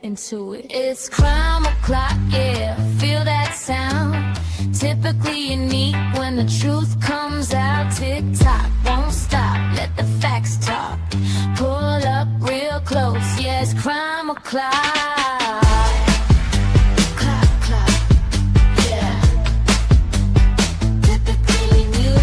Into it. It's crime o'clock, yeah, feel that sound. Typically unique when the truth comes out. Tick tock, won't stop, let the facts talk. Pull up real close, yeah, it's crime o'clock. Clock, clock, yeah. Typically new,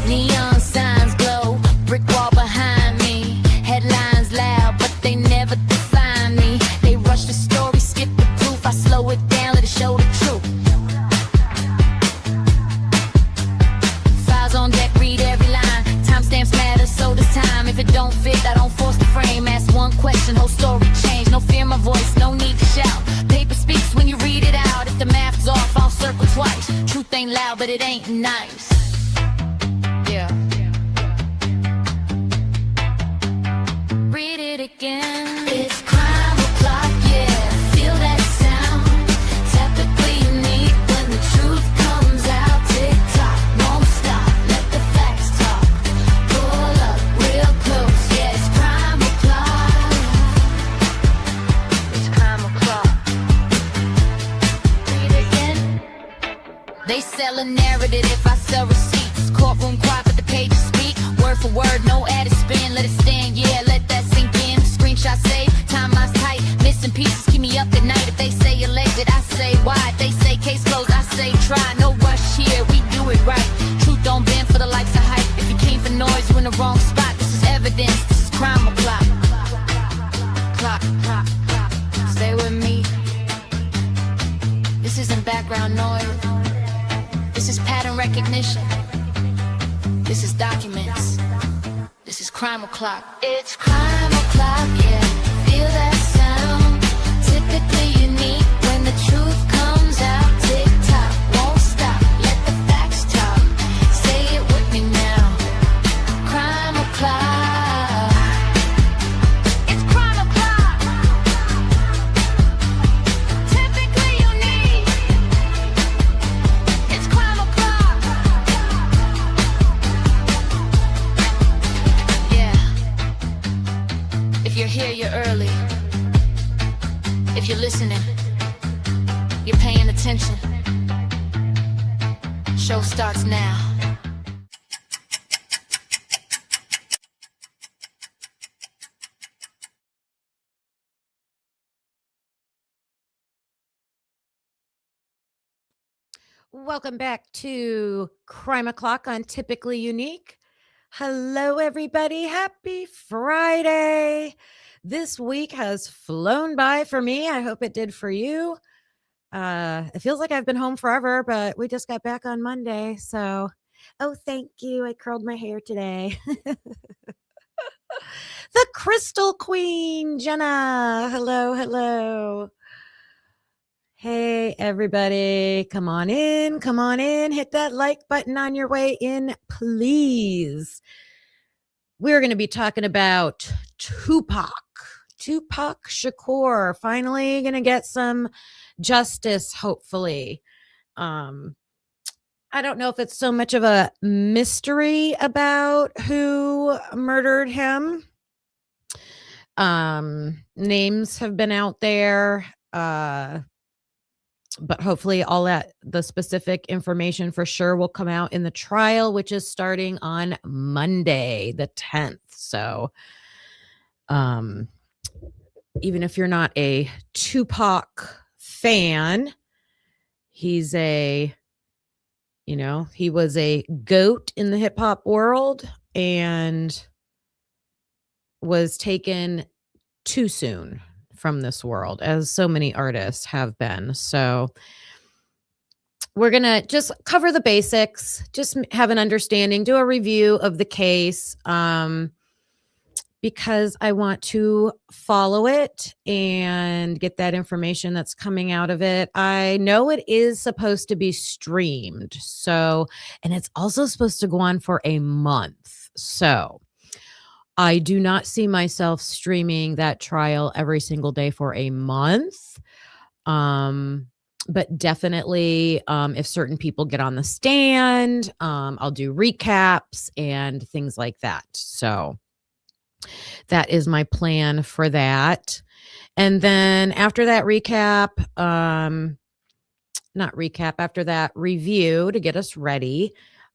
neon signs glow, brick wall behind me. Headlines loud, but they never define me. Rush the story, skip the proof. I slow it down, let it show the truth. Files on deck, read every line. Timestamps matter, so does time. If it don't fit, I don't force the frame. Ask one question, whole story change. No fear my voice, no need to shout. Paper speaks when you read it out. If the math's off, I'll circle twice. Truth ain't loud, but it ain't nice. Yeah. Read it again. It's crime o'clock, yeah. Feel that sound. Typically unique when the truth comes out. Tick tock, won't stop. Let the facts talk. Pull up real close, yeah. It's crime o'clock. It's crime o'clock. Read it again. They sell a narrative if I sell receipts. Courtroom quiet, but the pages speak. Word for word, no added spin. Let it stand, yeah. Let that sink in. Screenshot save, timeline's tight. Missing pieces keep me up at night. If they say elected, I say why. If they say case closed, I say try. No rush here, we do it right. Truth don't bend for the likes of hype. If you came for noise, you're in the wrong spot. This is evidence, this is crime o'clock. Clock, clock, clock. Stay with me. This isn't background noise. This is pattern recognition. This is documents. This is crime o'clock. It's crime o'clock, yeah. Feel that sound. Typically unique when the truth comes out. Tick tock, won't stop. Let the facts talk. Say it with me now. Crime o'clock. It's crime o'clock. Typically unique. It's crime o'clock. Yeah. If you're here, you're early. If you're listening, you're paying attention. Show starts now. Welcome back to Crime O'Clock on Typically Unique. Hello, everybody. Happy Friday. This week has flown by for me. I hope it did for you. It feels like I've been home forever, but we just got back on Monday. So, oh, thank you. I curled my hair today. The Crystal Queen, Jenna. Hello, hello. Hey, everybody. Come on in. Come on in. Hit that like button on your way in, please. We're going to be talking about Tupac Shakur. Finally going to get some justice, hopefully. I don't know if it's so much of a mystery about who murdered him. Names have been out there, but hopefully all that the specific information for sure will come out in the trial, which is starting on Monday, the 10th. So, even if you're not a Tupac fan, he was a GOAT in the hip hop world and was taken too soon from this world, as so many artists have been. So we're going to just cover the basics, just have an understanding, do a review of the case, because I want to follow it and get that information that's coming out of it. I know it is supposed to be streamed. So, and it's also supposed to go on for a month. So I do not see myself streaming that trial every single day for a month. But definitely, if certain people get on the stand, I'll do recaps and things like that. So that is my plan for that. And then after that after that review to get us ready,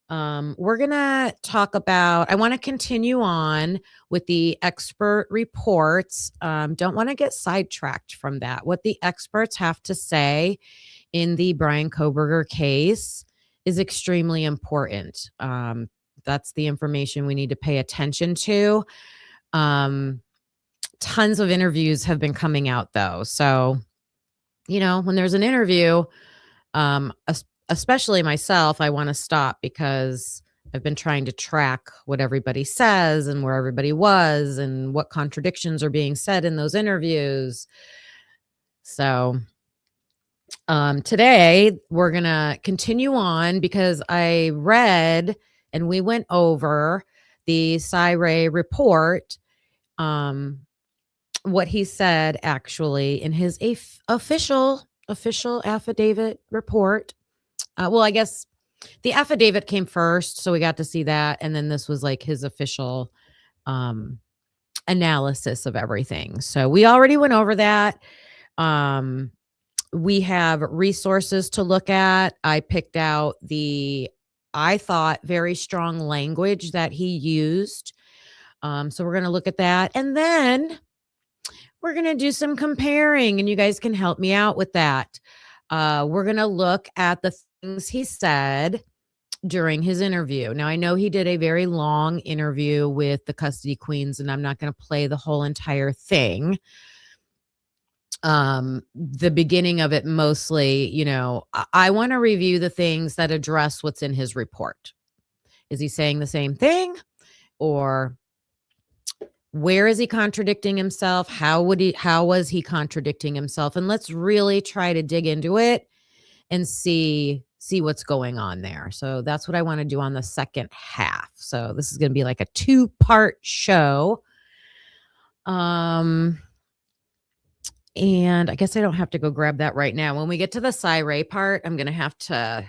we're going to talk about, I want to continue on with the expert reports. Don't want to get sidetracked from that. What the experts have to say in the Bryan Kohberger case is extremely important. That's the information we need to pay attention to. Tons of interviews have been coming out though. So, when there's an interview, especially myself, I want to stop because I've been trying to track what everybody says and where everybody was and what contradictions are being said in those interviews. So, today we're going to continue on because I read and we went over the CyRay report, what he said actually in his official affidavit report. Well, I guess the affidavit came first, so we got to see that, and then this was like his official analysis of everything. So we already went over that. We have resources to look at. I picked out I thought, very strong language that he used. So we're going to look at that, and then we're going to do some comparing, and you guys can help me out with that. We're going to look at the things he said during his interview. Now, I know he did a very long interview with the custody queens, and I'm not going to play the whole entire thing. The beginning of it mostly, I want to review the things that address what's in his report. Is he saying the same thing, or where is he contradicting himself? How was he contradicting himself? And let's really try to dig into it and see what's going on there. So that's what I want to do on the second half. So this is going to be like a 2-part show. And I guess I don't have to go grab that right now. When we get to the CyRay part, I'm going to have to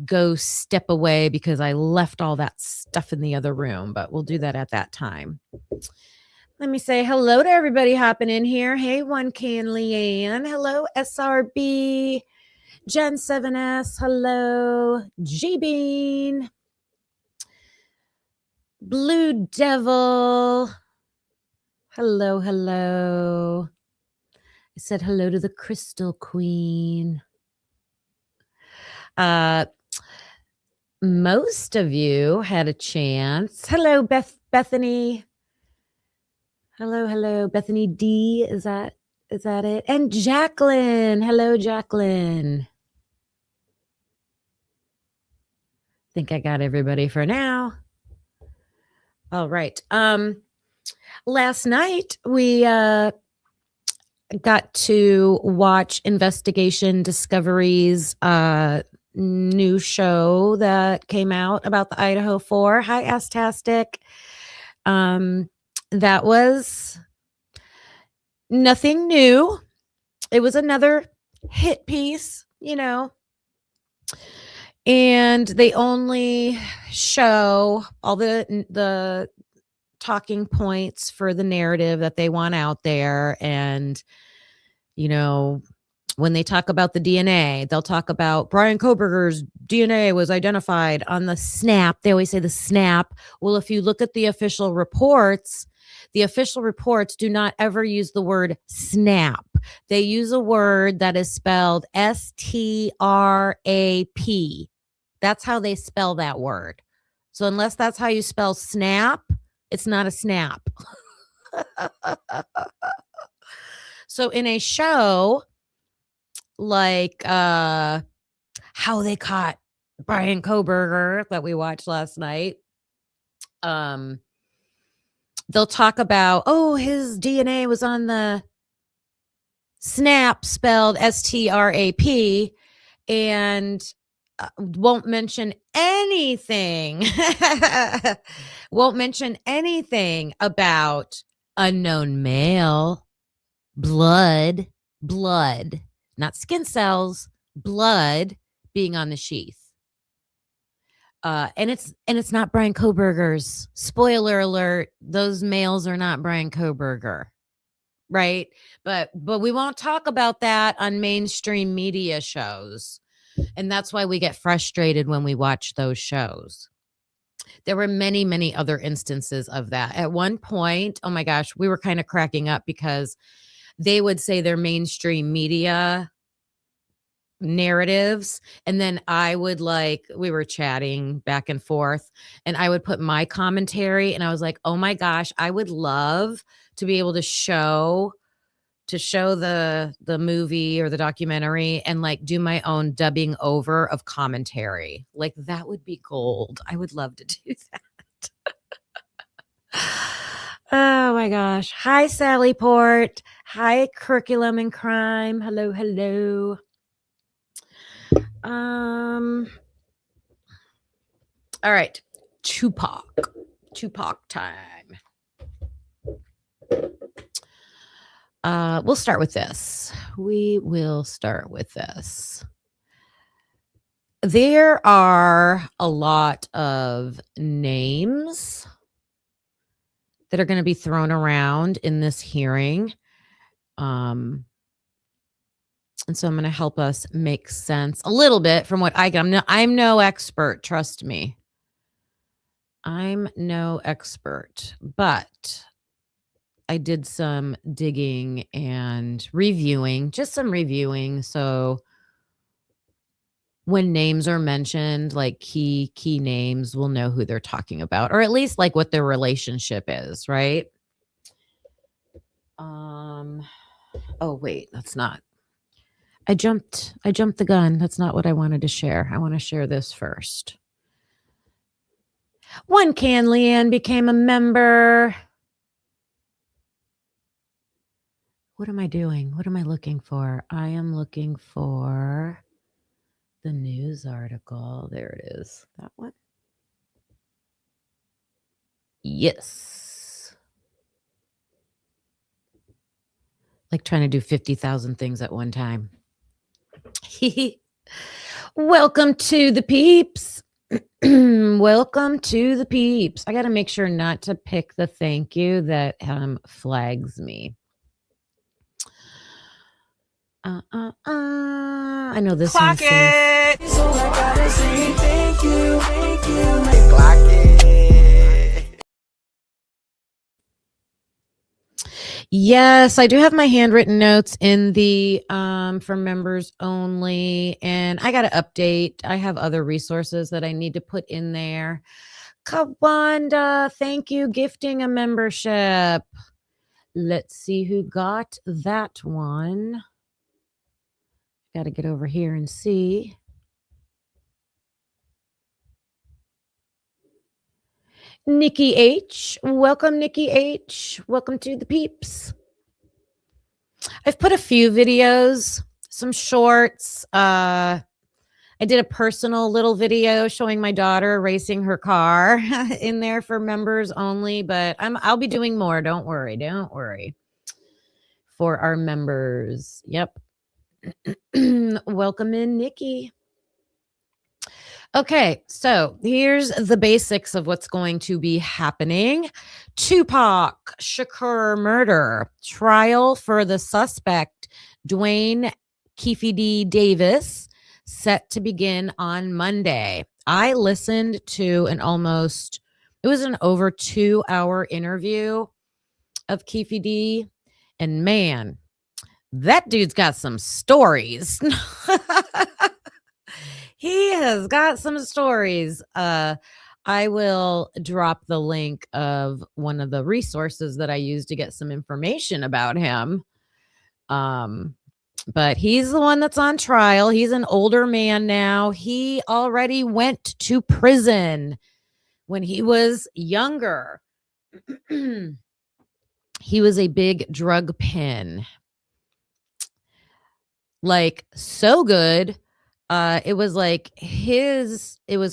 go step away because I left all that stuff in the other room, but we'll do that at that time. Let me say hello to everybody hopping in here. Hey, 1K and Leanne. Hello, SRB. Jen 7S. Hello. G-Bean. Blue Devil. Hello. I said hello to the Crystal Queen. Most of you had a chance. Hello, Bethany. Hello, Bethany D. Is that it? And Jacqueline. Hello, Jacqueline. Think I got everybody for now. All right. Last night we got to watch Investigation Discovery's new show that came out about the Idaho 4. Hi, Astastic. That was nothing new. It was another hit piece, and they only show all the talking points for the narrative that they want out there. And, when they talk about the DNA, they'll talk about Bryan Kohberger's DNA was identified on the SNAP. They always say the SNAP. Well, if you look at the official reports do not ever use the word SNAP. They use a word that is spelled STRAP. That's how they spell that word. So unless that's how you spell SNAP, it's not a snap. So in a show like how they caught Bryan Kohberger that we watched last night, they'll talk about, his DNA was on the SNAP spelled STRAP, and won't mention anything about unknown male, blood, not skin cells, blood being on the sheath. And it's not Bryan Kohberger's. Spoiler alert, those males are not Bryan Kohberger. right? But we won't talk about that on mainstream media shows. And that's why we get frustrated when we watch those shows. There were many, many other instances of that. At one point, oh my gosh, we were kind of cracking up because they would say their mainstream media narratives, and then I would we were chatting back and forth, and I would put my commentary, and I was like, "Oh my gosh, I would love to be able to show the movie or the documentary and do my own dubbing over of commentary. Like that would be gold. I would love to do that." Oh my gosh. Hi, Sally Port. Hi, Curriculum and Crime. Hello, hello. All right. Tupac time. We'll start with this. We will start with this. There are a lot of names that are going to be thrown around in this hearing. And so I'm going to help us make sense a little bit from what I get. I'm no expert, trust me. I'm no expert, but I did some digging and reviewing, just some reviewing. So when names are mentioned, like key names, we'll know who they're talking about, or at least what their relationship is, right? Oh wait, that's not. I jumped the gun. That's not what I wanted to share. I want to share this first. When Can Leanne became a member. What am I doing? What am I looking for? I am looking for the news article. There it is. That one. Yes. Like trying to do 50,000 things at one time. Welcome to the peeps. Welcome to the peeps. I got to make sure not to pick the thank you that flags me. I know this one. Clock it. So I gotta say thank you. Clock it. Yes, I do have my handwritten notes in the for members only, and I got to update. I have other resources that I need to put in there. Kawanda, thank you, gifting a membership. Let's see who got that one. Got to get over here and see. Nikki H. Welcome, Nikki H. Welcome to the peeps. I've put a few videos, some shorts. I did a personal little video showing my daughter racing her car in there for members only, but I'll be doing more. Don't worry. For our members. Yep. Welcome in, Nikki. Okay, so here's the basics of what's going to be happening. Tupac Shakur murder trial for the suspect, Duane Keffe D. Davis, set to begin on Monday. I listened to it was an over 2-hour interview of Keffe D, and man, that dude's got some stories. He has got some stories. I will drop the link of one of the resources that I used to get some information about him. But he's the one that's on trial. He's an older man now. He already went to prison when he was younger. He was a big drug pin. So good. It was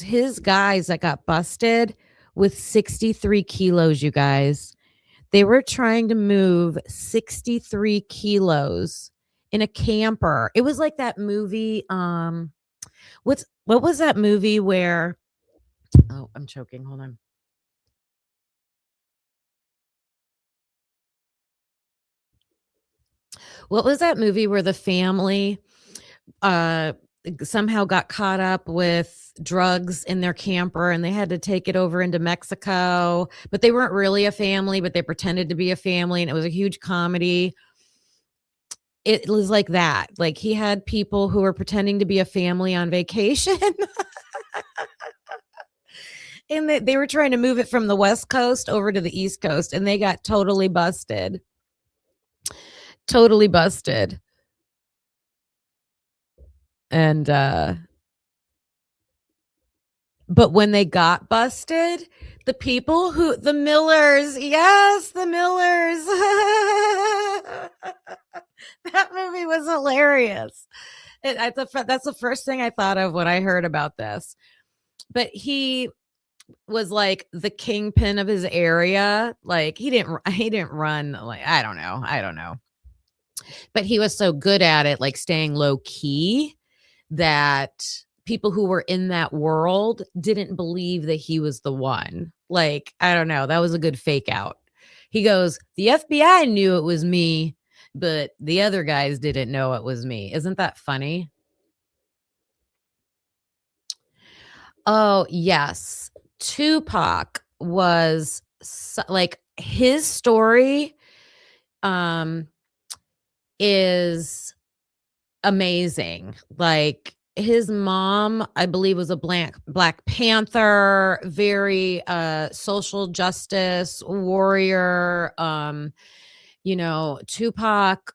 his guys that got busted with 63 kilos, you guys. They were trying to move 63 kilos in a camper. It was like that movie. What was that movie where, oh, I'm choking. Hold on. What was that movie where the family somehow got caught up with drugs in their camper and they had to take it over into Mexico, but they weren't really a family, but they pretended to be a family, and it was a huge comedy. It was like that. Like, he had people who were pretending to be a family on vacation. And they were trying to move it from the West Coast over to the East Coast, and they got totally busted. Totally busted. And but when they got busted, the Millers, yes, the Millers. That movie was hilarious. That's the first thing I thought of when I heard about this. But he was like the kingpin of his area. Like, he didn't run, like, I don't know. But he was so good at it, like staying low key, that people who were in that world didn't believe that he was the one. Like, I don't know. That was a good fake out. He goes, the FBI knew it was me, but the other guys didn't know it was me. Isn't that funny? Oh, yes. Tupac was like, his story is amazing. Like, his mom, I believe, was a Black Panther, very social justice warrior. Tupac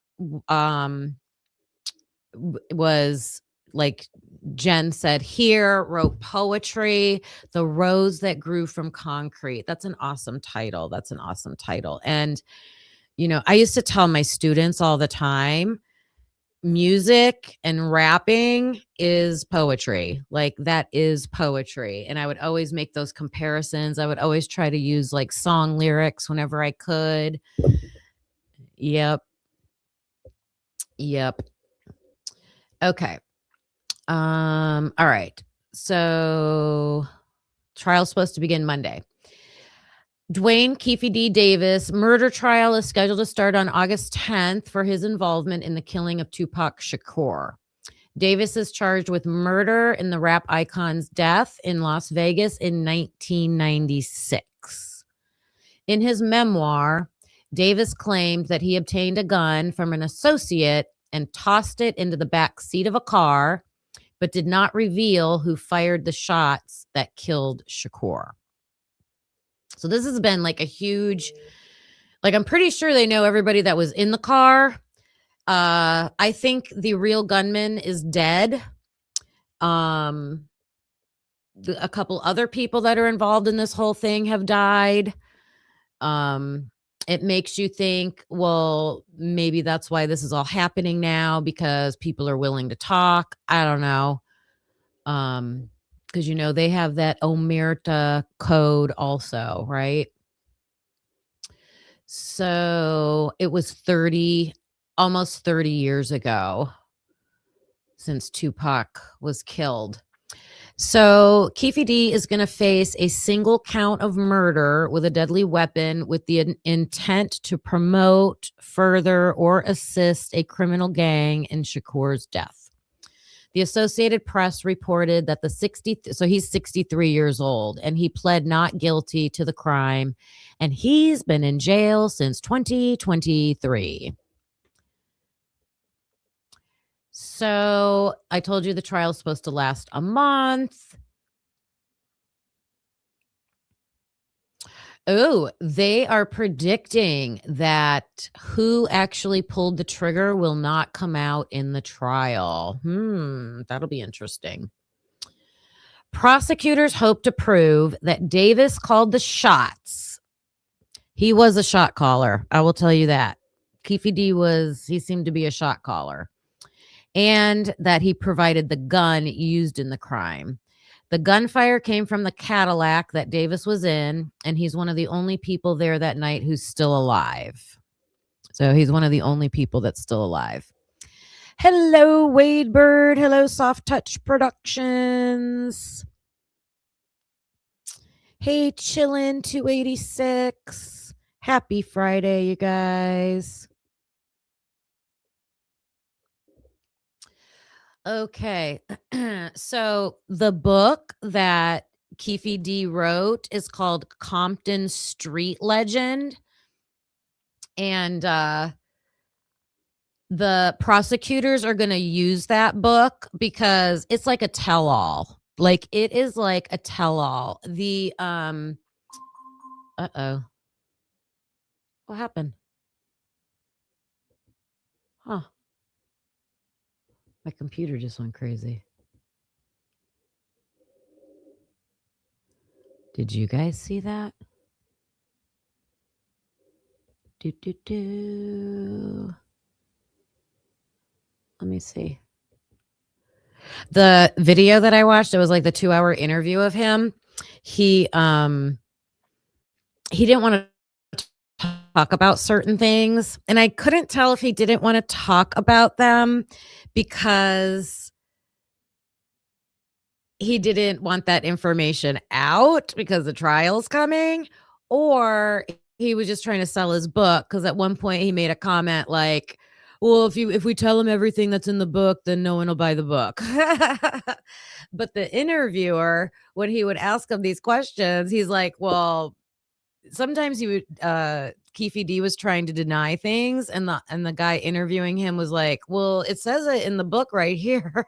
was, like Jen said here, wrote poetry, The Rose That Grew from Concrete. That's an awesome title. And, I used to tell my students all the time, music and rapping is poetry. Like, that is poetry. And I would always make those comparisons. I would always try to use like song lyrics whenever I could. Yep. Okay. All right. So, trial's supposed to begin Monday. Duane Keffe D. Davis murder trial is scheduled to start on August 10th for his involvement in the killing of Tupac Shakur. Davis is charged with murder in the rap icon's death in Las Vegas in 1996. In his memoir, Davis claimed that he obtained a gun from an associate and tossed it into the back seat of a car, but did not reveal who fired the shots that killed Shakur. So this has been like a huge, like, I'm pretty sure they know everybody that was in the car. I think the real gunman is dead. A couple other people that are involved in this whole thing have died. It makes you think, well, maybe that's why this is all happening now, because people are willing to talk. I don't know. Because, they have that Omerta code also, right? So it was almost 30 years ago since Tupac was killed. So Keffe D is going to face a single count of murder with a deadly weapon with the intent to promote, further, or assist a criminal gang in Shakur's death. The Associated Press reported that so he's 63 years old, and he pled not guilty to the crime, and he's been in jail since 2023. So I told you the trial is supposed to last a month. Oh, they are predicting that who actually pulled the trigger will not come out in the trial. That'll be interesting. Prosecutors hope to prove that Davis called the shots. He was a shot caller. I will tell you that. Keffe D he seemed to be a shot caller. And that he provided the gun used in the crime. The gunfire came from the Cadillac that Davis was in, and he's one of the only people there that night who's still alive. So he's one of the only people that's still alive. Hello, Wade Bird. Hello, Soft Touch Productions. Hey, Chillin' 286. Happy Friday, you guys. Okay. So the book that Keffe D wrote is called Compton Street Legend. And the prosecutors are going to use that book because it's like a tell-all. Like it is like a tell-all. Uh-oh. What happened? Huh. My computer just went crazy. Did you guys see that? Let me see. The video that I watched, it was like the 2-hour interview of him. He didn't want to talk about certain things, and I couldn't tell if he didn't want to talk about them because he didn't want that information out because the trial's coming, or he was just trying to sell his book, because at one point he made a comment like, well, if we tell him everything that's in the book, then no one will buy the book. But the interviewer, when he would ask him these questions, he's like, well, sometimes he would Keffe D was trying to deny things, and the guy interviewing him was like, well, it says it in the book right here.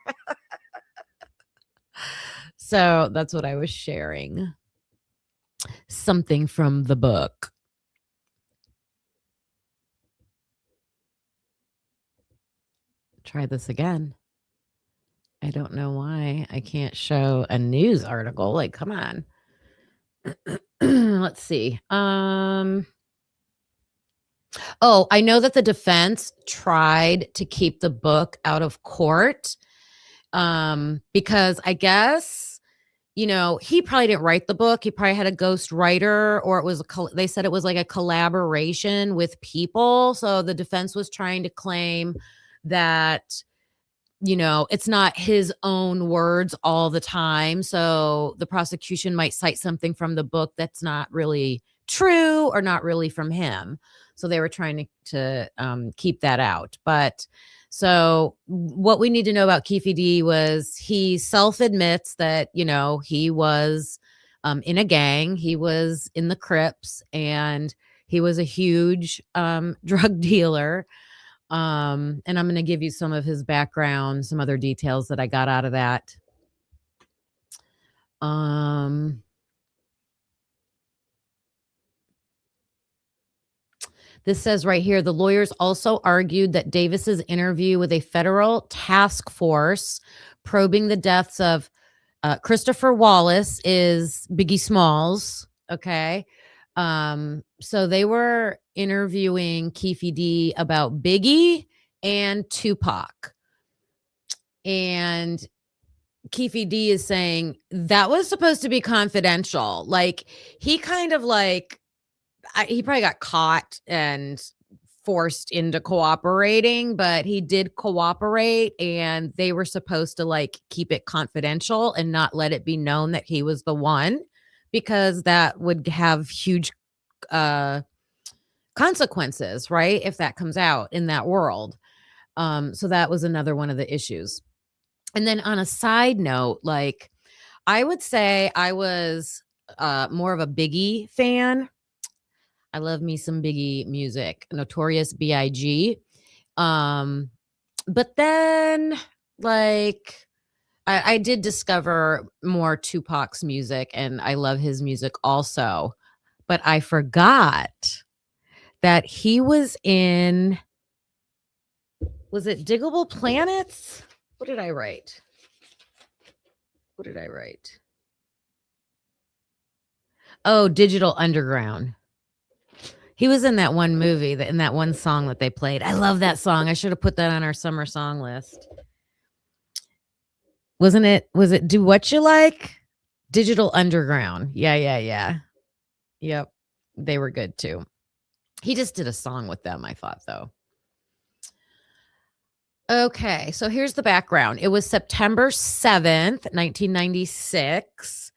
So that's what I was sharing. Something from the book. Try this again. I don't know why I can't show a news article. Like, come on. Let's see. Oh, I know that the defense tried to keep the book out of court because I guess, he probably didn't write the book. He probably had a ghost writer, or they said it was like a collaboration with people. So the defense was trying to claim that, it's not his own words all the time. So the prosecution might cite something from the book that's not really true or not really from him. So they were trying to keep that out. But so what we need to know about Keffe D was he self-admits that, he was in a gang. He was in the Crips, and he was a huge drug dealer. And I'm going to give you some of his background, some other details that I got out of that. This says right here, the lawyers also argued that Davis's interview with a federal task force probing the deaths of Christopher Wallace is Biggie Smalls. Okay. So they were interviewing Keffe D about Biggie and Tupac. And Keffe D is saying that was supposed to be confidential. Like, he kind of like, he probably got caught and forced into cooperating, but he did cooperate, and they were supposed to like keep it confidential and not let it be known that he was the one, because that would have huge consequences, right? If that comes out in that world. So that was another one of the issues. And then on a side note, like, I would say I was more of a Biggie fan. I love me some Biggie music, Notorious B.I.G. But then, like, I did discover more Tupac's music, and I love his music also. But I forgot that he was in, was it Diggable Planets? What did I write? Oh, Digital Underground. He was in that one movie, in that one song that they played. I love that song. I should have put that on our summer song list. Was it Do What You Like? Digital Underground. Yeah. Yep. They were good too. He just did a song with them, I thought, though. Okay, so here's the background. It was September 7th, 1996,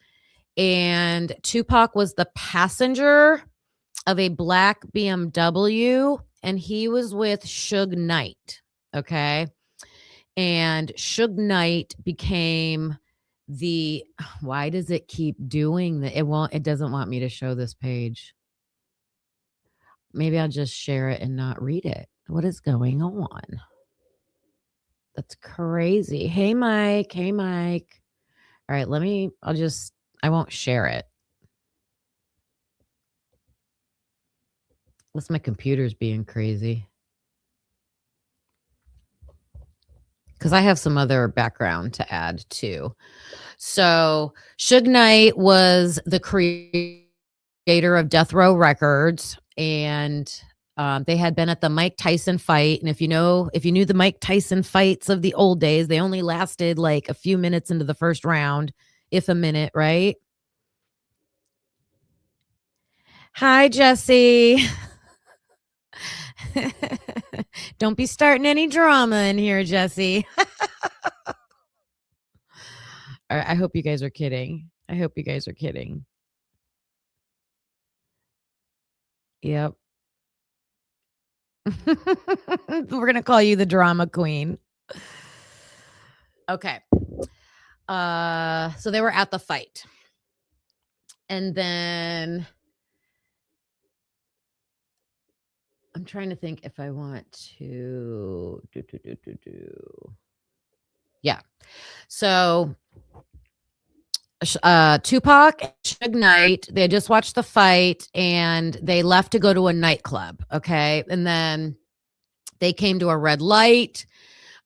and Tupac was the passenger of a black BMW, and he was with Suge Knight. Okay. and Suge Knight became why does it keep doing that? It doesn't want me to show this page. Maybe I'll just share it and not read it. What is going on? That's crazy. Hey, Mike. Hey, Mike. All right, I won't share it. Unless my computer's being crazy. Because I have some other background to add too. So Suge Knight was the creator of Death Row Records, and they had been at the Mike Tyson fight. And if you knew the Mike Tyson fights of the old days, they only lasted like a few minutes into the first round, if a minute, right? Hi, Jesse. Don't be starting any drama in here, Jesse. I hope you guys are kidding. Yep. We're going to call you the drama queen. Okay. So they were at the fight. And then I'm trying to think if I want to Yeah. So Tupac and Suge Knight, they had just watched the fight and they left to go to a nightclub. Okay. And then they came to a red light.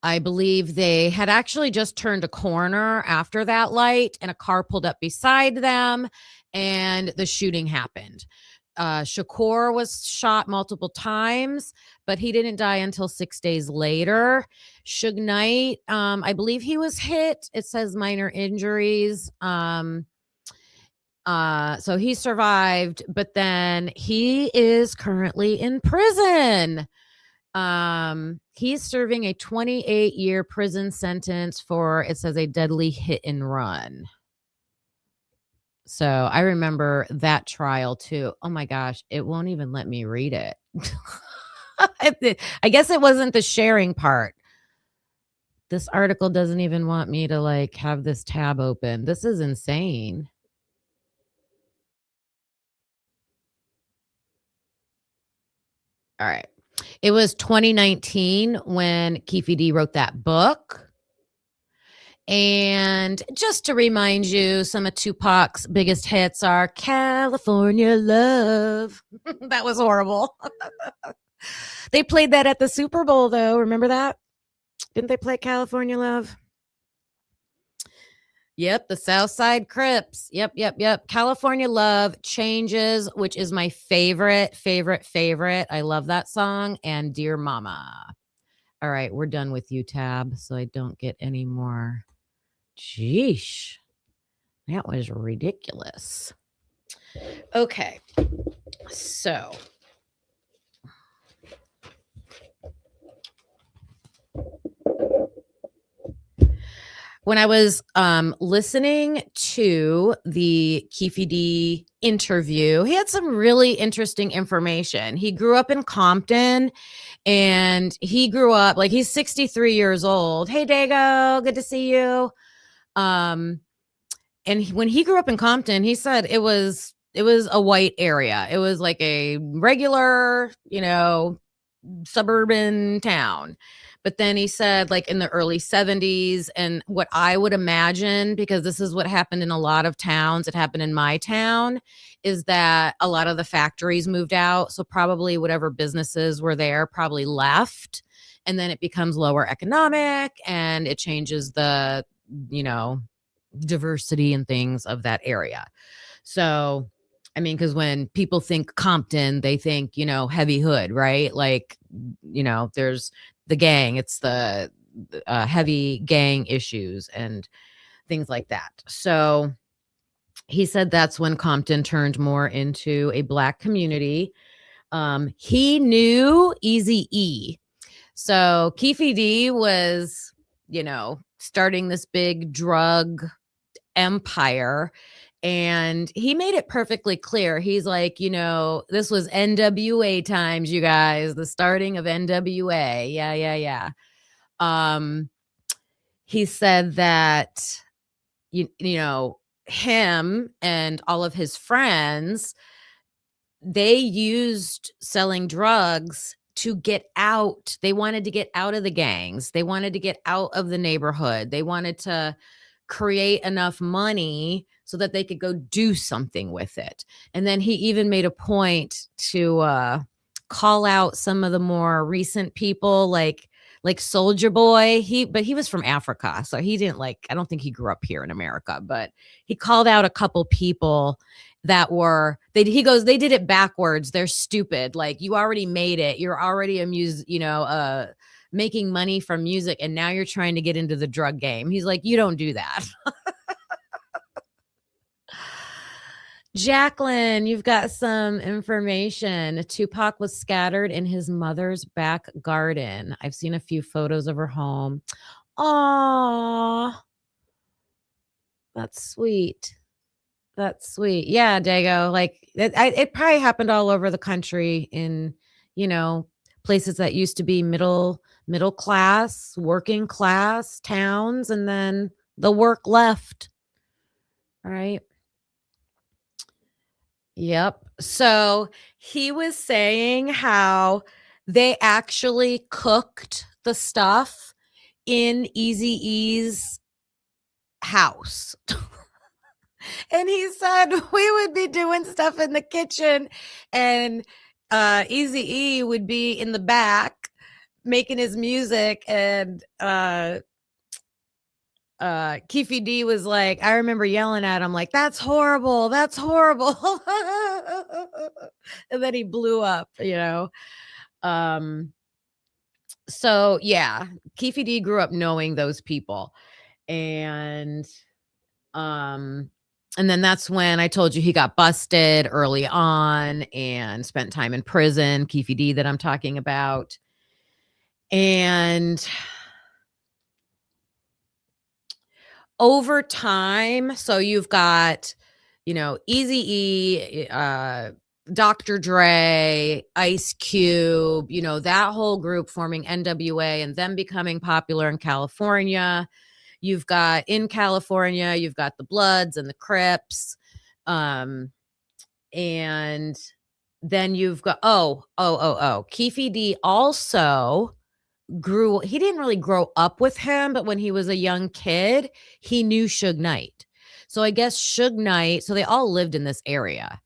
I believe they had actually just turned a corner after that light, and a car pulled up beside them and the shooting happened. Shakur was shot multiple times, but he didn't die until 6 days later. Suge Knight, I believe he was hit. It says minor injuries. So he survived, but then he is currently in prison. He's serving a 28-year prison sentence for, it says, a deadly hit and run. So I remember that trial too. Oh my gosh, it won't even let me read it. I guess it wasn't the sharing part. This article doesn't even want me to like have this tab open. This is insane. All right. It was 2019 when Keffe D wrote that book. And just to remind you, some of Tupac's biggest hits are California Love. That was horrible. They played that at the Super Bowl, though. Remember that? Didn't they play California Love? Yep, the Southside Crips. Yep. California Love, Changes, which is my favorite. I love that song. And Dear Mama. All right, we're done with you, Tab, so I don't get any more. Sheesh. That was ridiculous. Okay. So when I was listening to the Keffe D interview, he had some really interesting information. He grew up in Compton, and he grew up, like, he's 63 years old. Hey, Dago, good to see you. And when he grew up in Compton, he said it was a white area. It was like a regular, suburban town. But then he said, like, in the early 70s, and what I would imagine, because this is what happened in a lot of towns, it happened in my town, is that a lot of the factories moved out. So probably whatever businesses were there probably left. And then it becomes lower economic, and it changes the, diversity and things of that area. So, I mean, because when people think Compton, they think, heavy hood, right? Like, there's the gang, it's the heavy gang issues and things like that. So he said that's when Compton turned more into a Black community. He knew Eazy-E. So Keffe D was, starting this big drug empire. And he made it perfectly clear. He's like, this was NWA times, you guys, the starting of NWA. Yeah. he said that, you know, him and all of his friends, they used selling drugs to get out. They wanted to get out of the gangs. They wanted to get out of the neighborhood. They wanted to create enough money so that they could go do something with it. And then he even made a point to call out some of the more recent people, like Soldier Boy. But he was from Africa, so he didn't I don't think he grew up here in America, but he called out a couple people that were he goes, they did it backwards. They're stupid. Like, you already made it. You're already making money from music, and now you're trying to get into the drug game. He's like, you don't do that. Jacqueline, you've got some information. Tupac was scattered in his mother's back garden. I've seen a few photos of her home. Aww. That's sweet. That's sweet. Yeah, Dago. It probably happened all over the country in, places that used to be middle class, working class towns, and then the work left. Right? Yep. So he was saying how they actually cooked the stuff in Eazy-E's house. And he said we would be doing stuff in the kitchen, and Eazy-E would be in the back making his music, and Keffe D was like, I remember yelling at him like, that's horrible. That's horrible. And then he blew up, So yeah, Keffe D grew up knowing those people. And then that's when I told you he got busted early on and spent time in prison, Keffe D that I'm talking about. And over time, so you've got, Eazy-E, Dr. Dre, Ice Cube, that whole group forming NWA and them becoming popular in California. You've got in California, you've got the Bloods and the Crips. And then you've got, Keffe D also he didn't really grow up with him, but when he was a young kid, he knew Suge Knight. So I guess Suge Knight, so they all lived in this area.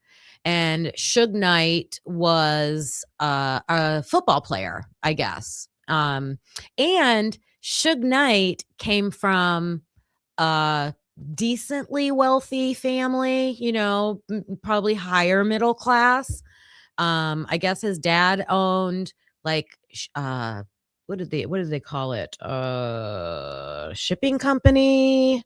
And Suge Knight was a football player, I guess. And Suge Knight came from a decently wealthy family, probably higher middle class. I guess his dad owned what did they call it? Shipping company,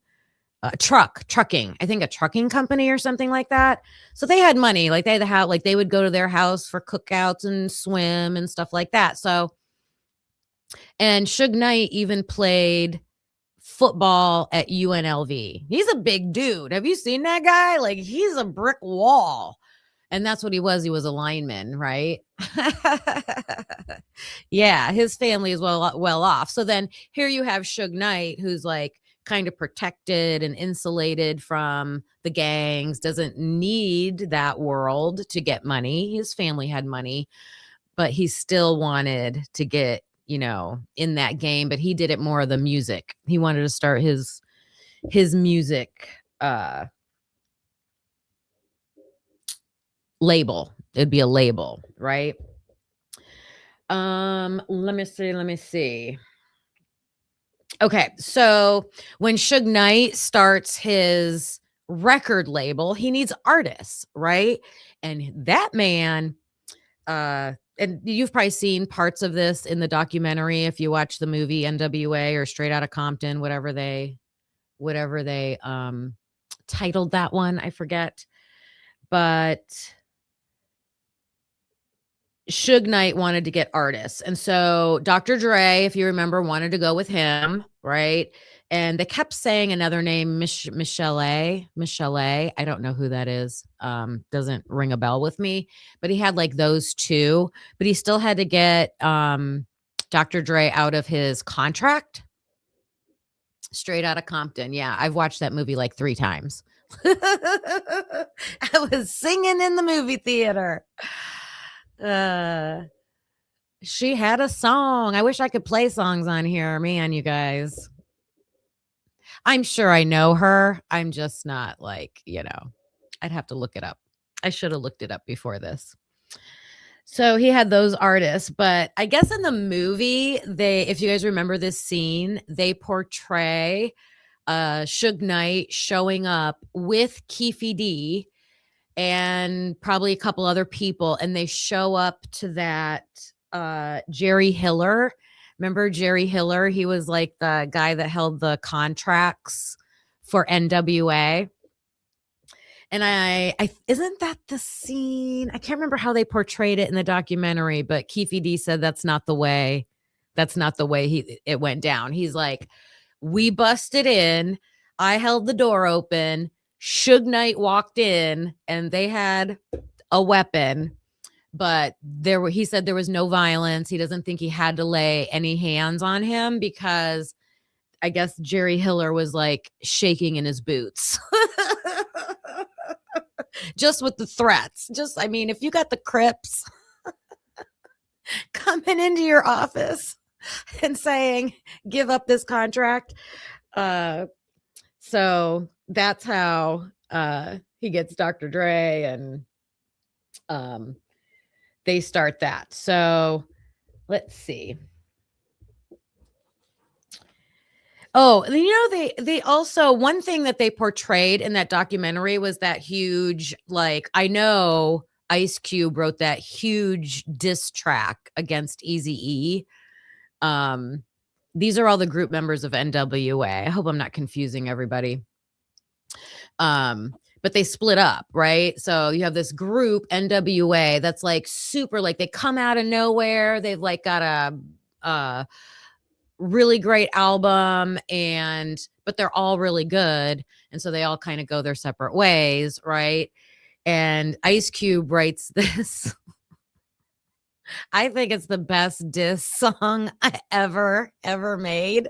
trucking. I think a trucking company or something like that. So they had money. Like they had the house, like they would go to their house for cookouts and swim and stuff like that. So, and Suge Knight even played football at UNLV. He's a big dude. Have you seen that guy? Like, he's a brick wall. And that's what he was. He was a lineman, right? Yeah, his family is well off. So then here you have Suge Knight, who's like kind of protected and insulated from the gangs, doesn't need that world to get money. His family had money, but he still wanted to get, in that game, but he did it more of the music. He wanted to start his music label. It'd be a label, right? Let me see. Okay, so when Suge Knight starts his record label, he needs artists, right? And that man, and you've probably seen parts of this in the documentary if you watch the movie NWA or Straight Outta Compton, whatever they titled that one, I forget. But Suge Knight wanted to get artists. And so Dr. Dre, if you remember, wanted to go with him, right? And they kept saying another name, Michelle. I don't know who that is. Doesn't ring a bell with me. But he had like those two. But he still had to get Dr. Dre out of his contract. Straight Outta Compton. Yeah, I've watched that movie like 3 times. I was singing in the movie theater. She had a song. I wish I could play songs on here. Man, you guys. I'm sure I know her. I'm just not like, I'd have to look it up. I should have looked it up before this. So he had those artists, but I guess in the movie, if you guys remember this scene, they portray Suge Knight showing up with Keffe D and probably a couple other people, and they show up to that Jerry Hiller. Remember Jerry Hiller? He was like the guy that held the contracts for NWA. And I isn't that the scene? I can't remember how they portrayed it in the documentary, but Keffe D said that's not the way it went down. He's like, we busted in, I held the door open, Suge Knight walked in, and they had a weapon, but he said there was no violence. He doesn't think he had to lay any hands on him because I guess Jerry Hiller was like shaking in his boots. Just with the threats. If you got the Crips coming into your office and saying, give up this contract. So that's how he gets Dr. Dre, and they start that. So let's see. Oh, they also, one thing that they portrayed in that documentary was that huge, I know Ice Cube wrote that huge diss track against Eazy-E. These are all the group members of NWA. I hope I'm not confusing everybody. But they split up, right? So you have this group, NWA, that's super, they come out of nowhere. They've got a really great album, but they're all really good, and so they all kind of go their separate ways, right? And Ice Cube writes this. I think it's the best diss song I ever made.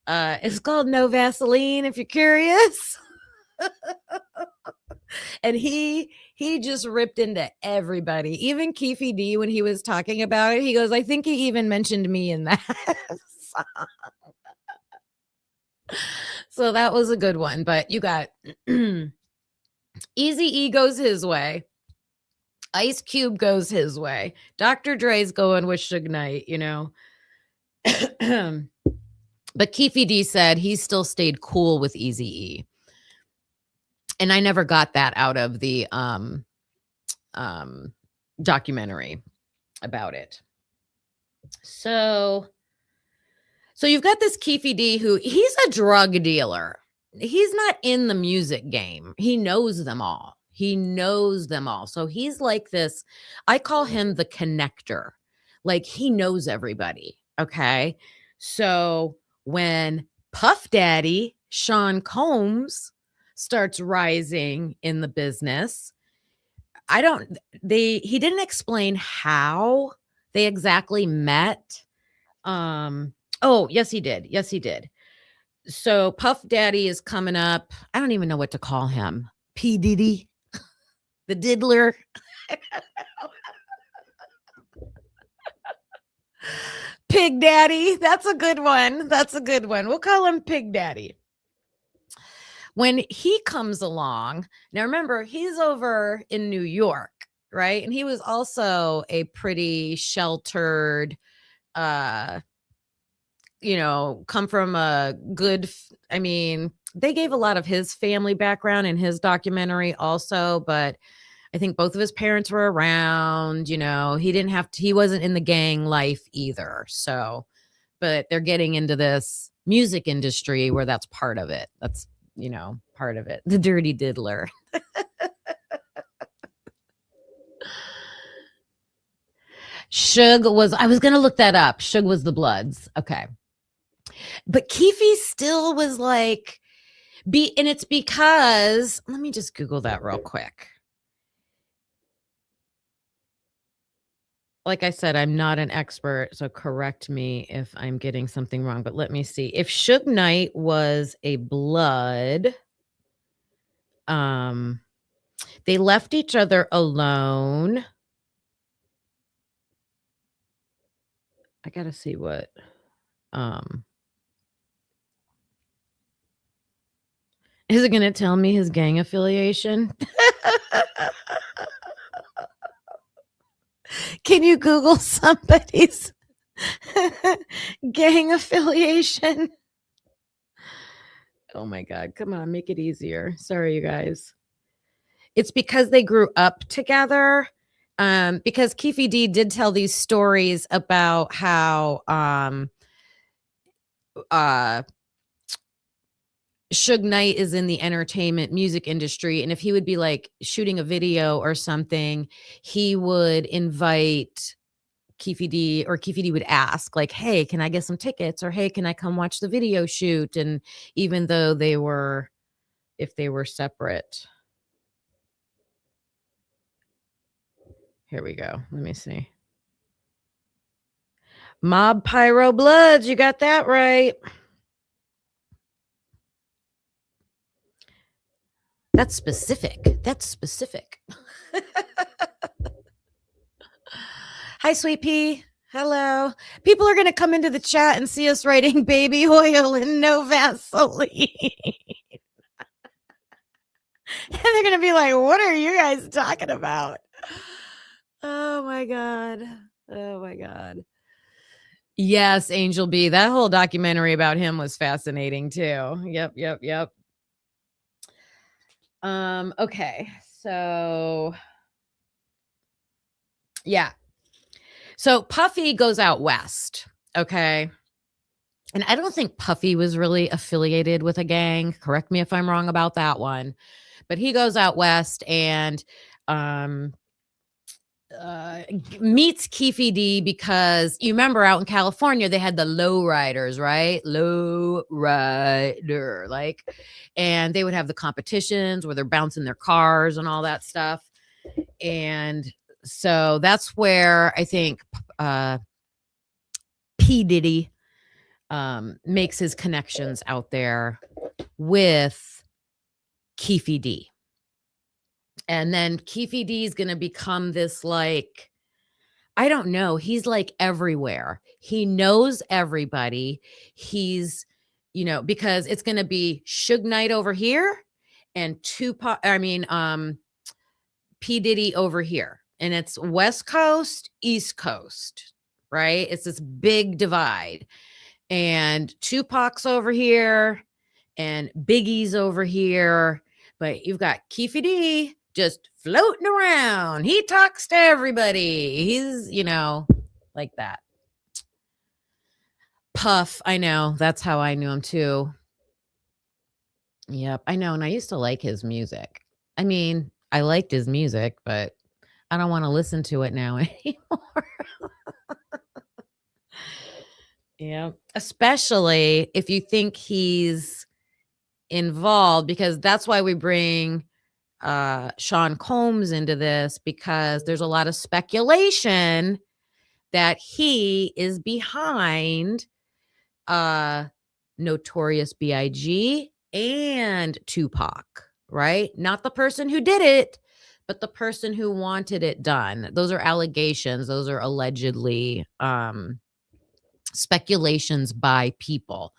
It's called No Vaseline, if you're curious. And he just ripped into everybody, even Keffe D, when he was talking about it. He goes, I think he even mentioned me in that song. So that was a good one. But you got Eazy-E goes his way, Ice Cube goes his way, Dr. Dre's going with Suge Knight, But Keffe D said he still stayed cool with Eazy-E. And I never got that out of the documentary about it. So you've got this Keffe D who, he's a drug dealer. He's not in the music game. He knows them all. So he's like this, I call him the connector. He knows everybody. Okay. So when Puff Daddy, Sean Combs, starts rising in the business, he didn't explain how they exactly met. Oh, yes, he did. So Puff Daddy is coming up. I don't even know what to call him. P. Diddy, the diddler. Pig Daddy. That's a good one. We'll call him Pig Daddy. When he comes along, now remember, he's over in New York, right? And he was also a pretty sheltered, come from a good, they gave a lot of his family background in his documentary also, but I think both of his parents were around, he wasn't in the gang life either. So, but they're getting into this music industry where that's part of it. That's, part of it. The dirty diddler. I was going to look that up. Suge was the Bloods. Okay. But Keffe still was and it's because, let me just Google that real quick. like I said, I'm not an expert, so correct me if I'm getting something wrong, but let me see. If Suge Knight was a blood, they left each other alone. I gotta see what, is it gonna tell me his gang affiliation? Can you Google somebody's gang affiliation? Oh my God, come on, make it easier. Sorry, you guys. It's because they grew up together. Because Keffe D did tell these stories about how Suge Knight is in the entertainment music industry, and if he would be like shooting a video or something, he would invite Keffe D, or Keffe D would ask like, "Hey, can I get some tickets?" or "Hey, can I come watch the video shoot?" And even though if they were separate. Here we go. Let me see. Mob Pyro Bloods, you got that right. That's specific. That's specific. Hi, Sweet Pea. Hello. People are going to come into the chat and see us writing baby oil and no Vaseline. And they're going to be like, what are you guys talking about? Oh, my God. Oh, my God. Yes, Angel B. That whole documentary about him was fascinating, too. Yep. Okay. So, yeah. So Puffy goes out west, okay? And I don't think Puffy was really affiliated with a gang. Correct me if I'm wrong about that one. But he goes out west and meets Keffe D because you remember out in California, they had the low riders, right? Low rider, like, and they would have the competitions where they're bouncing their cars and all that stuff. And so that's where I think P. Diddy makes his connections out there with Keffe D. And then Keffe D is going to become this, like, I don't know. He's like everywhere. He knows everybody. He's, because it's going to be Suge Knight over here and Tupac, P. Diddy over here. And it's West Coast, East Coast, right? It's this big divide. And Tupac's over here and Biggie's over here. But you've got Keffe D just floating around. He talks to everybody. He's, like that. Puff, I know. That's how I knew him too. Yep, I know. And I used to like his music. I mean, I liked his music, but I don't want to listen to it now anymore. Yeah, especially if you think he's involved, because that's why we bring Sean Combs into this, because there's a lot of speculation that he is behind Notorious B.I.G. and Tupac, right? Not the person who did it, but the person who wanted it done. Those are allegations. Those are allegedly speculations by people.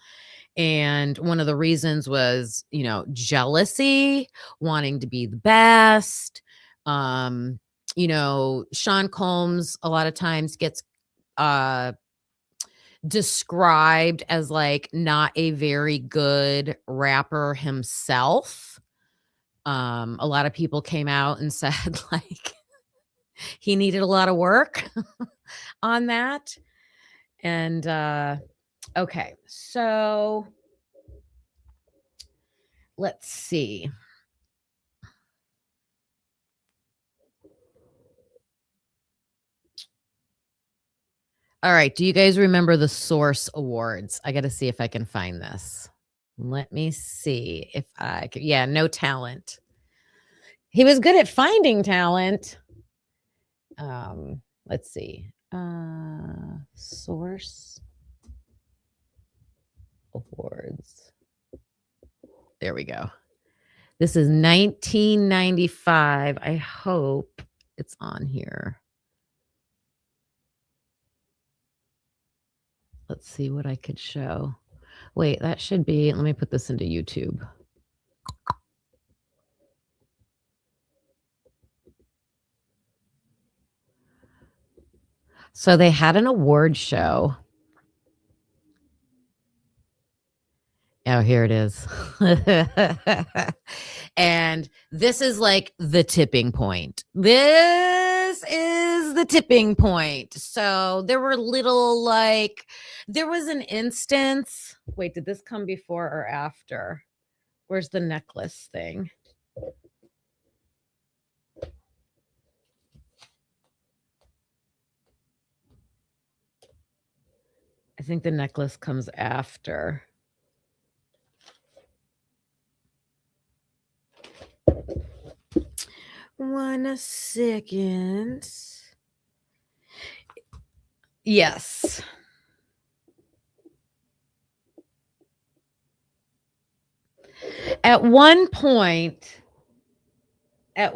And one of the reasons was, jealousy, wanting to be the best. Sean Combs a lot of times gets described as like not a very good rapper himself. A lot of people came out and said like he needed a lot of work on that. And okay, so let's see. All right, do you guys remember the Source Awards? I got to see if I can find this. Let me see if I can. Yeah, no talent. He was good at finding talent. Let's see. Source awards. There we go. This is 1995. I hope it's on here. Let's see what I could show. Wait, that should be, let me put this into YouTube. So they had an award show. Oh, here it is. And this is like the tipping point. This is the tipping point. So there were little there was an instance. Wait, did this come before or after? Where's the necklace thing? I think the necklace comes after. One second. Yes. At one point, I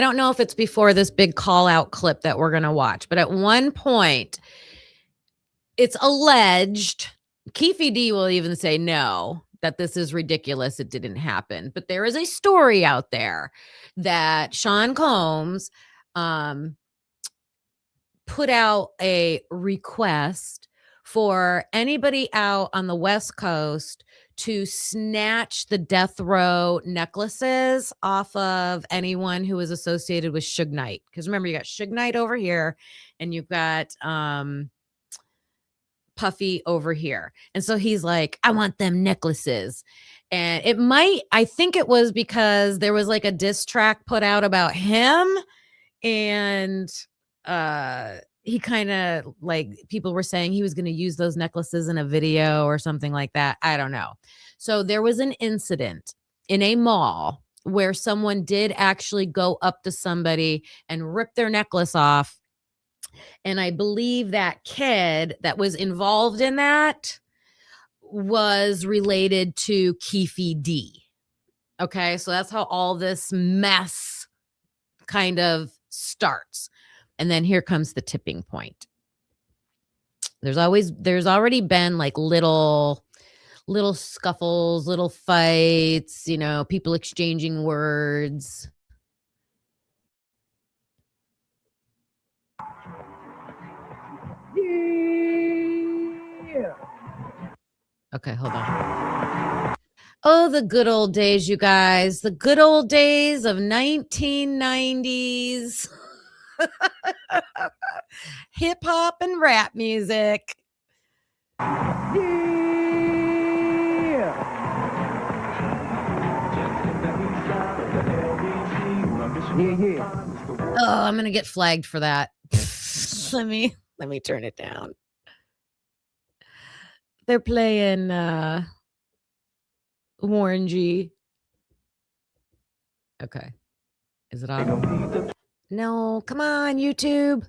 don't know if it's before this big call out clip that we're going to watch, but at one point, it's alleged, Keffe D will even say no, that this is ridiculous. It didn't happen. But there is a story out there that Sean Combs put out a request for anybody out on the West Coast to snatch the death row necklaces off of anyone who was associated with Suge Knight. Because remember, you got Suge Knight over here and you've got Puffy over here. And so he's like, I want them necklaces. And I think it was because there was like a diss track put out about him. And he kind of people were saying he was going to use those necklaces in a video or something like that. I don't know. So there was an incident in a mall where someone did actually go up to somebody and rip their necklace off. And I believe that kid that was involved in that was related to Keffe D. Okay, so that's how all this mess kind of starts. And then here comes the tipping point. There's already been like little scuffles, little fights, people exchanging words. Yeah. Okay, hold on. Oh, the good old days, you guys. The good old days of 1990s. Hip hop and rap music. Yeah. Oh, I'm gonna get flagged for that. let me turn it down. They're playing Warren G. Okay. Is it on? No, come on, YouTube.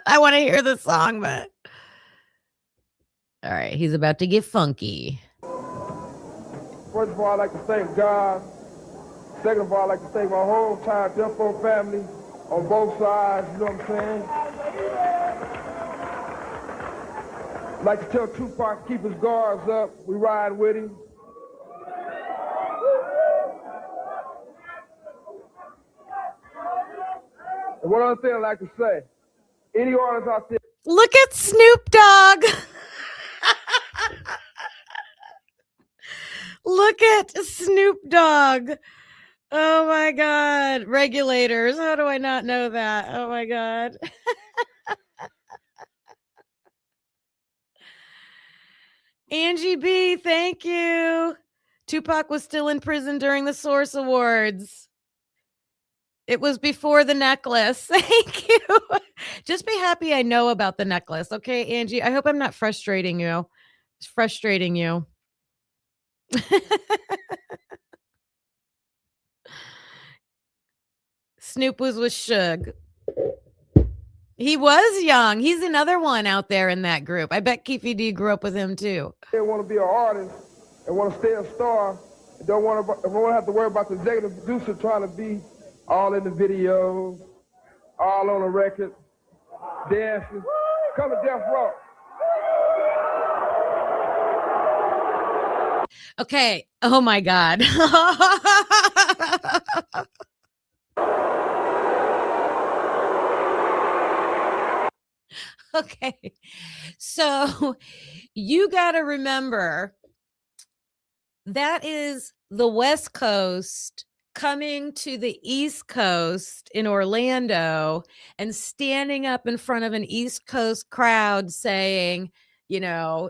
I want to hear the song, but all right, he's about to get funky. First of all, I'd like to thank God. Second of all, I'd like to thank my whole entire Death Row family on both sides, you know what I'm saying? I'd like to tell Tupac to keep his guards up. We ride with him. And one other thing I'd like to say, any artists out there. Look at Snoop Dogg. Look at Snoop Dogg. Oh my God. Regulators. How do I not know that? Oh my God. Angie B, thank you. Tupac was still in prison during the Source Awards. It was before the necklace. Thank you. Just be happy I know about the necklace. Okay, Angie, I hope I'm not frustrating you. It's frustrating you. Snoop was with Suge. He was young. He's another one out there in that group. I bet Keffe D grew up with him too. They want to be an artist and want to stay a star. Don't want to have to worry about the executive producer trying to be all in the videos, all on the record, dancing. Come to Death Row. Okay. Oh my God. Okay. So you got to remember that is the West Coast coming to the East Coast in Orlando and standing up in front of an East Coast crowd saying, you know,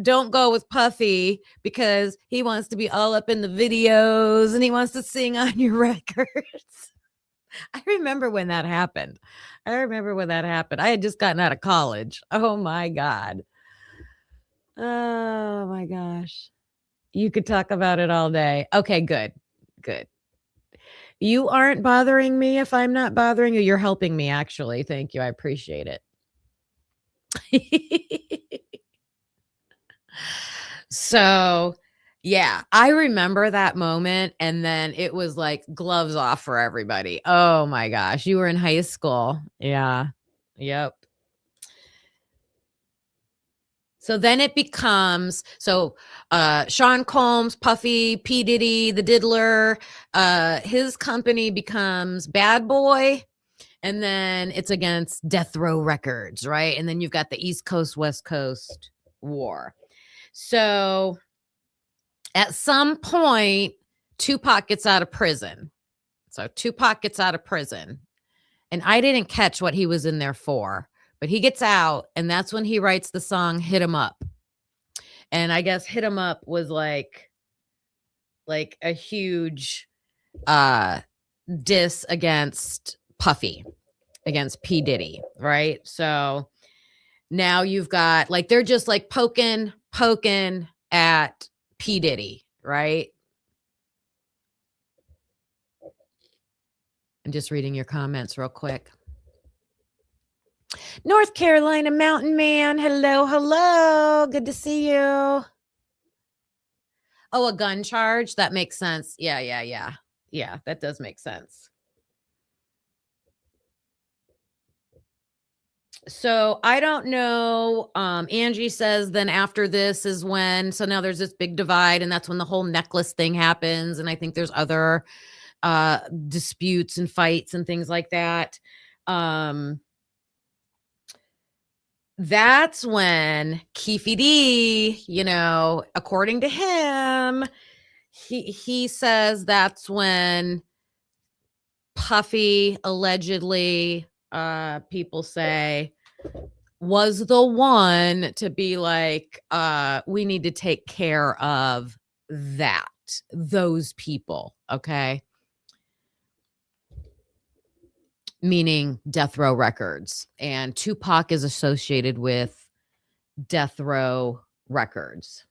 don't go with Puffy because he wants to be all up in the videos and he wants to sing on your records. I remember when that happened. I had just gotten out of college. Oh my God. Oh my gosh. You could talk about it all day. Okay, good. Good. You aren't bothering me if I'm not bothering you. You're helping me, actually. Thank you. I appreciate it. So, yeah, I remember that moment. And then it was like gloves off for everybody. Oh my gosh. You were in high school. Yeah. Yep. So then it becomes, Sean Combs, Puffy, P. Diddy, the Diddler, his company becomes Bad Boy. And then it's against Death Row Records, right? And then you've got the East Coast, West Coast war. So at some point, Tupac gets out of prison. And I didn't catch what he was in there for. But he gets out, and that's when he writes the song Hit 'Em Up. And I guess Hit 'Em Up was like a huge diss against Puffy, against P. Diddy, right? So now you've got they're just poking at P. Diddy, right? I'm just reading your comments real quick. North Carolina Mountain Man. Hello. Good to see you. Oh, a gun charge. That makes sense. Yeah. Yeah, that does make sense. So I don't know. Angie says then after this is when, so now there's this big divide and that's when the whole necklace thing happens. And I think there's other disputes and fights and things like that. That's when Keffe D, according to him, he says that's when Puffy allegedly, people say, was the one to be like, we need to take care of those people, okay? Meaning Death Row Records. And Tupac is associated with Death Row Records.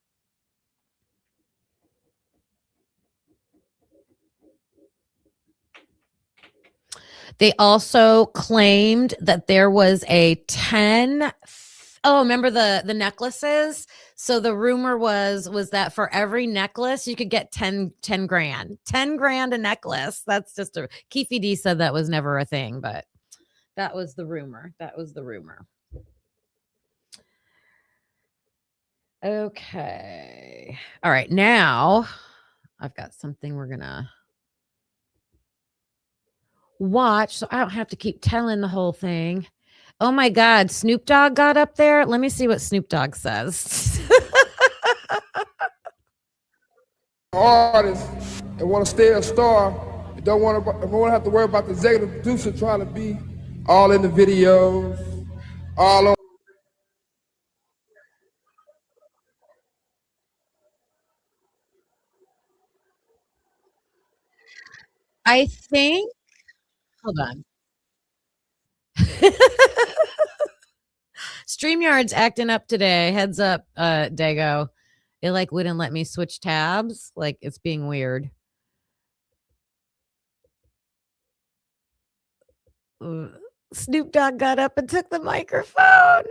They also claimed that there was a 10. Oh, remember the necklaces? So the rumor was that for every necklace you could get 10 grand. 10 grand a necklace. That's just Keffe D said that was never a thing, but that was the rumor. Okay. All right. Now I've got something we're gonna watch, so I don't have to keep telling the whole thing. Oh my God, Snoop Dogg got up there. Let me see what Snoop Dogg says. Artists and want to stay a star. Don't want to have to worry about the executive producer trying to be all in the videos, all on. I think, hold on. StreamYard's acting up today. Heads up, Dago. It wouldn't let me switch tabs. It's being weird. Snoop Dogg got up and took the microphone.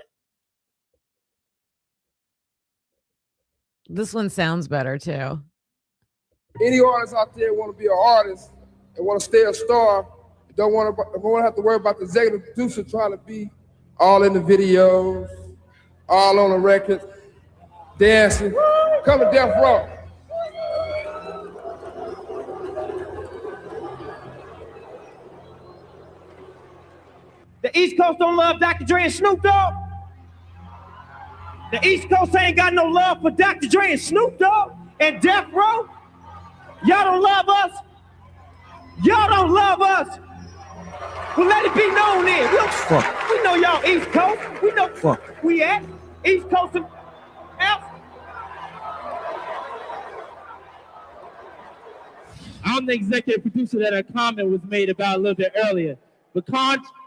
This one sounds better too. Any artists out there want to be an artist and want to stay a star, don't want to have to worry about the executive producer trying to be all in the videos, all on the record, dancing. Come to Death Row. The East Coast don't love Dr. Dre and Snoop Dogg. The East Coast ain't got no love for Dr. Dre and Snoop Dogg and Death Row. Y'all don't love us. Y'all don't love us. Well, let it be known then. We know y'all East Coast. We know we at East Coast and else. I'm the executive producer that a comment was made about a little bit earlier. But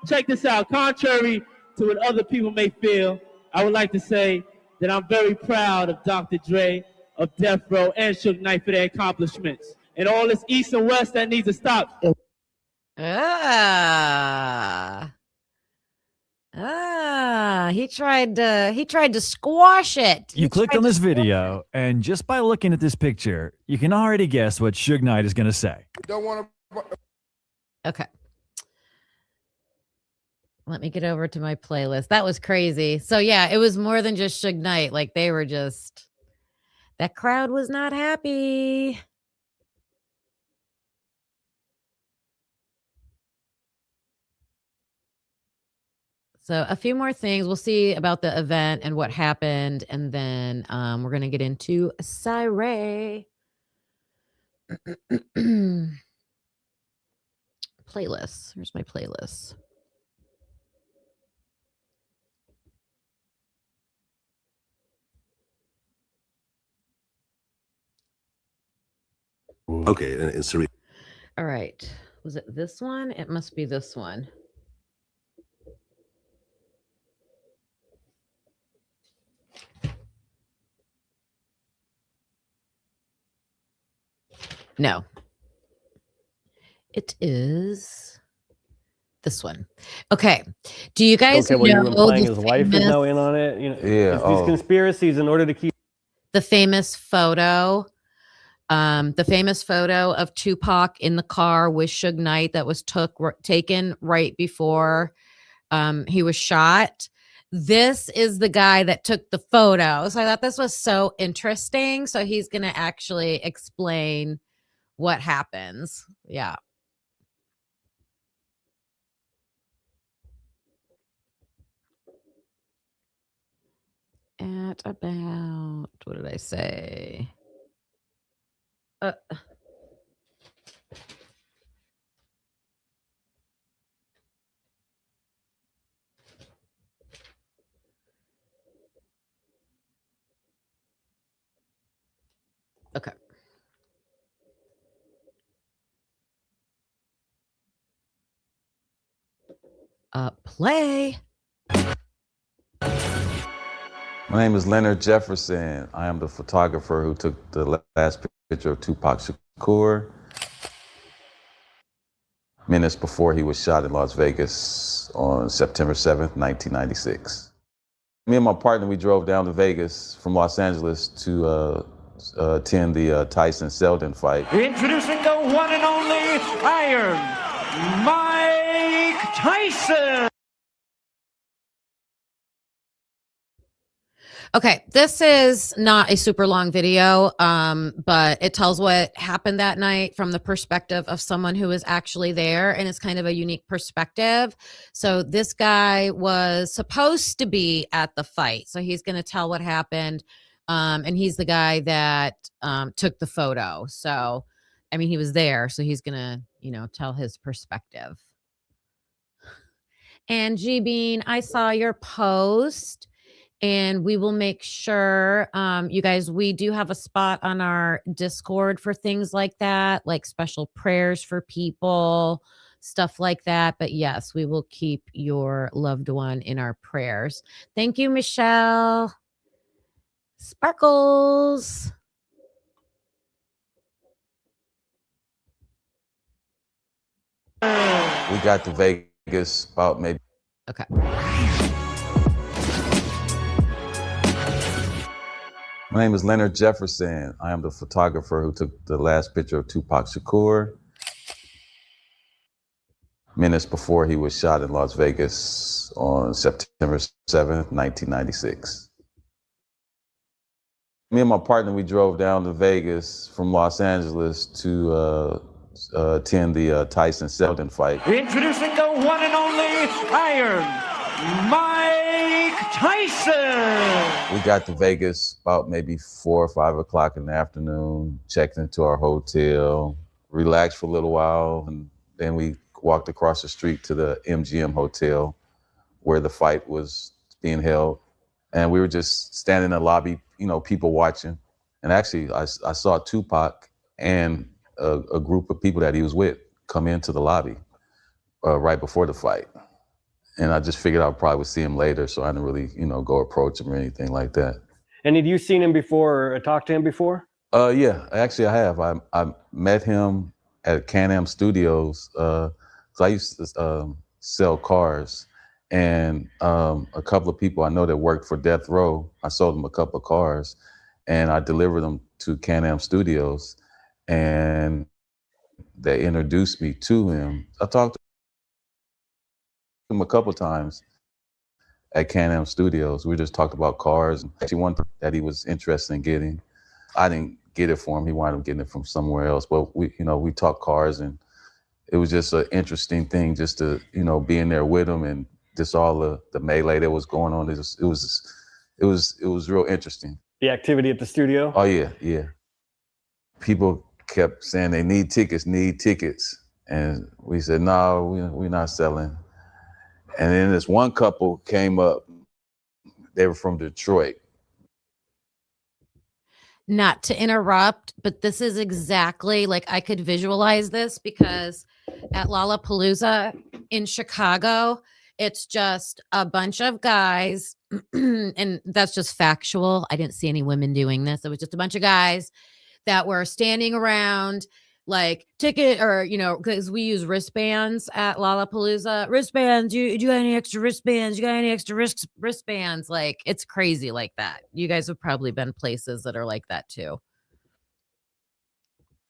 check this out. Contrary to what other people may feel, I would like to say that I'm very proud of Dr. Dre, of Death Row, and Suge Knight for their accomplishments. And all this East and West that needs to stop. He tried to squash it. You clicked on this video, and just by looking at this picture, you can already guess what Suge Knight is going to say. Don't want to. Okay. Let me get over to my playlist. That was crazy. So yeah, it was more than just Suge Knight. Like they were just, that crowd was not happy. So a few more things. We'll see about the event and what happened. And then we're going to get into Siree. Playlists. Here's my playlist. Okay, and Siree. All right. Was it this one? It must be this one. No. It is this one. Okay. Do you guys know you're implying his the wife is famous, now in on it? You know, Yeah, these conspiracies in order to keep the famous photo? The famous photo of Tupac in the car with Suge Knight that was taken right before he was shot. This is the guy that took the photo. So I thought this was so interesting. So he's going to actually explain what happens. Yeah. At about, what did I say? Okay. Play. My name is Leonard Jefferson. I am the photographer who took the last picture of Tupac Shakur minutes before he was shot in Las Vegas on September 7th, 1996. Me and my partner, we drove down to Vegas from Los Angeles to attend the Tyson Seldon fight. Introducing the one and only Iron Mike Tyson. Okay, this is not a super long video, but it tells what happened that night from the perspective of someone who was actually there, and it's kind of a unique perspective. So this guy was supposed to be at the fight, so he's going to tell what happened, and he's the guy that took the photo. So, I mean, he was there, so he's going to, tell his perspective. And G-Bean, I saw your post. And we will make sure, you guys, we do have a spot on our Discord for things like that, like special prayers for people, stuff like that. But yes, we will keep your loved one in our prayers. Thank you, Michelle. Sparkles. We got to Vegas Vegas about maybe. Okay. My name is Leonard Jefferson. I am the photographer who took the last picture of Tupac Shakur minutes before he was shot in Las Vegas on September 7th, 1996. Me and my partner, we drove down to Vegas from Los Angeles to attend the Tyson Seldon fight. Introducing the one and only Iron Mike Tyson. We got to Vegas about maybe 4 or 5 o'clock in the afternoon, checked into our hotel, relaxed for a little while, and then we walked across the street to the MGM Hotel where the fight was being held. And we were just standing in the lobby, you know, people watching. And actually, I saw Tupac and a group of people that he was with come into the lobby right before the fight. And I just figured I probably would see him later, so I didn't really, you know, go approach him or anything like that. And had you seen him before or talked to him before? Yeah, actually I have. I met him at Can-Am Studios, because I used to sell cars. And a couple of people I know that worked for Death Row, I sold them a couple of cars and I delivered them to Can-Am Studios. And they introduced me to him. I talked to him a couple of times at Can-Am Studios. We just talked about cars. Actually, one that he was interested in getting, I didn't get it for him. He wound up getting it from somewhere else. But we talked cars, and it was just an interesting thing just to, you know, be in there with him and just all the melee that was going on. It was real interesting. The activity at the studio? Oh yeah. People kept saying they need tickets. And we said, no, we're not selling. And then this one couple came up. They were from Detroit. Not to interrupt, but this is exactly like I could visualize this because at Lollapalooza in Chicago, it's just a bunch of guys, and that's just factual. I didn't see any women doing this. It was just a bunch of guys that were standing around like ticket or, you know, because we use wristbands at Lollapalooza. Wristbands, you got any extra wristbands? You got any extra wristbands? Like, it's crazy like that. You guys have probably been places that are like that too.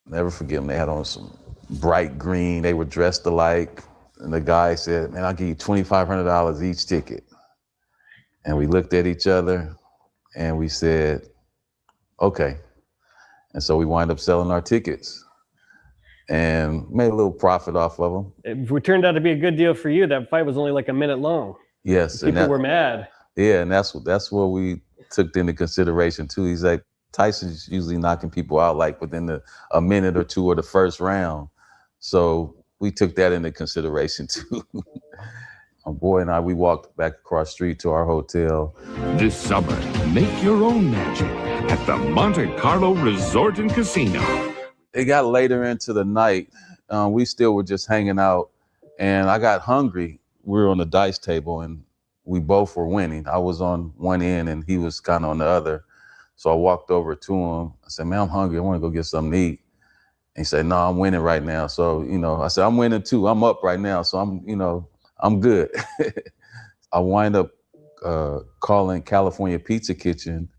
Never forget them. They had on some bright green. They were dressed alike. And the guy said, man, I'll give you $2,500 each ticket. And we looked at each other and we said, okay. And so we wind up selling our tickets and made a little profit off of them. It turned out to be a good deal for you. That fight was only like a minute long. Yes. People were mad. Yeah, and that's what we took into consideration too. He's like, Tyson's usually knocking people out like within a minute or two of the first round. So we took that into consideration too. My boy and I, we walked back across the street to our hotel. This summer, make your own magic at the Monte Carlo Resort and Casino. It got later into the night. We still were just hanging out, and I got hungry. We were on the dice table, and we both were winning. I was on one end, and he was kind of on the other. So I walked over to him. I said, man, I'm hungry. I want to go get something to eat. And he said, no, I'm winning right now. So, you know, I said, I'm winning too. I'm up right now. So I'm good. I wind up calling California Pizza Kitchen.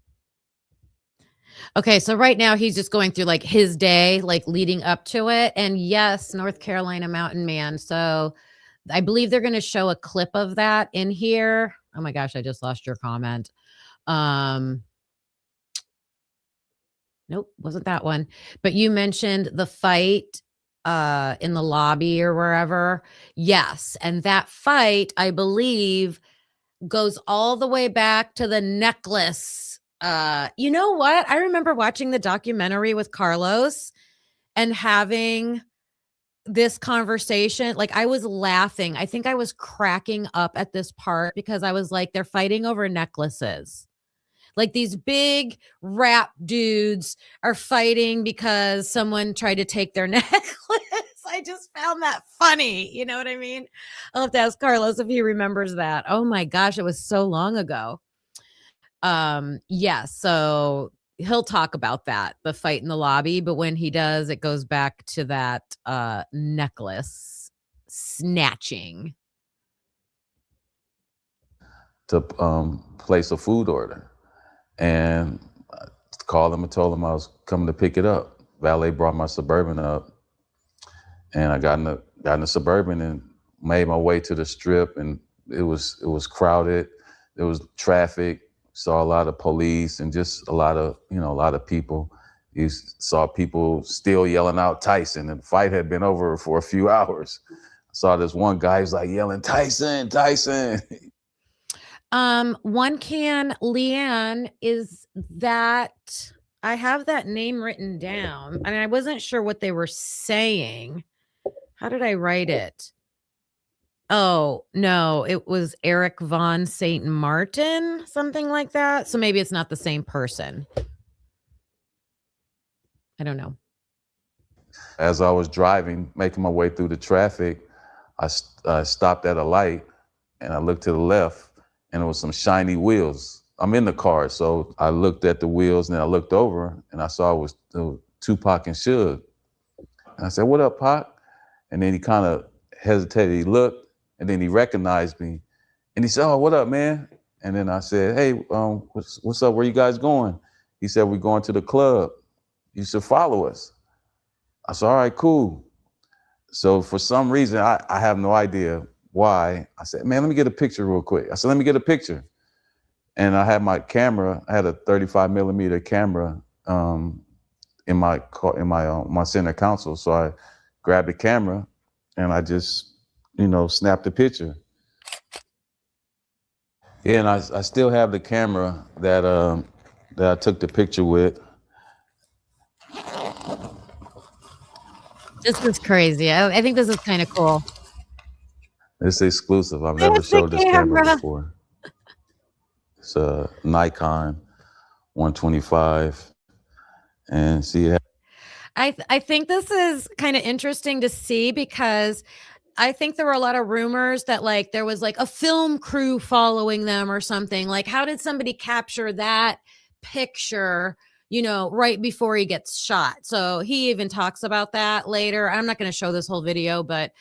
Okay, so right now he's just going through like his day, like leading up to it. And yes, North Carolina Mountain Man. So I believe they're going to show a clip of that in here. Oh my gosh, I just lost your comment. Nope, wasn't that one. But you mentioned the fight in the lobby or wherever. Yes, and that fight, I believe, goes all the way back to the necklace. You know what? I remember watching the documentary with Carlos and having this conversation. Like, I was laughing. I think I was cracking up at this part because I was like, they're fighting over necklaces. Like, these big rap dudes are fighting because someone tried to take their necklace. I just found that funny. You know what I mean? I'll have to ask Carlos if he remembers that. Oh my gosh, it was so long ago. Yeah, so he'll talk about that, the fight in the lobby. But when he does, it goes back to that necklace snatching. to place a food order. And I called them and told them I was coming to pick it up. Valet brought my Suburban up, and I got in the Suburban and made my way to the Strip, and it was crowded. There was traffic. Saw a lot of police and just a lot of people. You saw people still yelling out Tyson, and the fight had been over for a few hours. I saw this one guy who's like yelling, Tyson, Tyson. One Can Leanne, is that, I have that name written down and I wasn't sure what they were saying. How did I write it? Oh, no, it was Eric Von St. Martin, something like that. So maybe it's not the same person. I don't know. As I was driving, making my way through the traffic, I stopped at a light and I looked to the left and it was some shiny wheels. I'm in the car, so I looked at the wheels and then I looked over and I saw it was Tupac and Suge. And I said, "What up, Pac?" And then he kind of hesitated, he looked, and then he recognized me. And he said, "Oh, what up, man?" And then I said, "Hey, what's up? Where you guys going?" He said, "We're going to the club. You should follow us." I said, "All right, cool." So for some reason, I have no idea why. I said, "Man, let me get a picture real quick." I said, "Let me get a picture." And I had my camera. I had a 35 millimeter camera in my center console. So I grabbed the camera and I just, snapped the picture. Yeah, and I still have the camera that I took the picture with. This is crazy. I think this is kind of cool. It's exclusive. I've never showed this camera before. It's a Nikon 125. And see, I think this is kind of interesting to see because I think there were a lot of rumors that like there was like a film crew following them or something. Like, how did somebody capture that picture, right before he gets shot? So he even talks about that later. I'm not going to show this whole video, but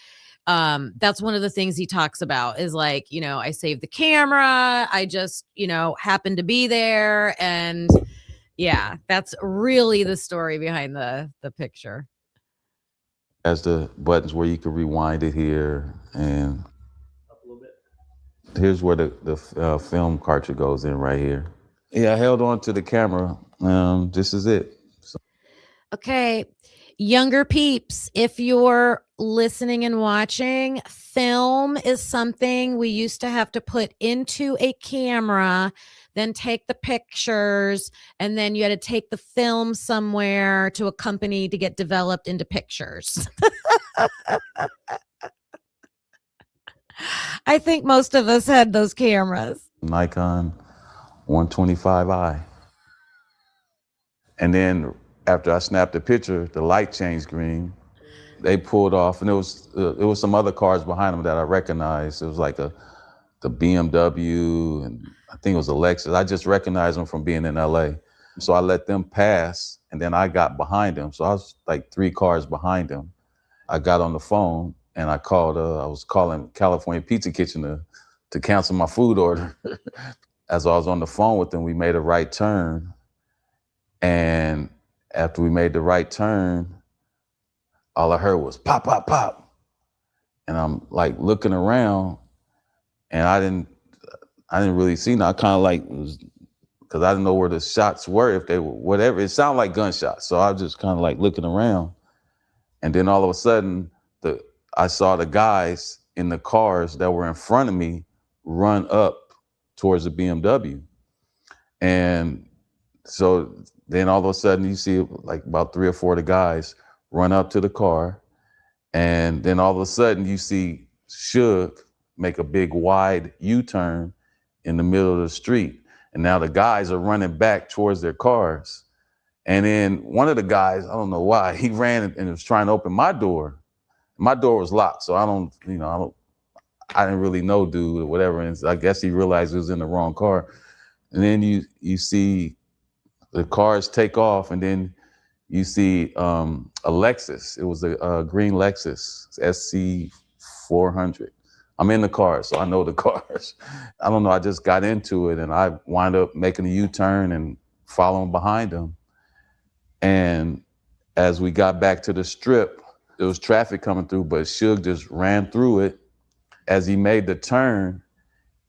that's one of the things he talks about is like, I saved the camera. I just, happened to be there. And yeah, that's really the story behind the picture. Has the buttons where you can rewind it here, and Up a little bit. here's where the film cartridge goes in right here. Yeah, I held on to the camera. This is it. So. Okay. Younger peeps, if you're listening and watching, film is something we used to have to put into a camera, then take the pictures, and then you had to take the film somewhere to a company to get developed into pictures. I think most of us had those cameras. Nikon 125i. And then after I snapped the picture, the light changed green. They pulled off, and there was some other cars behind them that I recognized. It was like the BMW, and I think it was a Lexus. I just recognized them from being in LA. So I let them pass, and then I got behind them. So I was like 3 cars behind them. I got on the phone, and I was calling California Pizza Kitchen to cancel my food order. As I was on the phone with them, we made a right turn. And after we made the right turn, all I heard was pop, pop, pop. And I'm like looking around, and I didn't really see. I kind of like, because I didn't know where the shots were, if they were whatever. It sounded like gunshots. So I was just kind of like looking around. And then all of a sudden, I saw the guys in the cars that were in front of me run up towards the BMW. And so then all of a sudden you see like about 3 or 4 of the guys run up to the car. And then all of a sudden you see Suge make a big wide U-turn in the middle of the street. And now the guys are running back towards their cars. And then one of the guys, I don't know why, he ran and was trying to open my door. My door was locked, so I didn't really know dude or whatever. And I guess he realized he was in the wrong car. And then you see the cars take off, and then you see a Lexus. It was a green Lexus, SC400. I'm in the car, so I know the cars. I don't know, I just got into it, and I wind up making a U-turn and following behind him. And as we got back to the strip, there was traffic coming through, but Suge just ran through it. As he made the turn,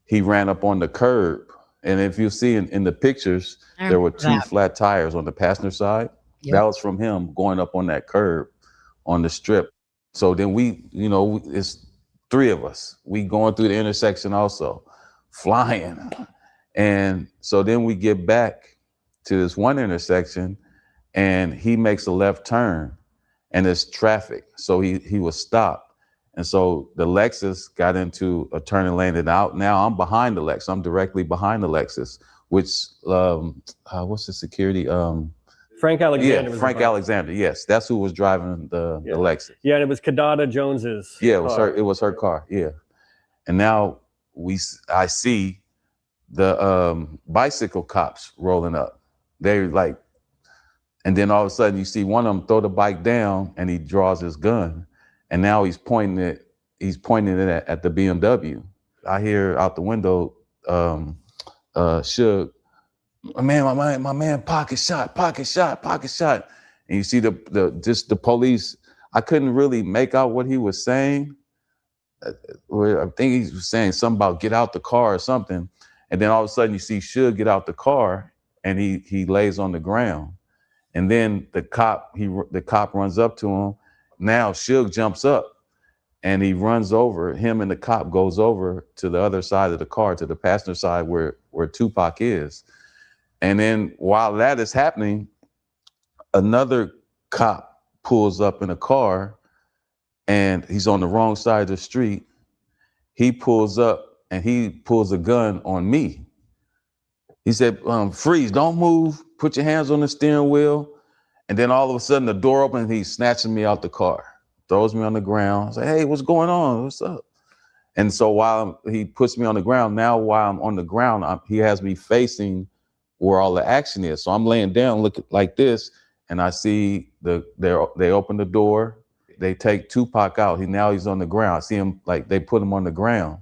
he ran up on the curb. And if you see in the pictures, there were two flat tires on the passenger side. Yep. That was from him going up on that curb on the strip. So then we, it's three of us. We going through the intersection also, flying. And so then we get back to this one intersection, and he makes a left turn, and there's traffic. So he was stopped. And so the Lexus got into a turning lane, and out. Now I'm behind the Lexus. I'm directly behind the Lexus, which, what's the security? Frank Alexander. Yeah, Frank Alexander. Yes, that's who was driving the Lexus. Yeah, and it was Kadada Jones's. Yeah, it was her car. Yeah, and now I see the bicycle cops rolling up. They're like, and then all of a sudden you see one of them throw the bike down, and he draws his gun. And now he's pointing it at the BMW. I hear out the window, Suge, my man, pocket shot. And you see the police. I couldn't really make out what he was saying. I think he was saying something about get out the car or something. And then all of a sudden you see Suge get out the car, and he lays on the ground. And then the cop runs up to him. Now Suge jumps up, and he runs over. Him and the cop goes over to the other side of the car, to the passenger side where Tupac is. And then while that is happening, another cop pulls up in a car, and he's on the wrong side of the street. He pulls up, and he pulls a gun on me. He said, freeze, don't move, put your hands on the steering wheel. And then all of a sudden the door opens, and he's snatching me out the car, throws me on the ground. I say, hey, what's going on? What's up? And so while he puts me on the ground, now while I'm on the ground, he has me facing where all the action is. So I'm laying down, looking like this, and I see they open the door, they take Tupac out. Now he's on the ground. I see him, like they put him on the ground.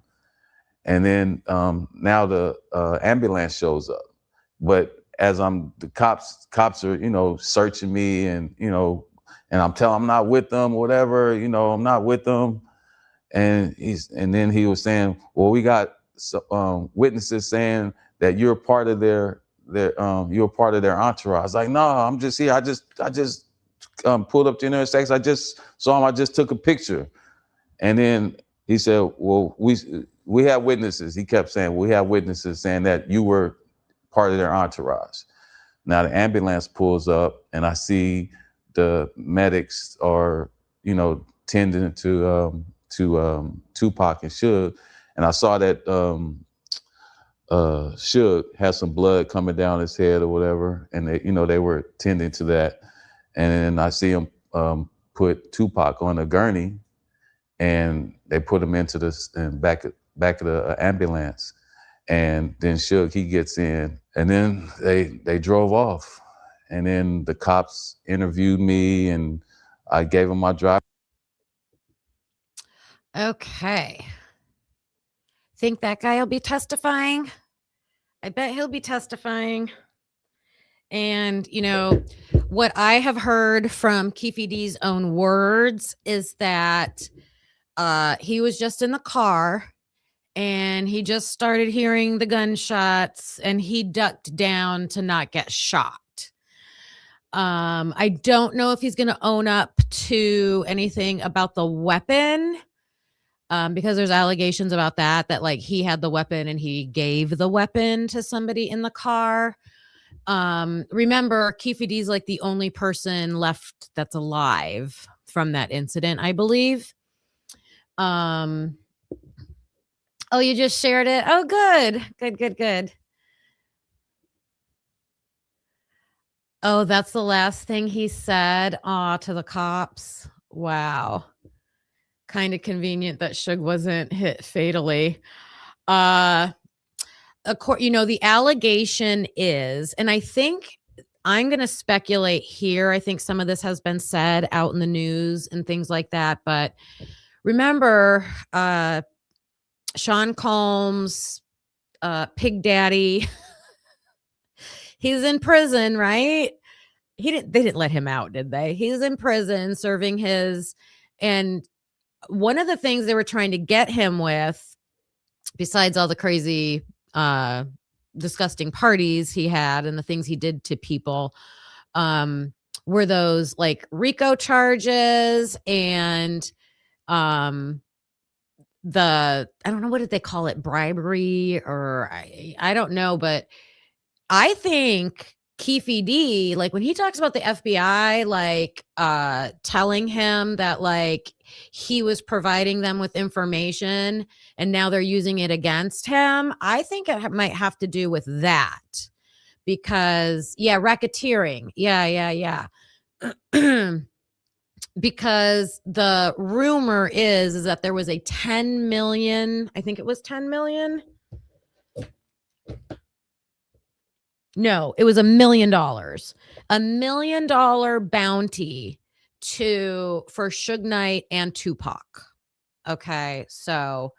And then now the ambulance shows up. But as the cops are, searching me, and, and I'm telling them I'm not with them, whatever, I'm not with them. And then he was saying, well, we got witnesses saying that you're part of their entourage. I was like, no, I'm just here. I just pulled up to the intersection. I just saw him. I just took a picture. And then he said, well, we have witnesses. He kept saying, we have witnesses saying that you were part of their entourage. Now the ambulance pulls up, and I see the medics are, tending to Tupac and Suge, and I saw that Suge had some blood coming down his head or whatever, and they were tending to that, and then I see him put Tupac on a gurney, and they put him into back of the ambulance. And then Suge, he gets in, and then they drove off. And then the cops interviewed me, and I gave them my drive. Okay. Think that guy will be testifying? I bet he'll be testifying. And, what I have heard from Keffe D's own words is that he was just in the car, and he just started hearing the gunshots, and he ducked down to not get shot. I don't know if he's going to own up to anything about the weapon, because there's allegations about that like he had the weapon and he gave the weapon to somebody in the car. Remember, Keffe D's like the only person left that's alive from that incident, I believe. Oh, you just shared it? Oh, good. Oh, that's the last thing he said to the cops. Wow. Kind of convenient that Suge wasn't hit fatally. The allegation is, and I think I'm going to speculate here. I think some of this has been said out in the news and things like that. But remember, Sean Combs, Pig Daddy, he's in prison, right? They didn't let him out, did they? He's in prison serving his, and one of the things they were trying to get him with, besides all the crazy, disgusting parties he had and the things he did to people, were those like RICO charges and I don't know, what did they call it, bribery, or I don't know, but I think Keffe D, like when he talks about the FBI, like telling him that like he was providing them with information and now they're using it against him, I think it might have to do with that. Because racketeering, yeah. Because the rumor is that there was a 10 million, I think it was 10 million. No, it was $1 million. $1 million bounty for Suge Knight and Tupac. Okay, so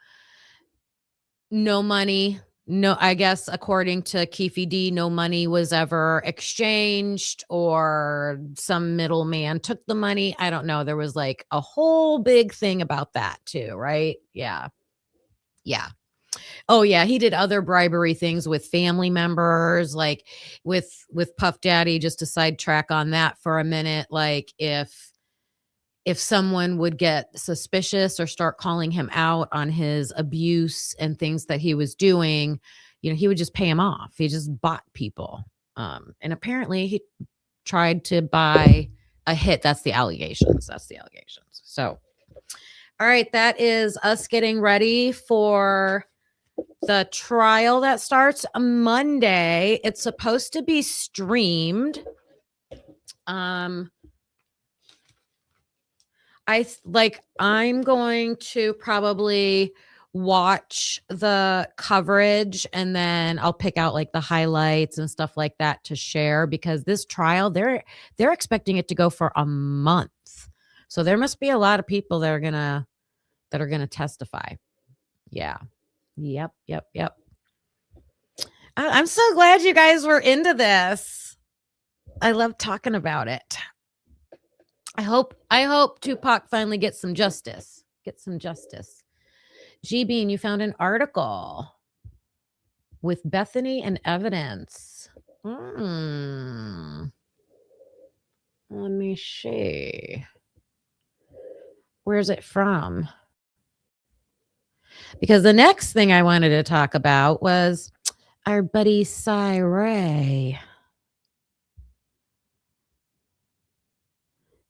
no money. No, I guess according to Keffe D, no money was ever exchanged or some middleman took the money. I don't know. There was like a whole big thing about that too, right? Yeah. Oh yeah, he did other bribery things with family members, like with Puff Daddy, just to sidetrack on that for a minute. Like if someone would get suspicious or start calling him out on his abuse and things that he was doing, he would just pay him off. He just bought people. And apparently he tried to buy a hit. That's the allegations. So, all right, that is us getting ready for the trial that starts Monday. It's supposed to be streamed. I'm going to probably watch the coverage and then I'll pick out like the highlights and stuff like that to share, because this trial, they're expecting it to go for a month. So there must be a lot of people that are gonna testify. Yeah. Yep. I'm so glad you guys were into this. I love talking about it. I hope Tupac finally gets some justice. G Bean, you found an article with Bethany and evidence. Let me see. Where's it from? Because the next thing I wanted to talk about was our buddy Cy Ray.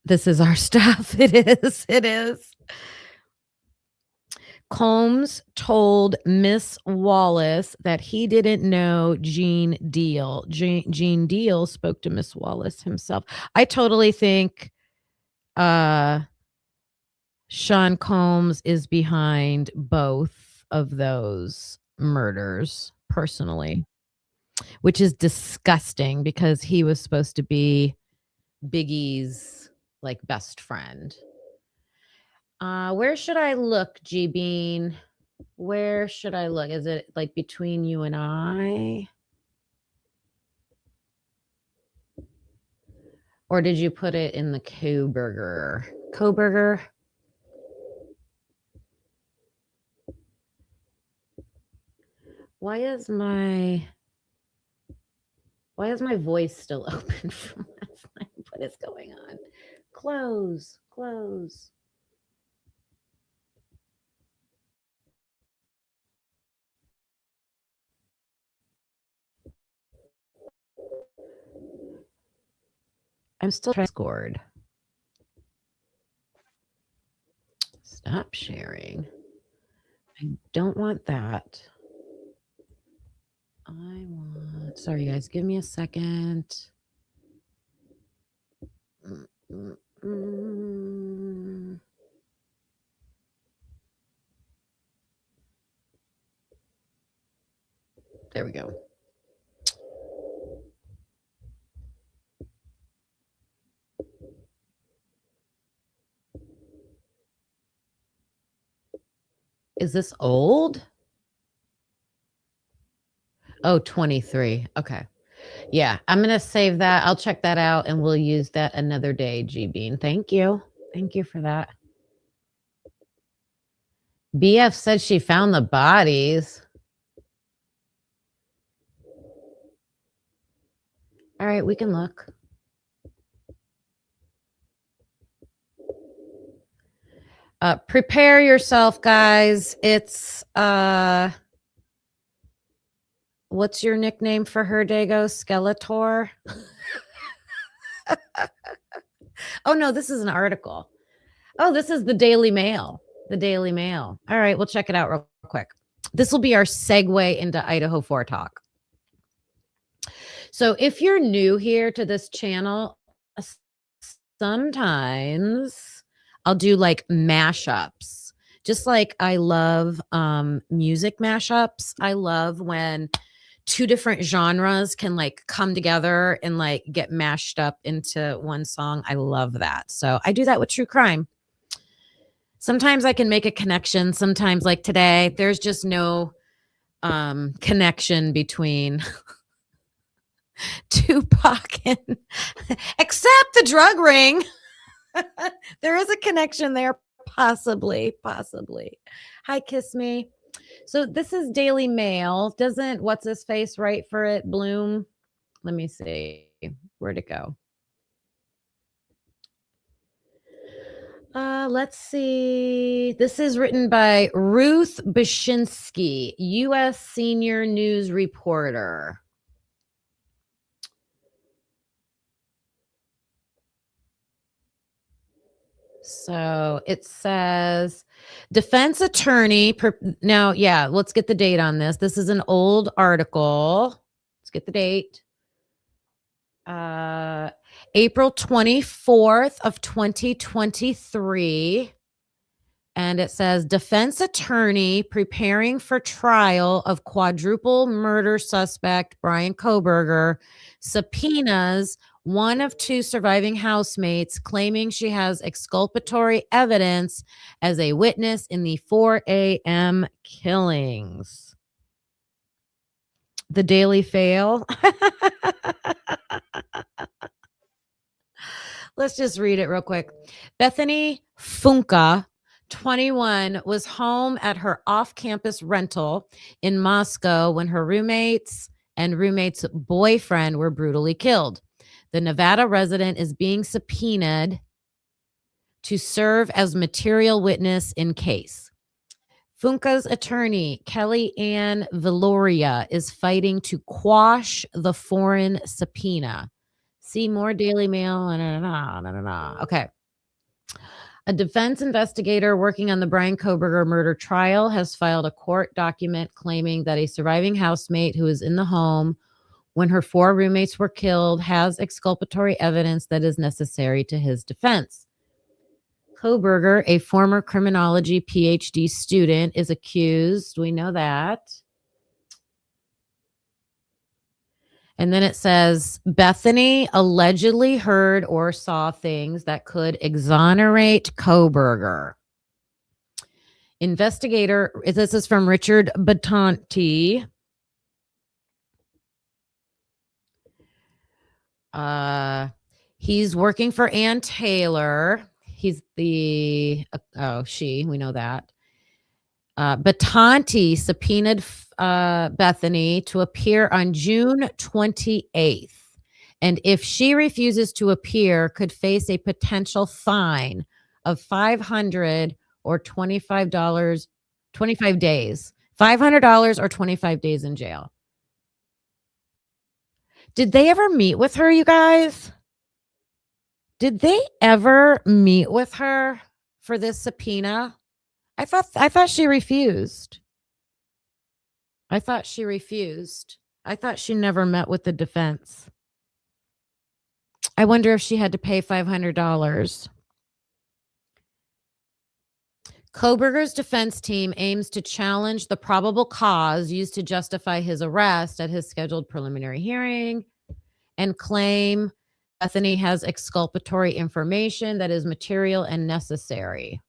This is our stuff. It is. Combs told Miss Wallace that he didn't know Gene Deal. Gene Deal spoke to Miss Wallace himself. I totally think Sean Combs is behind both of those murders personally, which is disgusting because he was supposed to be Biggie's like best friend. Where should I look, G Bean? Where should I look? Is it like between you and I? Or did you put it in the Kohberger? Why is my voice still open from last night? What is going on? Close. I'm still Discord. Stop sharing. I don't want that. Sorry guys, give me a second. There we go. Is this old? Oh, 23. Okay. Yeah, I'm going to save that. I'll check that out and we'll use that another day, G Bean. Thank you. Thank you for that. BF said she found the bodies. All right, we can look. Prepare yourself, guys. It's what's your nickname for her, Dago? Skeletor? Oh no, this is an article. Oh, this is the Daily Mail. The Daily Mail. All right, we'll check it out real quick. This will be our segue into Idaho 4 talk. So if you're new here to this channel, sometimes I'll do like mashups. Just like I love music mashups. I love when two different genres can like come together and like get mashed up into one song. I love that. So I do that with true crime. Sometimes I can make a connection. Sometimes like today, there's just no connection between Tupac and except the drug ring. There is a connection there. Possibly. Hi, Kiss Me. So this is Daily Mail. Doesn't what's his face write for it? Bloom. Let me see. Where'd it go? Let's see. This is written by Ruth Bashinsky, U.S. senior news reporter. So it says defense attorney. Now, yeah, let's get the date on this. This is an old article. Let's get the date. April 24th of 2023. And it says defense attorney preparing for trial of quadruple murder suspect Bryan Kohberger subpoenas one of two surviving housemates claiming she has exculpatory evidence as a witness in the 4 a.m. killings. The Daily Fail. Let's just read it real quick. Bethany Funka, 21, was home at her off-campus rental in Moscow when her roommate's boyfriend were brutally killed. The Nevada resident is being subpoenaed to serve as material witness in case. Funka's attorney, Kelly Ann Viloria, is fighting to quash the foreign subpoena. See more Daily Mail. Okay. A defense investigator working on the Bryan Kohberger murder trial has filed a court document claiming that a surviving housemate who was in the home when her 4 roommates were killed has exculpatory evidence that is necessary to his defense. Kohberger, a former criminology PhD student, is accused. We know that. And then it says Bethany allegedly heard or saw things that could exonerate Kohberger. Investigator, this is from Richard Batanti. He's working for Ann Taylor. He's the, we know that. Batanti subpoenaed Bethany to appear on June 28th. And if she refuses to appear, could face a potential fine of $500 or $25, 25 days. $500 or 25 days in jail. Did they ever meet with her, you guys? Did they ever meet with her for this subpoena? I thought she refused. I thought she never met with the defense. I wonder if she had to pay $500. Kohberger's defense team aims to challenge the probable cause used to justify his arrest at his scheduled preliminary hearing and claim Bethany has exculpatory information that is material and necessary.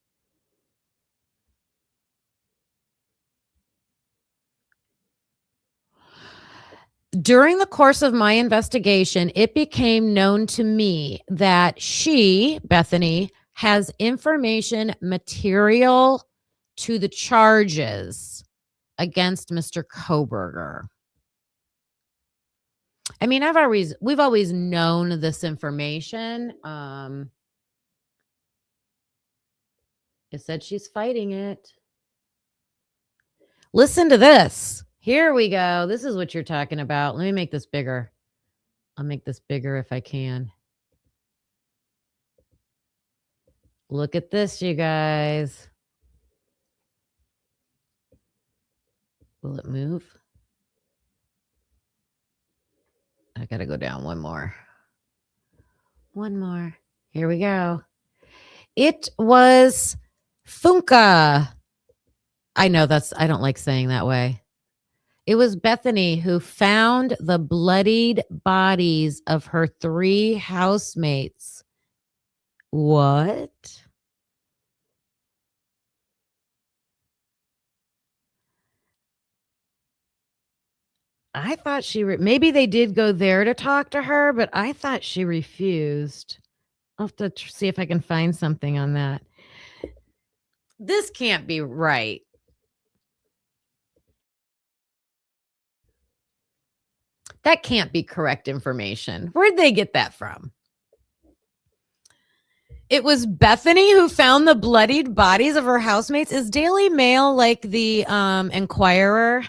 During the course of my investigation, it became known to me that she, Bethany, has information material to the charges against Mr. Kohberger. I mean, we've always known this information. It said she's fighting it. Listen to this. Here we go. This is what you're talking about. Let me make this bigger. I'll make this bigger if I can. Look at this, you guys. Will it move? I got to go down one more. One more. Here we go. It was Funka. I know I don't like saying that way. It was Bethany who found the bloodied bodies of her 3 housemates. What? I thought maybe they did go there to talk to her, but I thought she refused. I'll have to see if I can find something on that. This can't be right. That can't be correct information. Where'd they get that from? It was Bethany who found the bloodied bodies of her housemates. Is Daily Mail like the Enquirer?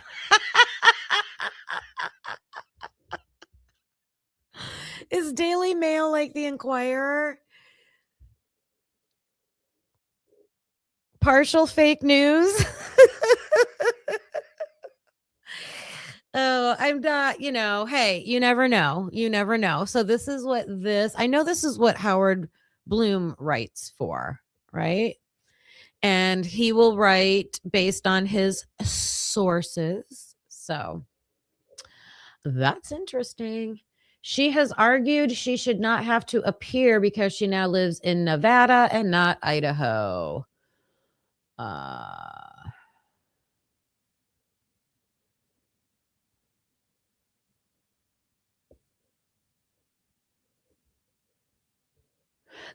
Is Daily Mail like the Enquirer? Partial fake news? Oh, I'm not, hey, you never know. You never know. So I know this is what Howard Bloom writes for, right? And he will write based on his sources. So that's interesting. She has argued she should not have to appear because she now lives in Nevada and not Idaho.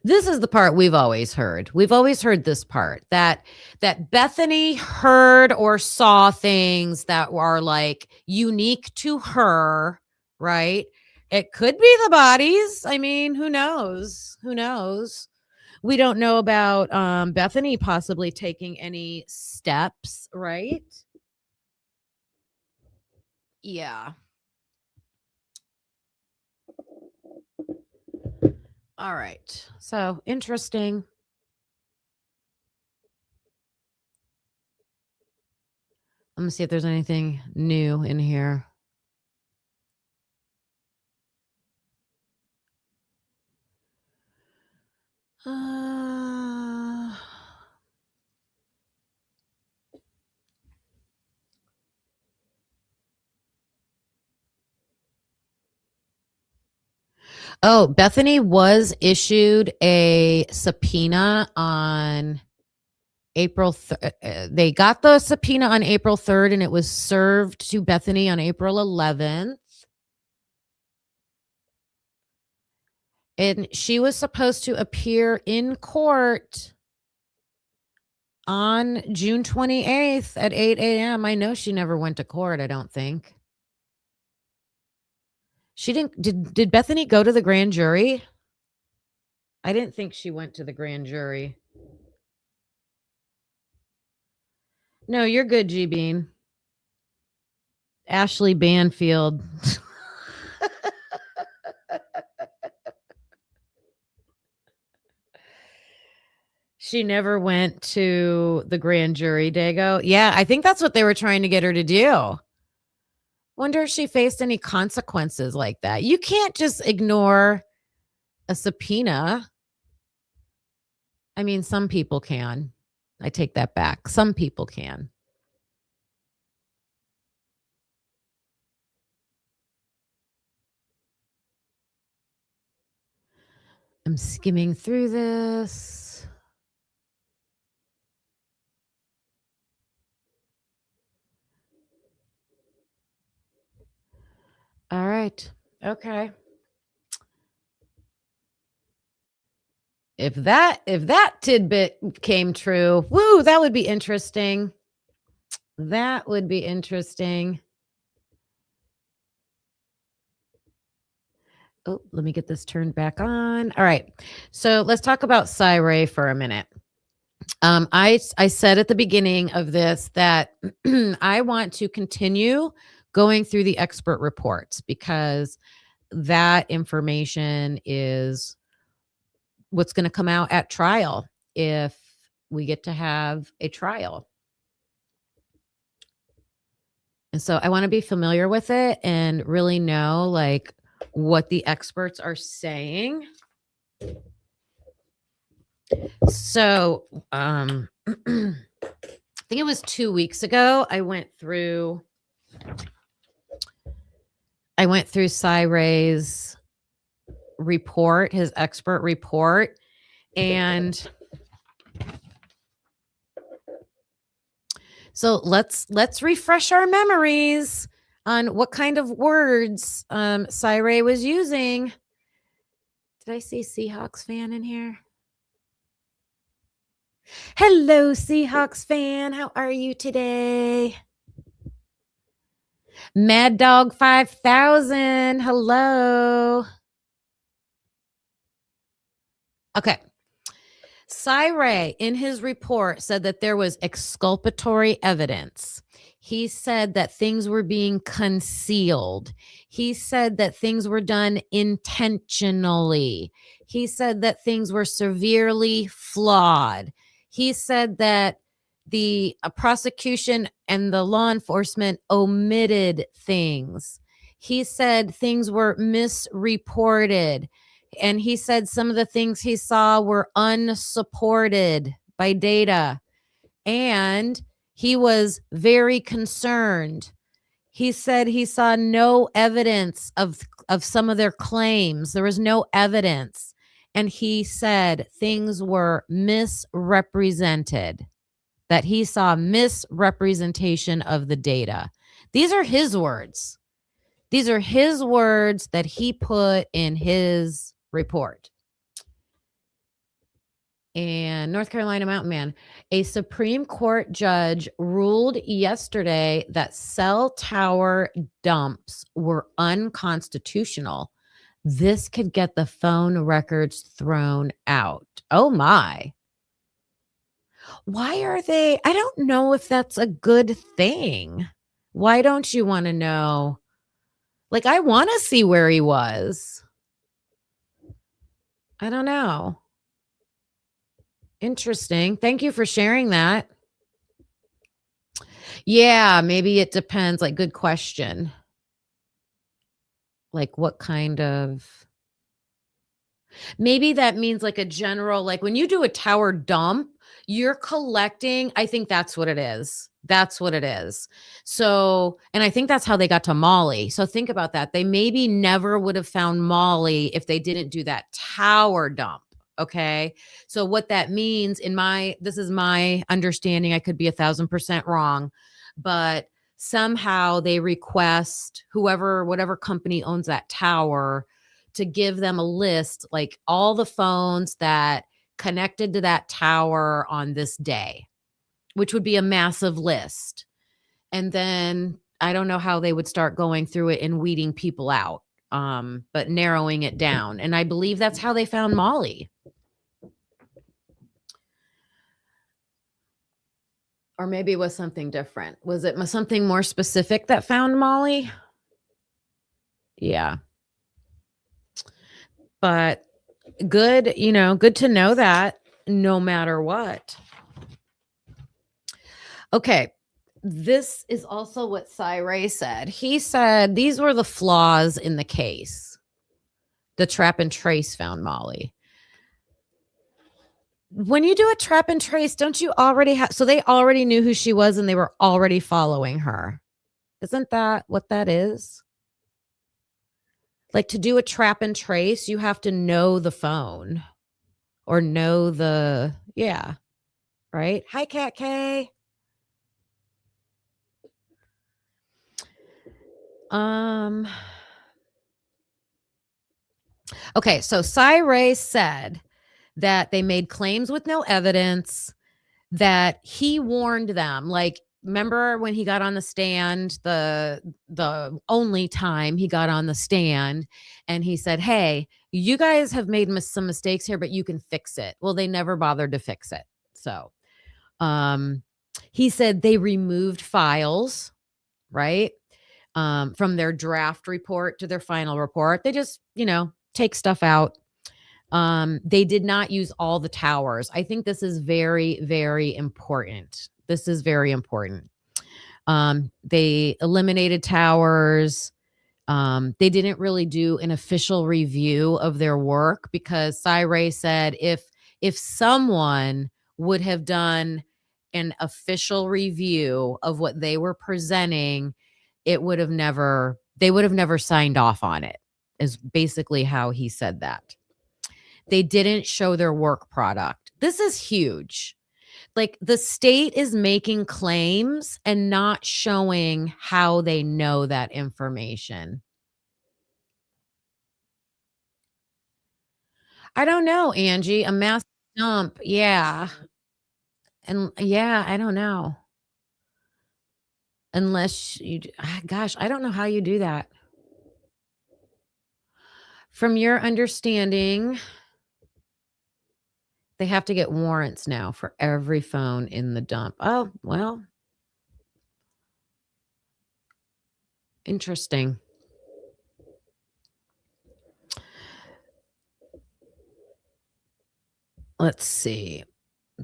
This is the part we've always heard. We've always heard this part that Bethany heard or saw things that are like unique to her, right? It could be the bodies. I mean, who knows? Who knows? We don't know about Bethany possibly taking any steps, right? Yeah. All right. So interesting. Let me see if there's anything new in here. Oh, Bethany was issued a subpoena on April. They got the subpoena on April 3rd, and it was served to Bethany on April 11th. And she was supposed to appear in court on June 28th at 8 a.m. I know she never went to court, I don't think. She didn't. Did Bethany go to the grand jury? I didn't think she went to the grand jury. No, you're good, G Bean. Ashley Banfield. She never went to the grand jury, Dago. Yeah, I think that's what they were trying to get her to do. Wonder if she faced any consequences like that. You can't just ignore a subpoena. I mean, some people can. I take that back. Some people can. I'm skimming through this. All right. Okay. If that tidbit came true, woo, that would be interesting. That would be interesting. Oh, let me get this turned back on. All right. So let's talk about Cy for a minute. I said at the beginning of this that I want to continue going through the expert reports because that information is what's going to come out at trial if we get to have a trial. And so I want to be familiar with it and really know like what the experts are saying. So I think it was 2 weeks ago I went through Cy Ray's report, his expert report, and so let's refresh our memories on what kind of words Cy Ray was using. Did I see Seahawks fan in here? Hello, Seahawks fan. How are you today? Mad Dog 5000. Hello. Okay. Cy Ray, in his report, said that there was exculpatory evidence. He said that things were being concealed. He said that things were done intentionally. He said that things were severely flawed. He said that the prosecution and the law enforcement omitted things. He said things were misreported. And he said some of the things he saw were unsupported by data. And he was very concerned. He said he saw no evidence of some of their claims. There was no evidence. And he said things were misrepresented, that he saw misrepresentation of the data. These are his words. These are his words that he put in his report. And North Carolina Mountain Man, a Supreme Court judge ruled yesterday that cell tower dumps were unconstitutional. This could get the phone records thrown out. Oh my. Why are they? I don't know if that's a good thing. Why don't you want to know? Like, I want to see where he was. I don't know. Interesting. Thank you for sharing that. Yeah, maybe it depends. Like, good question. Like, what kind of... Maybe that means like a general, like when you do a tower dump, you're collecting. I think that's what it is. That's what it is. So, and I think that's how they got to Molly. So think about that. They maybe never would have found Molly if they didn't do that tower dump. Okay. So what that means this is my understanding. I could be 1,000% wrong, but somehow they request whatever company owns that tower to give them a list, like all the phones that connected to that tower on this day, which would be a massive list. And then I don't know how they would start going through it and weeding people out, but narrowing it down. And I believe that's how they found Molly. Or maybe it was something different. Was it something more specific that found Molly? Yeah. But good, good to know that no matter what. Okay. This is also what Cy Ray said. He said these were the flaws in the case. The trap and trace found Molly. When you do a trap and trace, don't you already have... So they already knew who she was and they were already following her. Isn't that what that is? Like, to do a trap and trace, you have to know the phone or know the... Yeah. Right? Hi, Cat K. Okay, so Cy Ray said that they made claims with no evidence, that he warned them. Like, remember when he got on the stand, the only time he got on the stand, and he said, hey, you guys have made some mistakes here, but you can fix it. Well, they never bothered to fix it. So he said they removed files, right? From their draft report to their final report. They just, take stuff out. They did not use all the towers. I think this is very, very important. This is very important. They eliminated towers. They didn't really do an official review of their work, because Cy Ray said if someone would have done an official review of what they were presenting, they would have never signed off on it, is basically how he said that. They didn't show their work product. This is huge. Like, the state is making claims and not showing how they know that information. I don't know, Angie. A mass dump. Yeah. And yeah, I don't know. Unless gosh, I don't know how you do that. From your understanding, they have to get warrants now for every phone in the dump. Oh, well. Interesting. Let's see.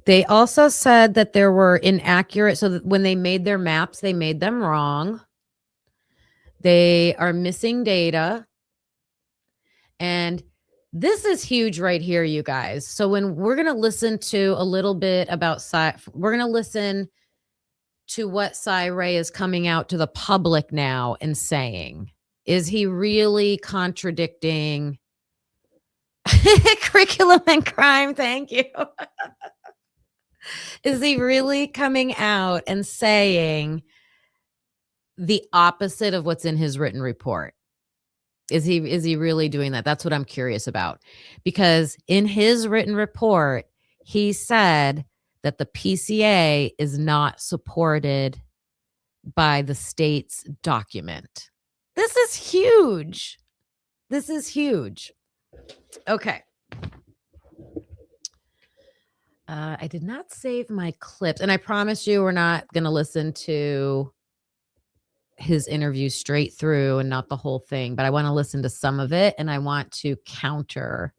They also said that there were inaccurate, so that when they made their maps, they made them wrong. They are missing data. And this is huge right here, you guys. So when we're going to listen to a little bit about we're going to listen to what Cy Ray is coming out to the public now and saying. Is he really contradicting curriculum and crime? Thank you. Is he really coming out and saying the opposite of what's in his written report? Is he really doing that? That's what I'm curious about. Because in his written report, he said that the PCA is not supported by the state's document. This is huge. This is huge. Okay. I did not save my clips, and I promise you we're not going to listen to his interview straight through and not the whole thing, but I want to listen to some of it, and I want to counter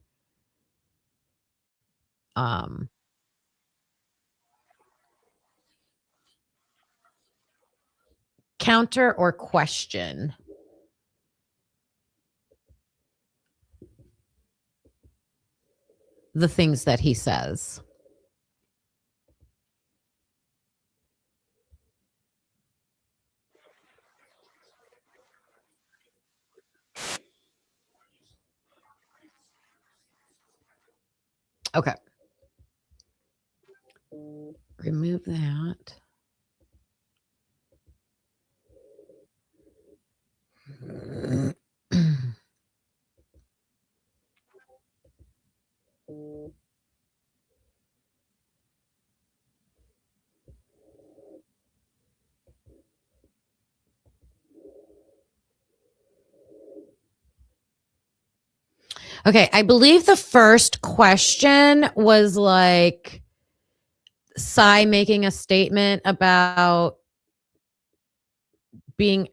or question the things that he says. Okay. Remove that. Okay, I believe the first question was like Cy making a statement about being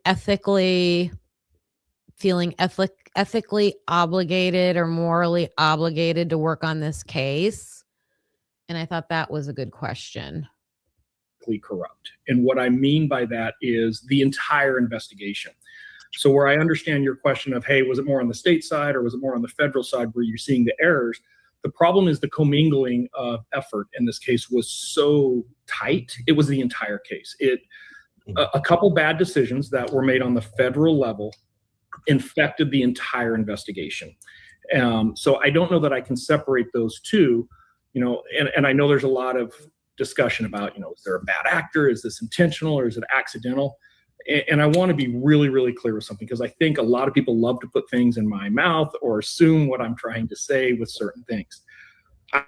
feeling ethically obligated or morally obligated to work on this case. And I thought that was a good question. Corrupt. And what I mean by that is the entire investigation. So where I understand your question of, hey, was it more on the state side or was it more on the federal side where you're seeing the errors? The problem is the commingling of effort in this case was so tight. It was the entire case. A couple bad decisions that were made on the federal level infected the entire investigation. So I don't know that I can separate those two, and I know there's a lot of discussion about, is there a bad actor? Is this intentional or is it accidental? And I want to be really, really clear with something, because I think a lot of people love to put things in my mouth or assume what I'm trying to say with certain things.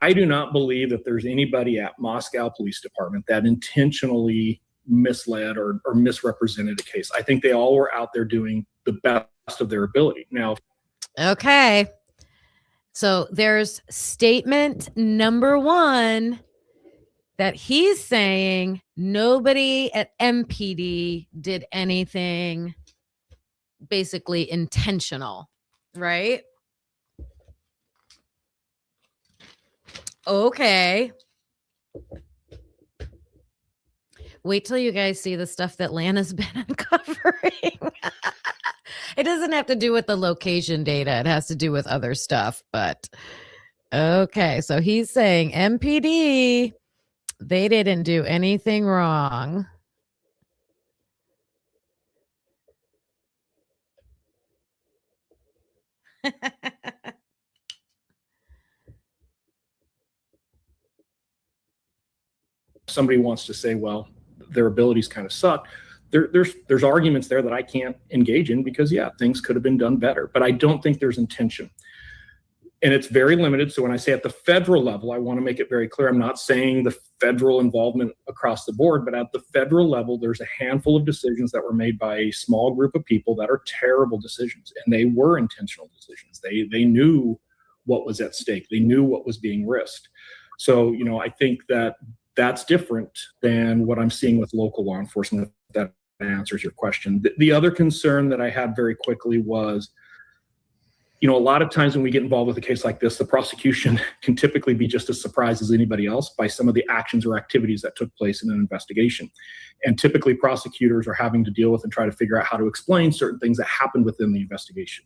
I do not believe that there's anybody at Moscow Police Department that intentionally misled or misrepresented a case. I think they all were out there doing the best of their ability. Now, okay. So there's statement number one that he's saying nobody at MPD did anything basically intentional, right? Okay. Wait till you guys see the stuff that Lana's been uncovering. It doesn't have to do with the location data. It has to do with other stuff, but okay. So he's saying MPD, they didn't do anything wrong. somebody wants to say, well, their abilities kind of suck. There's arguments there that I can't engage in, because yeah, things could have been done better, but I don't think there's intention. And it's very limited. So when I say at the federal level, I want to make it very clear. I'm not saying the federal involvement across the board, but at the federal level, there's a handful of decisions that were made by a small group of people that are terrible decisions. And they were intentional decisions. They knew what was at stake. They knew what was being risked. So, you know, I think that that's different than what I'm seeing with local law enforcement, if that answers your question. The other concern that I had very quickly was, you know, a lot of times when we get involved with a case like this, the prosecution can typically be just as surprised as anybody else by some of the actions or activities that took place in an investigation. And typically prosecutors are having to deal with and try to figure out how to explain certain things that happened within the investigation.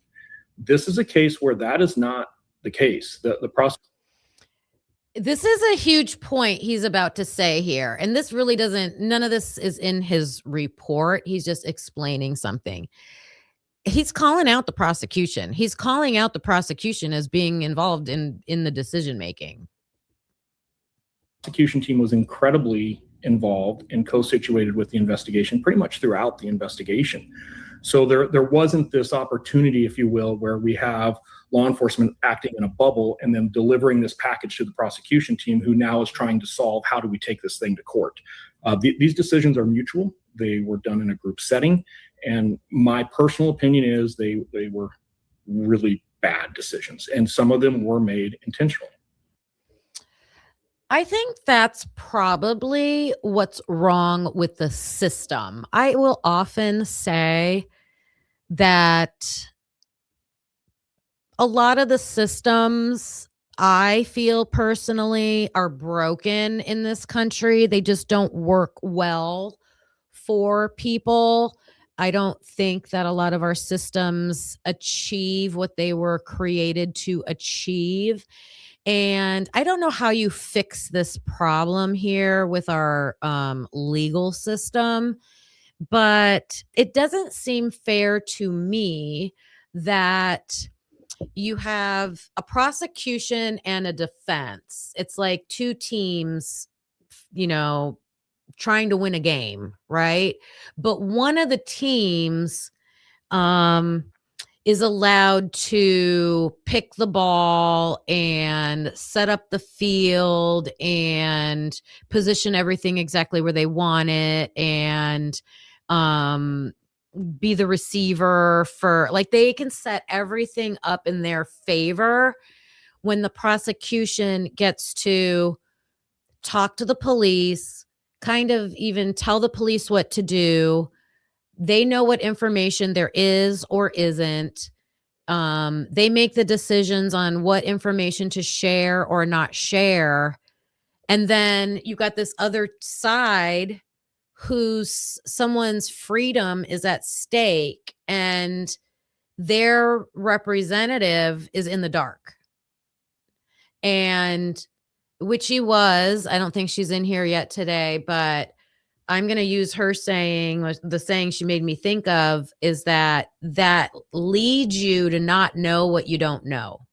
This is a case where that is not the case. This is a huge point he's about to say here. And this really none of this is in his report. He's just explaining something. He's calling out the prosecution. He's calling out the prosecution as being involved in the decision-making. Prosecution team was incredibly involved and co-situated with the investigation pretty much throughout the investigation. So there wasn't this opportunity, if you will, where we have law enforcement acting in a bubble and then delivering this package to the prosecution team, who now is trying to solve, how do we take this thing to court? These decisions are mutual. They were done in a group setting. And my personal opinion is they were really bad decisions. And some of them were made intentionally. I think that's probably what's wrong with the system. I will often say that a lot of the systems, I feel personally, are broken in this country. They just don't work well for people. I don't think that a lot of our systems achieve what they were created to achieve. And I don't know how you fix this problem here with our legal system, but it doesn't seem fair to me that you have a prosecution and a defense. It's like two teams, you know, trying to win a game, right? But one of the teams is allowed to pick the ball and set up the field and position everything exactly where they want it, and be the receiver for, like, they can set everything up in their favor. When the prosecution gets to talk to the police, kind of even tell the police what to do, they know what information there is or isn't. They make the decisions on what information to share or not share. And then you got this other side someone's freedom is at stake, and their representative is in the dark. And which she was, I don't think she's in here yet today, but I'm going to use her saying, the saying she made me think of is that leads you to not know what you don't know.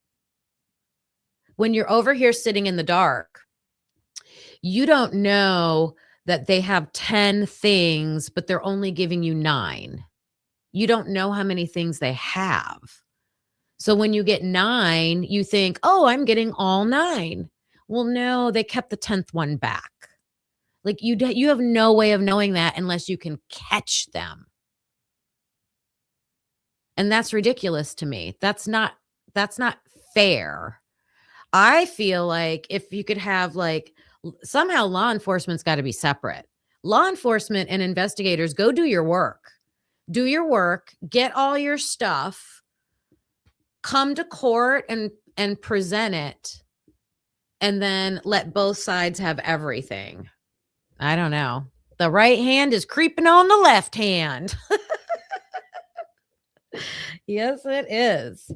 When you're over here sitting in the dark, you don't know that they have 10 things, but they're only giving you 9. You don't know how many things they have. So when you get 9, you think, oh, I'm getting all 9. Well, no, they kept the 10th one back. Like you have no way of knowing that unless you can catch them. And that's ridiculous to me. That's not fair. I feel like if you could have like somehow law enforcement's got to be separate. Law enforcement and investigators, go do your work. Do your work, get all your stuff, come to court and present it, and then let both sides have everything. I don't know. The right hand is creeping on the left hand. Yes, it is.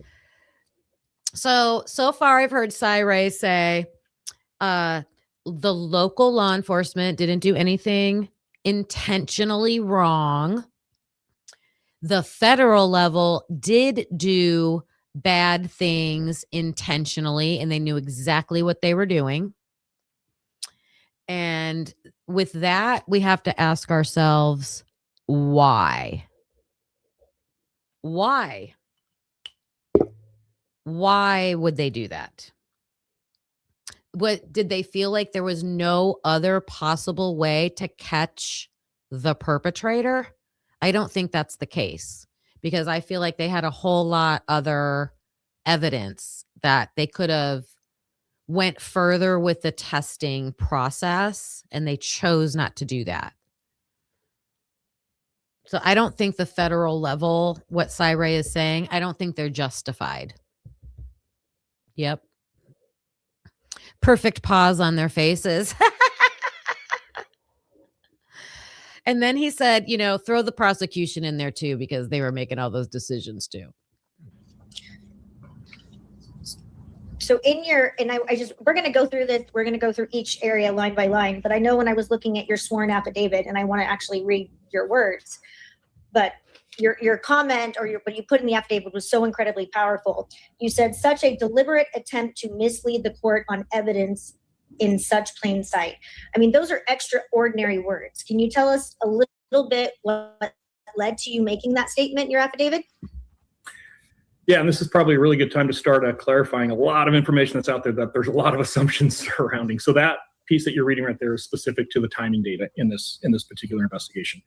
So far I've heard Cy say the local law enforcement didn't do anything intentionally wrong. The federal level did do bad things intentionally, and they knew exactly what they were doing. And with that, we have to ask ourselves, why? Why? Why would they do that? What did they feel like there was no other possible way to catch the perpetrator? I don't think that's the case, because I feel like they had a whole lot other evidence that they could have went further with the testing process, and they chose not to do that. So I don't think the federal level, what Cy is saying, I don't think they're justified. Yep. Perfect pause on their faces. And then he said, throw the prosecution in there too, because they were making all those decisions too. So we're going to go through this. We're going to go through each area line by line. But I know when I was looking at your sworn affidavit, and I want to actually read your words, but your comment or what you put in the affidavit was so incredibly powerful. You said such a deliberate attempt to mislead the court on evidence in such plain sight. I mean, those are extraordinary words. Can you tell us a little bit what led to you making that statement in your affidavit? Yeah, and this is probably a really good time to start clarifying a lot of information that's out there that there's a lot of assumptions surrounding. So that piece that you're reading right there is specific to the timing data in this particular investigation.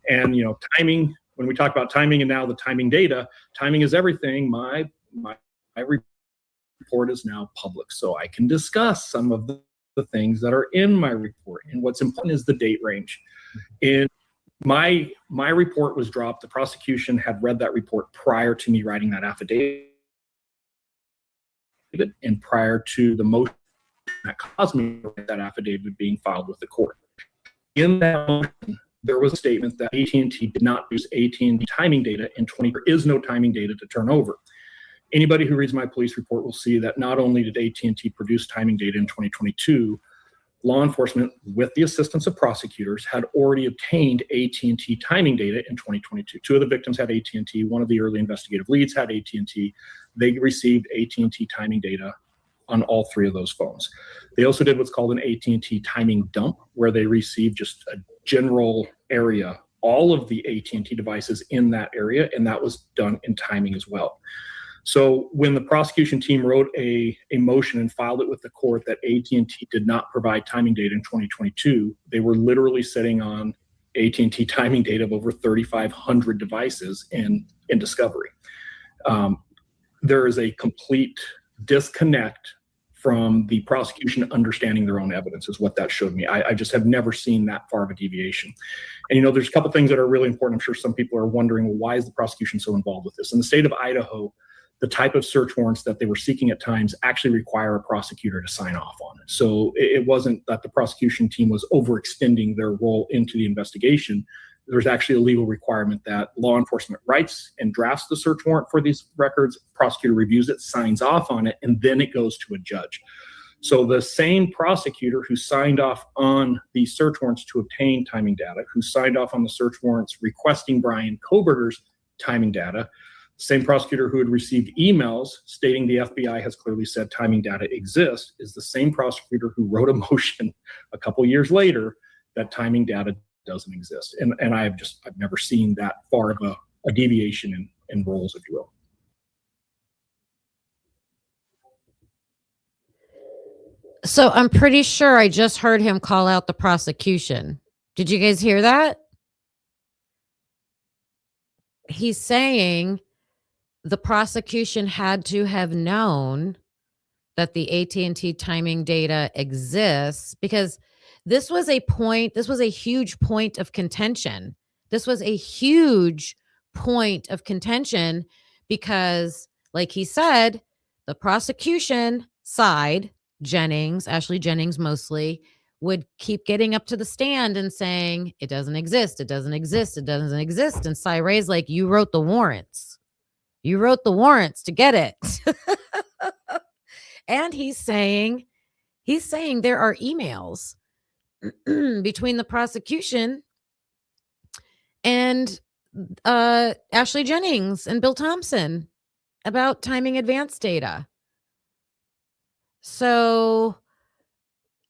And timing, when we talk about timing and now the timing data, timing is everything. My report is now public, so I can discuss some of the things that are in my report. And what's important is the date range. In my report was dropped. The prosecution had read that report prior to me writing that affidavit and prior to the motion that caused me to write that affidavit being filed with the court. In that motion, there was a statement that AT&T did not use AT&T timing data in there is no timing data to turn over. Anybody who reads my police report will see that not only did AT&T produce timing data in 2022, law enforcement, with the assistance of prosecutors, had already obtained AT&T timing data in 2022. 2 of the victims had AT&T. 1 of the early investigative leads had AT&T. They received AT&T timing data on all 3 of those phones. They also did what's called an AT&T timing dump, where they received just a general area, all of the AT&T devices in that area, and that was done in timing as well. So when the prosecution team wrote a motion and filed it with the court that AT&T did not provide timing data in 2022, they were literally sitting on AT&T timing data of over 3,500 devices in discovery. There is a complete disconnect from the prosecution understanding their own evidence is what that showed me. I just have never seen that far of a deviation. And there's a couple things that are really important. I'm sure some people are wondering, well, why is the prosecution so involved with this? In the state of Idaho, the type of search warrants that they were seeking at times actually require a prosecutor to sign off on. So it wasn't that the prosecution team was overextending their role into the investigation. There's actually a legal requirement that law enforcement writes and drafts the search warrant for these records, prosecutor reviews it, signs off on it, and then it goes to a judge. So the same prosecutor who signed off on the search warrants to obtain timing data, who signed off on the search warrants requesting Bryan Kohberger's timing data, same prosecutor who had received emails stating the FBI has clearly said timing data exists, is the same prosecutor who wrote a motion a couple years later that timing data doesn't exist. And I've never seen that far of a deviation in roles, if you will. So I'm pretty sure I just heard him call out the prosecution. Did you guys hear that? He's saying the prosecution had to have known that the AT&T timing data exists because this was a huge point of contention. This was a huge point of contention because, like he said, the prosecution side, Ashley Jennings mostly, would keep getting up to the stand and saying, it doesn't exist, it doesn't exist, it doesn't exist. And Cy Ray's like, you wrote the warrants. You wrote the warrants to get it. And he's saying there are emails between the prosecution and Ashley Jennings and Bill Thompson about timing advance data. So,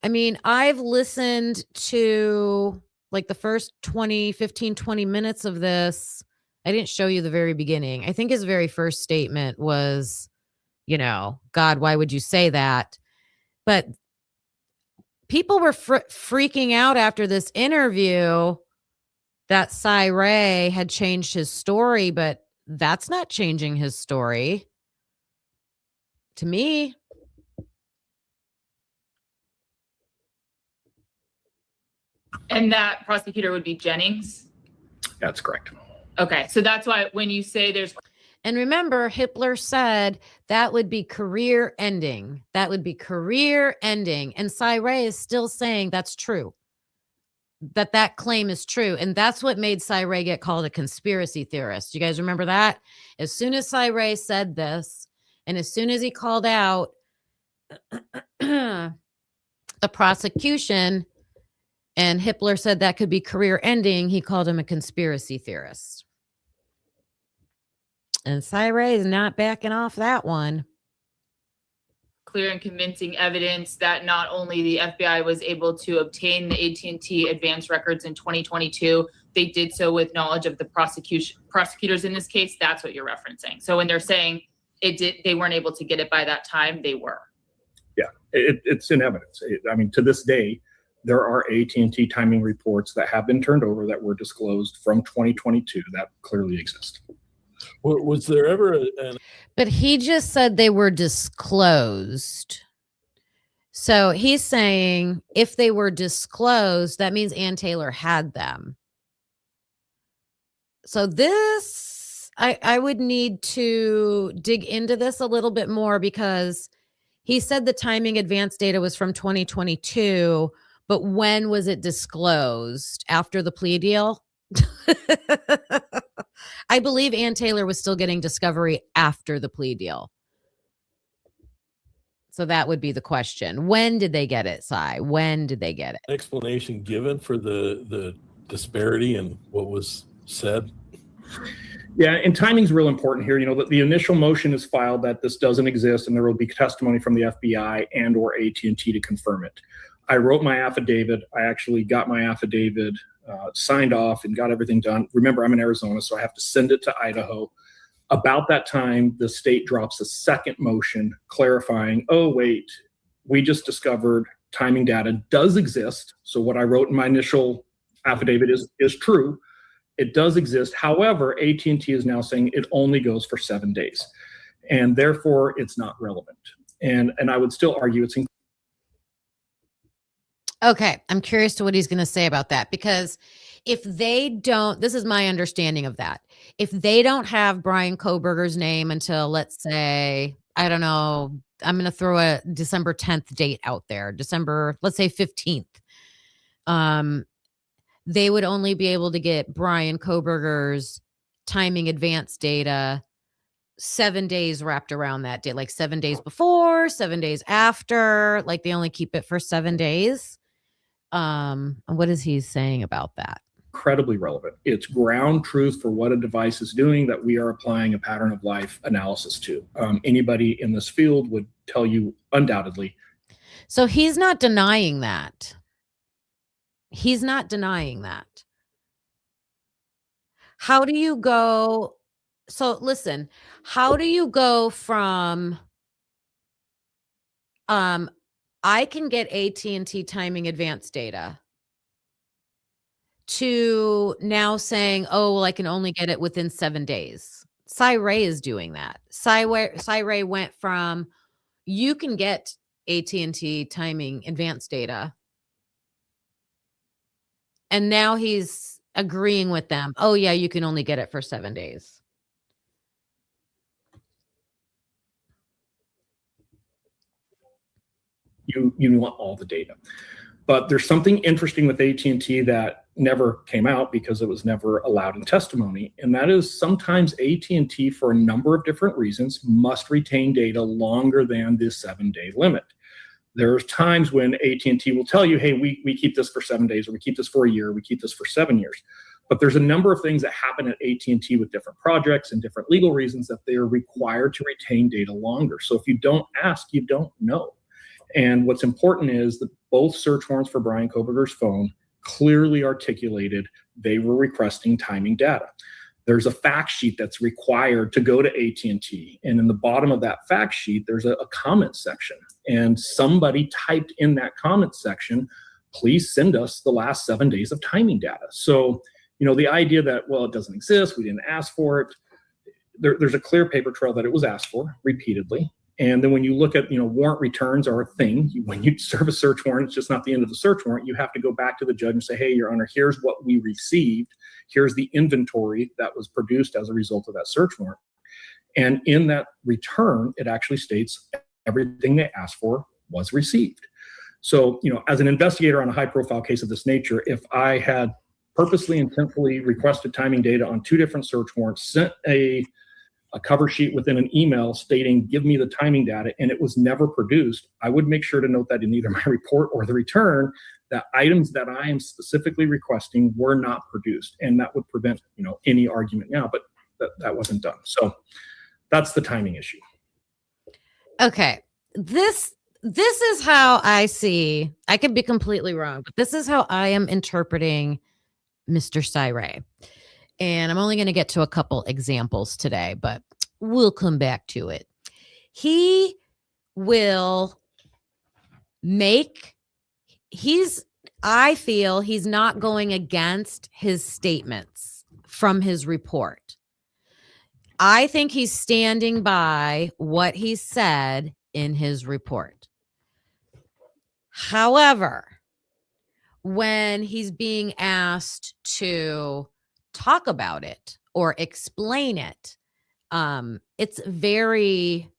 I mean, I've listened to like the first 15, 20 minutes of this. I didn't show you the very beginning. I think his very first statement was, God, why would you say that? But people were freaking out after this interview that Cy Ray had changed his story, but that's not changing his story to me. And that prosecutor would be Jennings? That's correct. Okay, so that's why when you say there's... And remember, Hitler said that would be career ending. That would be career ending. And Cy Ray is still saying that's true. That claim is true. And that's what made Cy Ray get called a conspiracy theorist. You guys remember that? As soon as Cy Ray said this, and as soon as he called out the prosecution, and Hitler said that could be career ending, he called him a conspiracy theorist. And Cy Ray is not backing off that one. Clear and convincing evidence that not only the FBI was able to obtain the AT&T advance records in 2022, they did so with knowledge of the prosecutors in this case. That's what you're referencing. So when they're saying they weren't able to get it by that time, they were. Yeah, it's in evidence. I mean, to this day, there are AT&T timing reports that have been turned over that were disclosed from 2022 that clearly exist. Was there ever But he just said they were disclosed. So he's saying if they were disclosed, that means Ann Taylor had them. So this, I would need to dig into this a little bit more because he said the timing advance data was from 2022, but when was it disclosed? After the plea deal? I believe Ann Taylor was still getting discovery after the plea deal. So that would be the question. When did they get it, Cy? When did they get it? explanation given for the disparity in what was said? Yeah, and timing's real important here. The initial motion is filed that this doesn't exist, and there will be testimony from the FBI and or AT&T to confirm it. I wrote my affidavit. I actually got my affidavit signed off and got everything done. Remember, I'm in Arizona, so I have to send it to Idaho. About that time, the state drops a second motion clarifying, oh, wait, we just discovered timing data does exist. So what I wrote in my initial affidavit is true. It does exist. However, AT&T is now saying it only goes for 7 days, and therefore it's not relevant. And I would still argue it's Okay, I'm curious to what he's going to say about that, because if they don't, this is my understanding of that. If they don't have Bryan Kohberger's name until, let's say, I don't know, I'm going to throw a December 10th date out there, let's say 15th. They would only be able to get Bryan Kohberger's timing advance data 7 days wrapped around that date, like 7 days before, 7 days after, like they only keep it for 7 days. What is he saying about that? incredibly relevant. It's ground truth for what a device is doing that we are applying a pattern of life analysis to. Anybody in this field would tell you undoubtedly. So he's not denying that. He's not denying that. How do you go? So listen, how do you go from I can get AT&T timing advanced data to now saying, oh, well, I can only get it within 7 days. Cy-Ray is doing that. Cy-Ray went from you can get AT&T timing advanced data, and now he's agreeing with them. Oh yeah, you can only get it for 7 days. You want all the data. But there's something interesting with AT&T that never came out because it was never allowed in testimony, and that is sometimes AT&T, for a number of different reasons, must retain data longer than the 7-day limit. There's times when AT&T will tell you, hey, we keep this for 7 days, or we keep this for a year, we keep this for 7 years. But there's a number of things that happen at AT&T with different projects and different legal reasons that they are required to retain data longer. So if you don't ask, you don't know. And what's important is that both search warrants for Bryan Kohberger's phone clearly articulated they were requesting timing data. There's a fact sheet that's required to go to AT&T. And in the bottom of that fact sheet, there's a comment section. And somebody typed in that comment section, please send us the last 7 days of timing data. So, the idea that, well, it doesn't exist, we didn't ask for it, there's a clear paper trail that it was asked for repeatedly. And then when you look at, warrant returns are a thing. When you serve a search warrant, it's just not the end of the search warrant. You have to go back to the judge and say, hey, Your Honor, here's what we received. Here's the inventory that was produced as a result of that search warrant. And in that return, it actually states everything they asked for was received. So, as an investigator on a high-profile case of this nature, if I had purposely, intentfully requested timing data on 2 different search warrants, sent a cover sheet within an email stating, give me the timing data, and it was never produced, I would make sure to note that in either my report or the return, that items that I am specifically requesting were not produced. And that would prevent, any argument now, but that wasn't done. So that's the timing issue. Okay. This is how I see, I could be completely wrong, but this is how I am interpreting Mr. Cy-Ray. And I'm only going to get to a couple examples today, but we'll come back to it. He will I feel he's not going against his statements from his report. I think he's standing by what he said in his report. However, when he's being asked to talk about it or explain it, it's very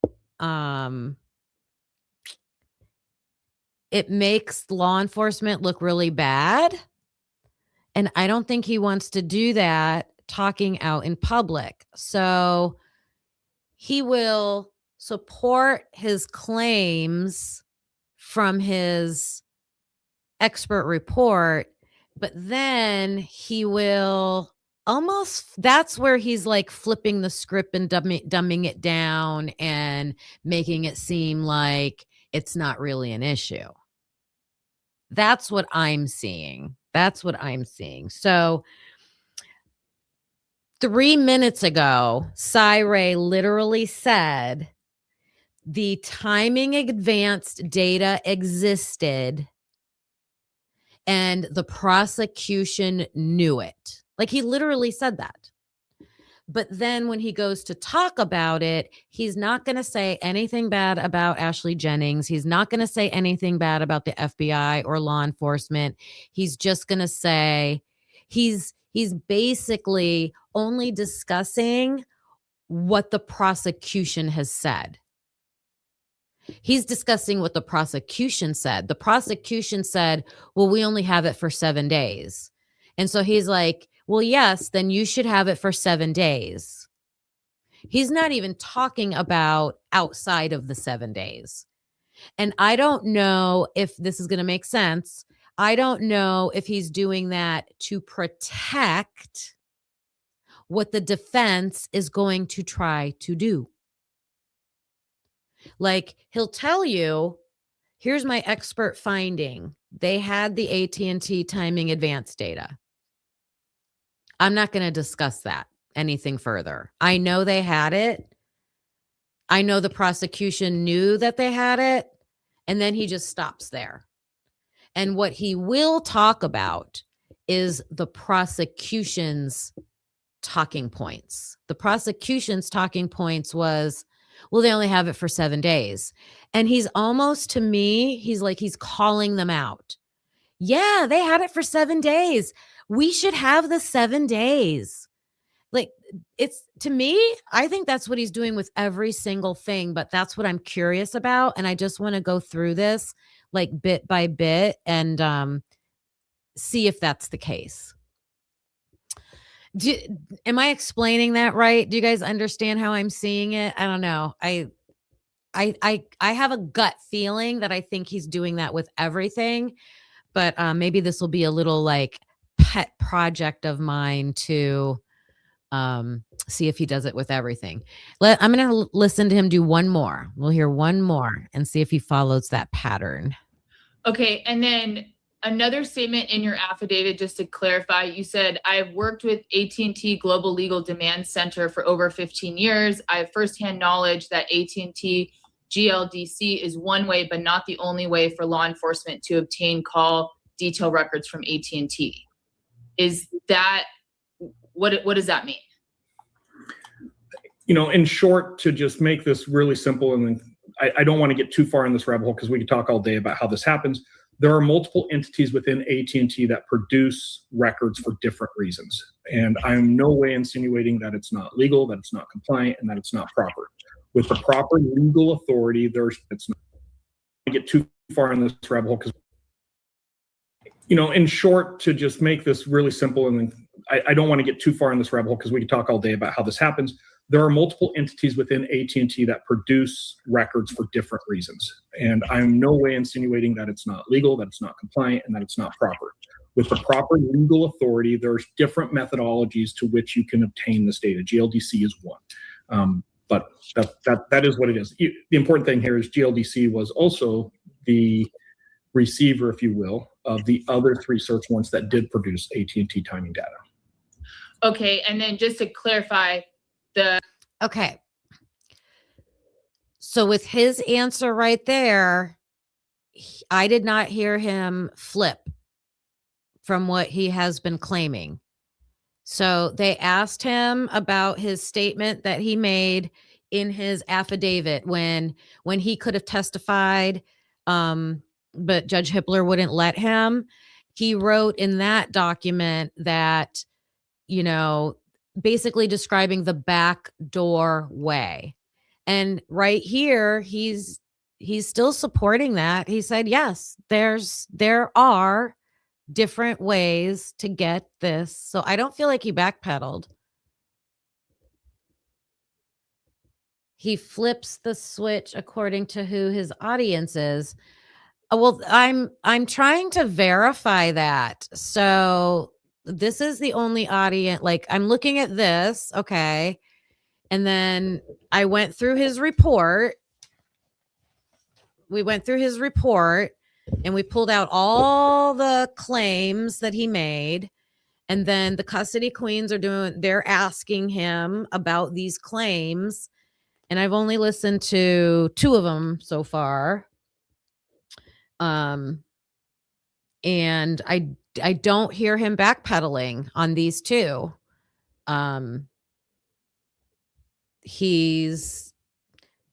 it makes law enforcement look really bad, and I don't think he wants to do that talking out in public. So he will support his claims from his expert report, but then he will that's where he's like flipping the script and dumbing it down and making it seem like it's not really an issue. That's what I'm seeing. So 3 minutes ago, Cy-Ray literally said the timing advanced data existed and the prosecution knew it. Like, he literally said that. But then when he goes to talk about it, he's not going to say anything bad about Ashley Jennings. He's not going to say anything bad about the FBI or law enforcement. He's just going to say he's basically only discussing what the prosecution has said. He's discussing what the prosecution said. The prosecution said, well, we only have it for 7 days. And so he's like, well, yes, then you should have it for 7 days. He's not even talking about outside of the 7 days. And I don't know if this is going to make sense. I don't know if he's doing that to protect what the defense is going to try to do. Like, he'll tell you, here's my expert finding they had the AT&T timing advance data. I'm not going to discuss that anything further. I know they had it. I know the prosecution knew that they had it, and then he just stops there. And what he will talk about is the prosecution's talking points. The prosecution's talking points was, well, they only have it for 7 days. And he's almost, to me, he's calling them out. Yeah, they had it for 7 days. We should have the 7 days. Like, it's, to me, I think that's what he's doing with every single thing, but that's what I'm curious about. And I just want to go through this like bit by bit and see if that's the case. Am I explaining that right? Do you guys understand how I'm seeing it? I don't know. I have a gut feeling that I think he's doing that with everything, but maybe this will be a little like pet project of mine to see if he does it with everything. I'm going to listen to him do one more. We'll hear one more and see if he follows that pattern. Okay. And then another statement in your affidavit, just to clarify, you said, I've worked with AT&T Global Legal Demand Center for over 15 years. I have firsthand knowledge that AT&T GLDC is one way, but not the only way for law enforcement to obtain call detail records from AT&T. Is that, what does that mean? You know, in short, to just make this really simple, and I don't want to get too far in this rabbit hole because we could talk all day about how this happens. There are multiple entities within AT&T that produce records for different reasons. And I'm no way insinuating that it's not legal, that it's not compliant, and that it's not proper. With the proper legal authority, it's not. I get too far in this rabbit hole because, you know, in short, to just make this really simple, and I don't want to get too far in this rabbit hole because we could talk all day about how this happens. There are multiple entities within AT&T that produce records for different reasons. And I'm no way insinuating that it's not legal, that it's not compliant, and that it's not proper. With the proper legal authority, there's different methodologies to which you can obtain this data. GLDC is one. But that is what it is. The important thing here is GLDC was also the receiver, if you will, of the other 3 search warrants that did produce AT&T timing data. Okay. And then just to clarify, Okay. So with his answer right there, I did not hear him flip from what he has been claiming. So they asked him about his statement that he made in his affidavit when he could have testified, but Judge Hippler wouldn't let him. He wrote in that document that, you know, basically describing the backdoor way. And right here, he's still supporting that. He said, yes, there are different ways to get this. So I don't feel like he backpedaled. He flips the switch according to who his audience is. Well, I'm trying to verify that. So this is the only audience. Like, I'm looking at this. Okay. And then I went through his report. We went through his report and we pulled out all the claims that he made. And then the custody queens they're asking him about these claims. And I've only listened to 2 of them so far. And I don't hear him backpedaling on these 2.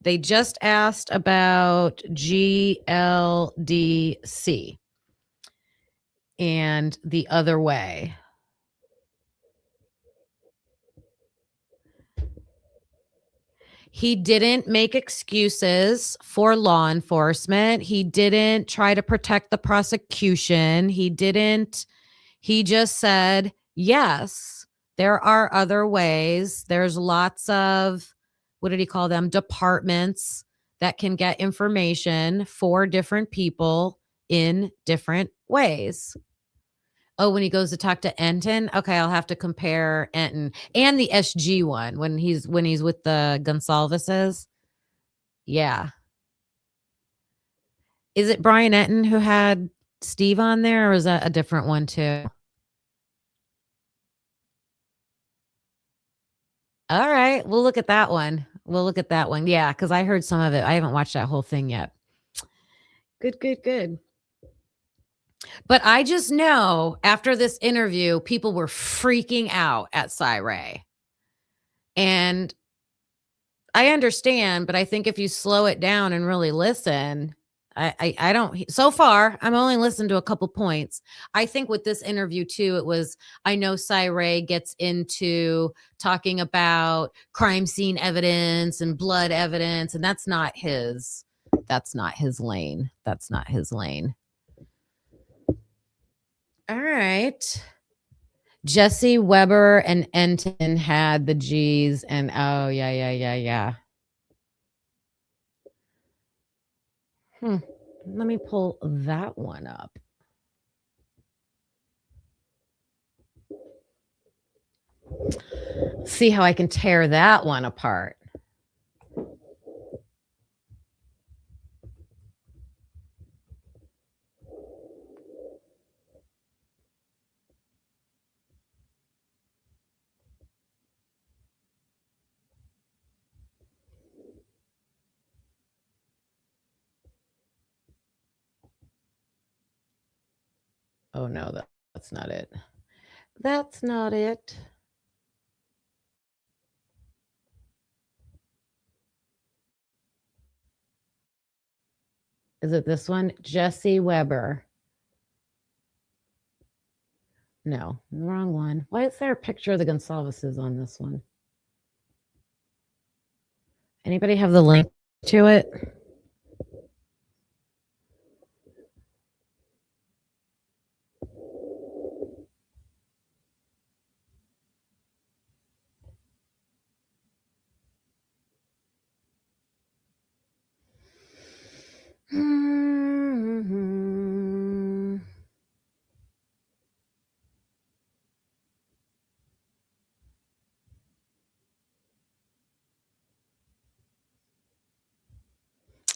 They just asked about GLDC and the other way. He didn't make excuses for law enforcement. He didn't try to protect the prosecution. He just said, yes, there are other ways. There's lots of, what did he call them? Departments that can get information for different people in different ways. Oh, when he goes to talk to Enton, okay, I'll have to compare Enton and the SG one when he's with the Gonsalveses. Yeah. Is it Brian Enton who had Steve on there, or is that a different one too? All right, we'll look at that one. Yeah, because I heard some of it. I haven't watched that whole thing yet. Good. But I just know after this interview, people were freaking out at Cy-Ray. And I understand, but I think if you slow it down and really listen, I don't, so far, I'm only listened to a couple points. I think with this interview too, it was, I know Cy-Ray gets into talking about crime scene evidence and blood evidence, and that's not his lane. All right. Jesse Weber and Enton had the G's, and oh, yeah. Let me pull that one up. See how I can tear that one apart. Oh no, that's not it. That's not it. Is it this one? Jesse Weber. No, wrong one. Why is there a picture of the Gonsalveses on this one? Anybody have the link to it?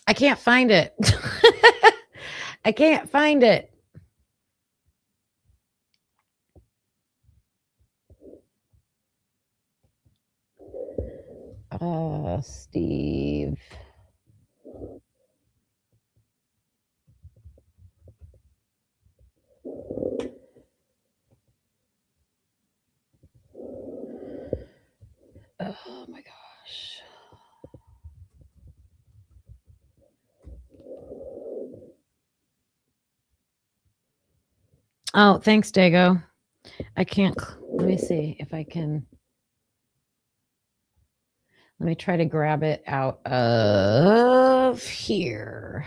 I can't find it. I can't find it. Steve. Oh my gosh. Oh, thanks, Dago. I can't. Let me see if I can. Let me try to grab it out of here.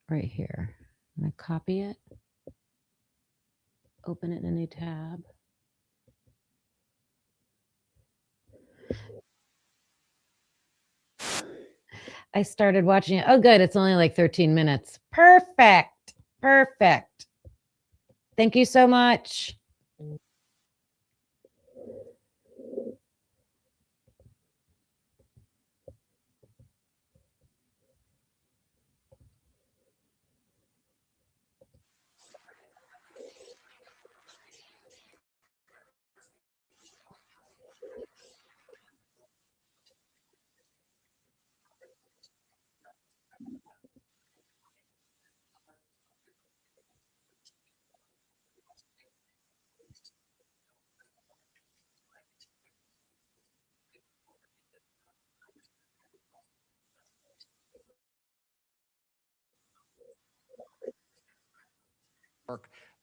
Right here. I'm going to copy it. Open it in a new tab. I started watching it. Oh, good. It's only like 13 minutes. Perfect. Thank you so much.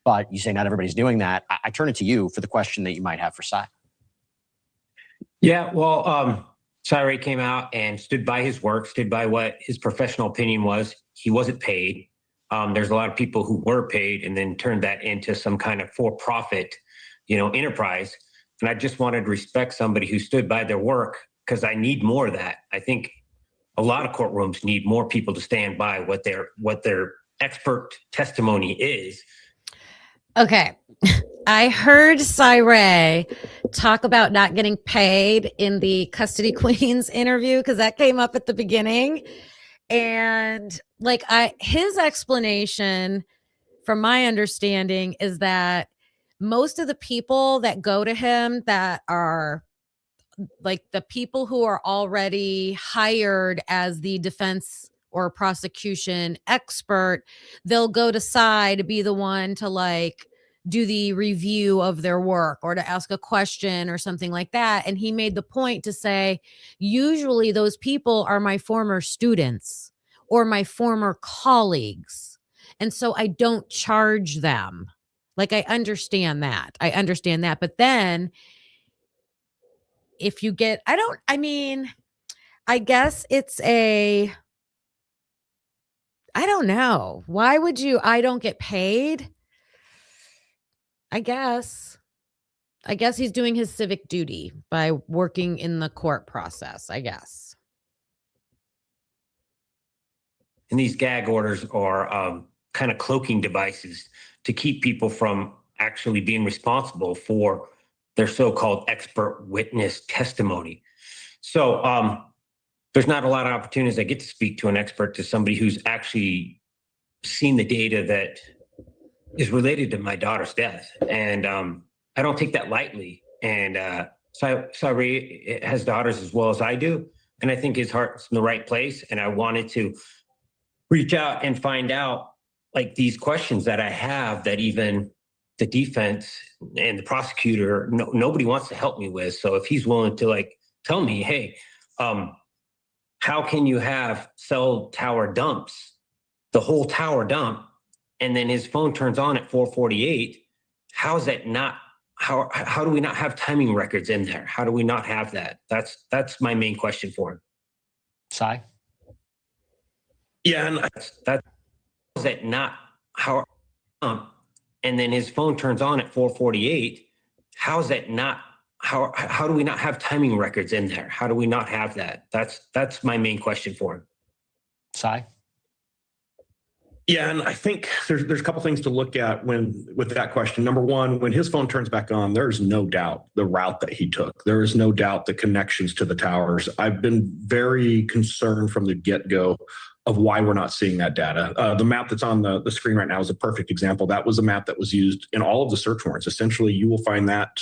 But you say not everybody's doing that. I turn it to you for the question that you might have for Cy. Yeah, well, Cy-Ray came out and stood by his work, stood by what his professional opinion was. He wasn't paid. There's a lot of people who were paid and then turned that into some kind of for-profit, enterprise. And I just wanted to respect somebody who stood by their work because I need more of that. I think a lot of courtrooms need more people to stand by what their expert testimony is. Okay. I heard Cyree talk about not getting paid in the Custody Queens interview because that came up at the beginning. And like his explanation, from my understanding, is that most of the people that go to him that are like the people who are already hired as the defense or prosecution expert, they'll go to Cy to be the one to like do the review of their work or to ask a question or something like that. And he made the point to say, usually those people are my former students or my former colleagues. And so I don't charge them. Like, I understand that. But then if you get, I guess it's I don't know. Why would I don't get paid? I guess he's doing his civic duty by working in the court process, I guess. And these gag orders are kind of cloaking devices to keep people from actually being responsible for their so-called expert witness testimony. So there's not a lot of opportunities I get to speak to an expert, to somebody who's actually seen the data that is related to my daughter's death. And I don't take that lightly. And Cyree has daughters as well as I do. And I think his heart's in the right place. And I wanted to reach out and find out, like, these questions that I have that even the defense and the prosecutor, nobody wants to help me with. So if he's willing to like tell me, hey, how can you have cell tower dumps, the whole tower dump, and then his phone turns on at 4:48? How is that not? How do we not have timing records in there? How do we not have that? That's my main question for him. Cy? Yeah, and that is that not how? And then his phone turns on at 4:48. How is that not? How do we not have timing records in there? How do we not have that? That's my main question for him. Cy? Yeah, and I think there's a couple things to look at with that question. Number one, when his phone turns back on, there's no doubt the route that he took. There is no doubt the connections to the towers. I've been very concerned from the get-go of why we're not seeing that data. The map that's on the screen right now is a perfect example. That was a map that was used in all of the search warrants. Essentially, you will find that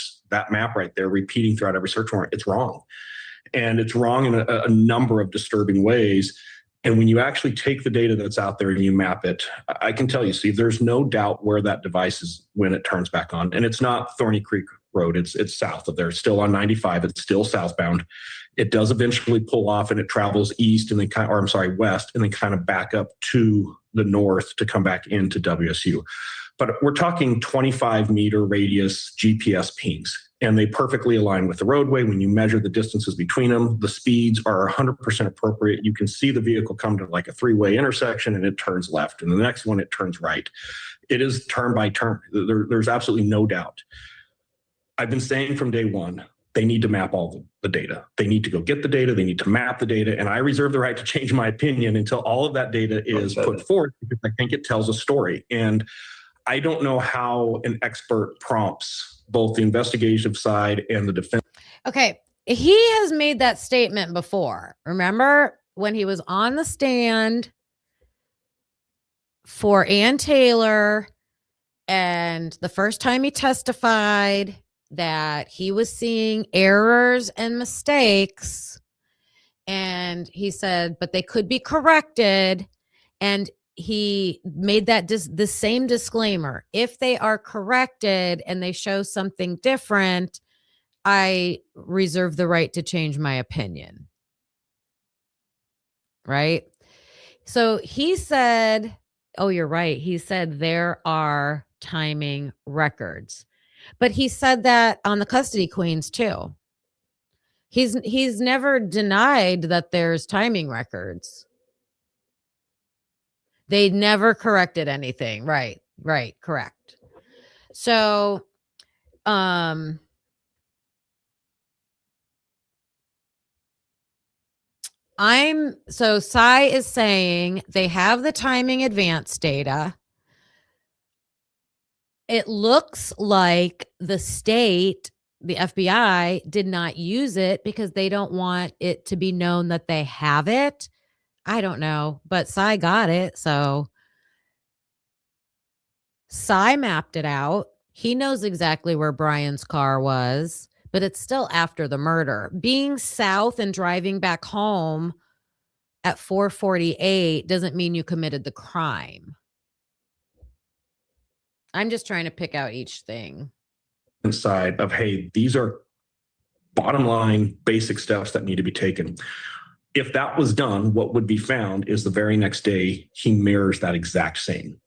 map right there repeating throughout every search warrant. It's wrong. And it's wrong in a number of disturbing ways. And when you actually take the data that's out there and you map it, I can tell you, see, there's no doubt where that device is when it turns back on. And it's not Thorny Creek Road. It's south of there. It's still on 95. It's still southbound. It does eventually pull off and it travels east and then west, and then kind of back up to the north to come back into WSU. But we're talking 25-meter radius GPS pings, and they perfectly align with the roadway. When you measure the distances between them, the speeds are 100% appropriate. You can see the vehicle come to like a three-way intersection and it turns left, and the next one it turns right. It is turn by turn. There's absolutely no doubt. I've been saying from day one, they need to map all the data. They need to go get the data. They need to map the data. And I reserve the right to change my opinion until all of that data is put forward, because I think it tells a story. And I don't know how an expert prompts both the investigative side and the defense. Okay. He has made that statement before. Remember when he was on the stand for Ann Taylor, and the first time he testified that he was seeing errors and mistakes, and he said, but they could be corrected. And he made that the same disclaimer. If they are corrected and they show something different, I reserve the right to change my opinion. Right? So he said, oh, you're right. He said there are timing records. But he said that on the Custody Queens too. He's never denied that there's timing records. They never corrected anything. Right, correct. So, Cy is saying they have the timing advance data. it looks like the state, the FBI, did not use it because they don't want it to be known that they have it. I don't know, but Cy got it. So Cy mapped it out. He knows exactly where Brian's car was, but it's still after the murder. Being south and driving back home at 4:48 doesn't mean you committed the crime. I'm just trying to pick out each thing. Side of, hey, these are bottom line basic steps that need to be taken. If that was done, what would be found is the very next day, he mirrors that exact same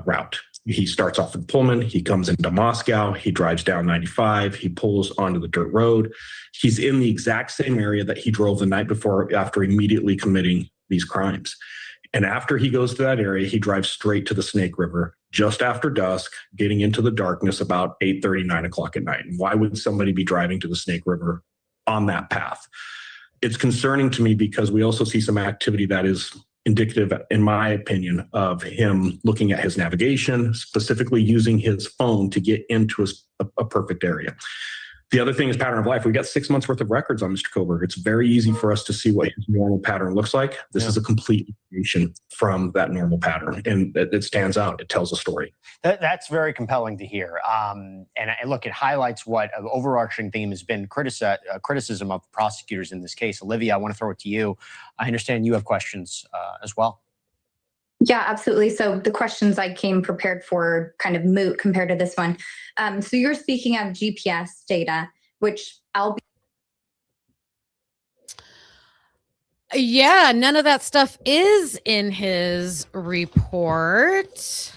route. He starts off in Pullman, he comes into Moscow, he drives down 95, he pulls onto the dirt road. He's in the exact same area that he drove the night before after immediately committing these crimes. And after he goes to that area, he drives straight to the Snake River just after dusk, getting into the darkness about 8:30, 9 o'clock at night. And why would somebody be driving to the Snake River on that path? It's concerning to me because we also see some activity that is indicative, in my opinion, of him looking at his navigation, specifically using his phone to get into a perfect area. The other thing is pattern of life. We've got 6 months worth of records on Mr. Kohberger. It's very easy for us to see what his normal pattern looks like. This is a complete deviation from that normal pattern. And it stands out. It tells a story. That's very compelling to hear. And look, it highlights what an overarching theme has been criticism of prosecutors in this case. Olivia, I want to throw it to you. I understand you have questions as well. Yeah, absolutely. So the questions I came prepared for kind of moot compared to this one. So you're speaking of GPS data, which I'll be. Yeah, none of that stuff is in his report.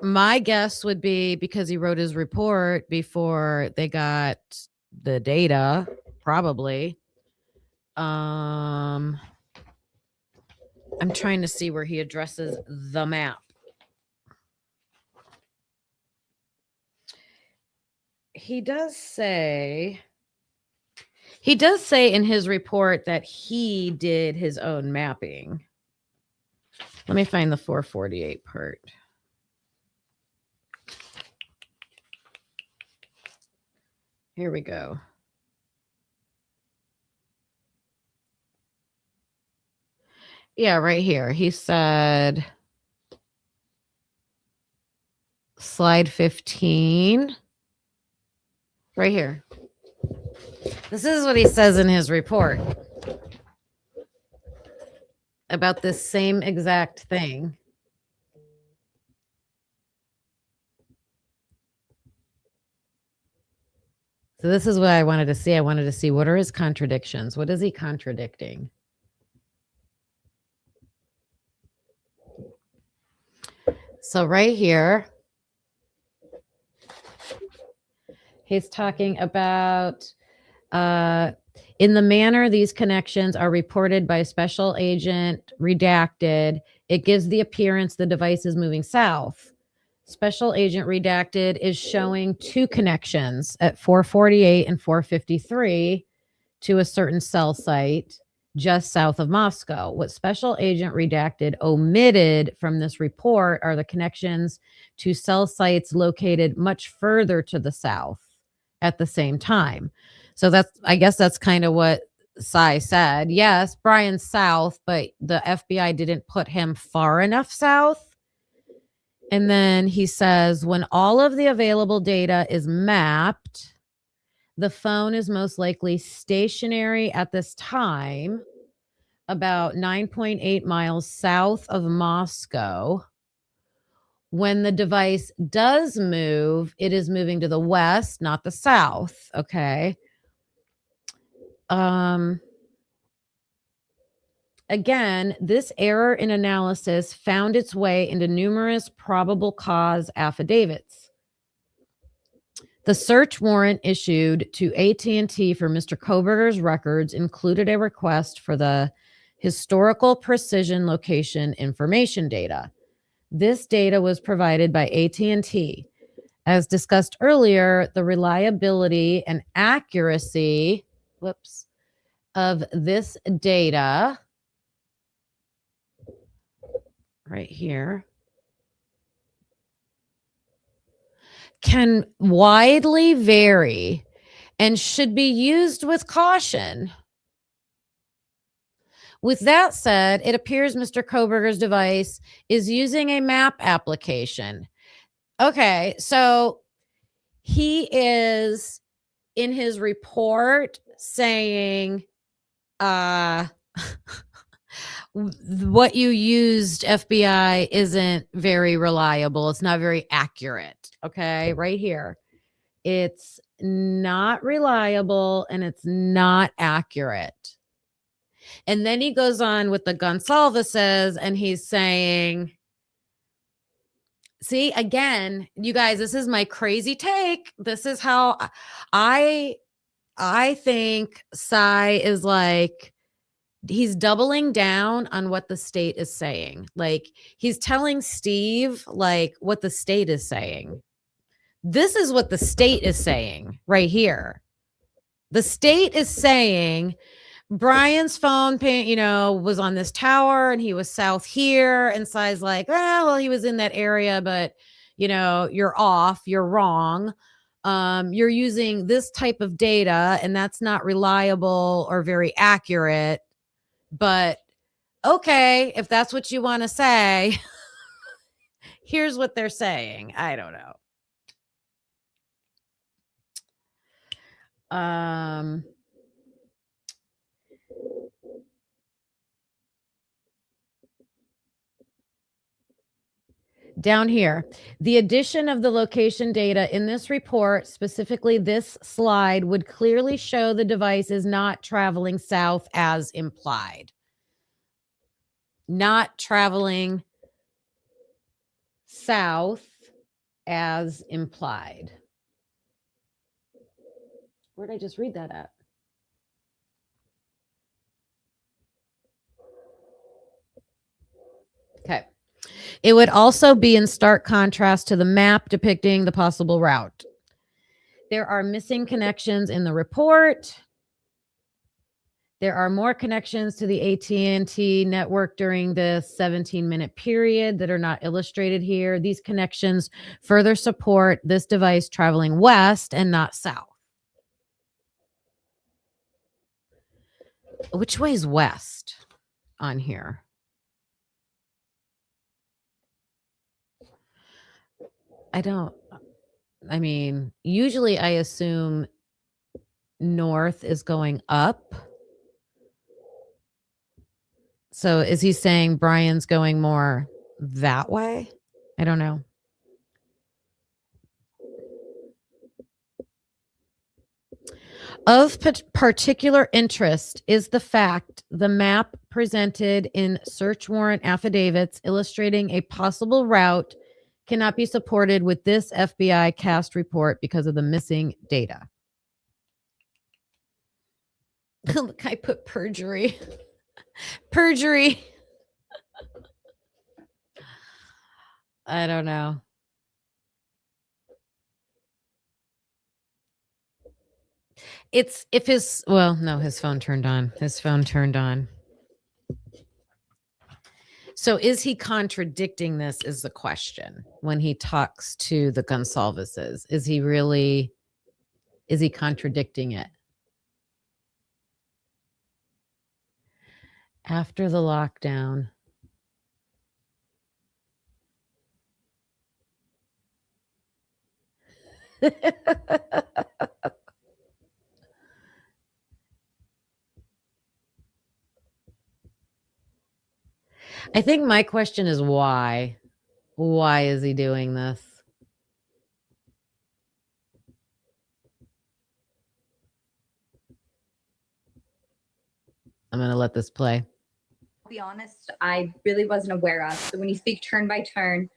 My guess would be because he wrote his report before they got the data, probably. I'm trying to see where he addresses the map. He does say in his report that he did his own mapping. Let me find the 448 part. Here we go. Yeah, right here. He said, slide 15. Right here. This is what he says in his report about this same exact thing. So this is what I wanted to see. I wanted to see what are his contradictions. What is he contradicting? So right here, he's talking about in the manner these connections are reported by special agent redacted, it gives the appearance the device is moving south. Special agent redacted is showing two connections at 448 and 453 to a certain cell site just south of Moscow. What special agent redacted omitted from this report are the connections to cell sites located much further to the south at the same time. So I guess that's kind of what Cy said. Yes, Brian's south, but the FBI didn't put him far enough south. And then he says, when all of the available data is mapped, the phone is most likely stationary at this time, about 9.8 miles south of Moscow. When the device does move, it is moving to the west, not the south. Okay. Again, this error in analysis found its way into numerous probable cause affidavits. The search warrant issued to AT&T for Mr. Kohberger's records included a request for the historical precision location information data. This data was provided by AT&T. As discussed earlier, the reliability and accuracy, of this data right here, can widely vary and should be used with caution. With that said, it appears Mr. Kohberger's device is using a map application. Okay, so he is in his report saying what you used, FBI, isn't very reliable. It's not very accurate. Okay, right here. It's not reliable and it's not accurate. And then he goes on with the Gonsalveses and he's saying, see, again, you guys, this is my crazy take. This is how I think Cy is like, he's doubling down on what the state is saying. Like, he's telling Steve, like, what the state is saying. This is what the state is saying right here. The state is saying Brian's phone, was on this tower and he was south here. And Cy's like, well, he was in that area, but, you're off. You're wrong. You're using this type of data and that's not reliable or very accurate. But okay, if that's what you want to say, here's what they're saying. I don't know. Down here, the addition of the location data in this report, specifically this slide, would clearly show the device is not traveling south as implied. Not traveling south as implied. Where did I just read that at? Okay. It would also be in stark contrast to the map depicting the possible route. There are missing connections in the report. There are more connections to the AT&T network during the 17-minute period that are not illustrated here. These connections further support this device traveling west and not south. Which way is west on here? Usually I assume north is going up. So is he saying Brian's going more that way? I don't know. Of particular interest is the fact the map presented in search warrant affidavits illustrating a possible route cannot be supported with this FBI cast report because of the missing data. Look, I put perjury. Perjury. I don't know. It's if his, well, no, his phone turned on. His phone turned on. So is he contradicting this is the question when he talks to the Gonsalveses? Is he contradicting it? After the lockdown. I think my question is why? Why is he doing this? I'm going to let this play. I'll be honest, I really wasn't aware of. So when you speak turn by turn,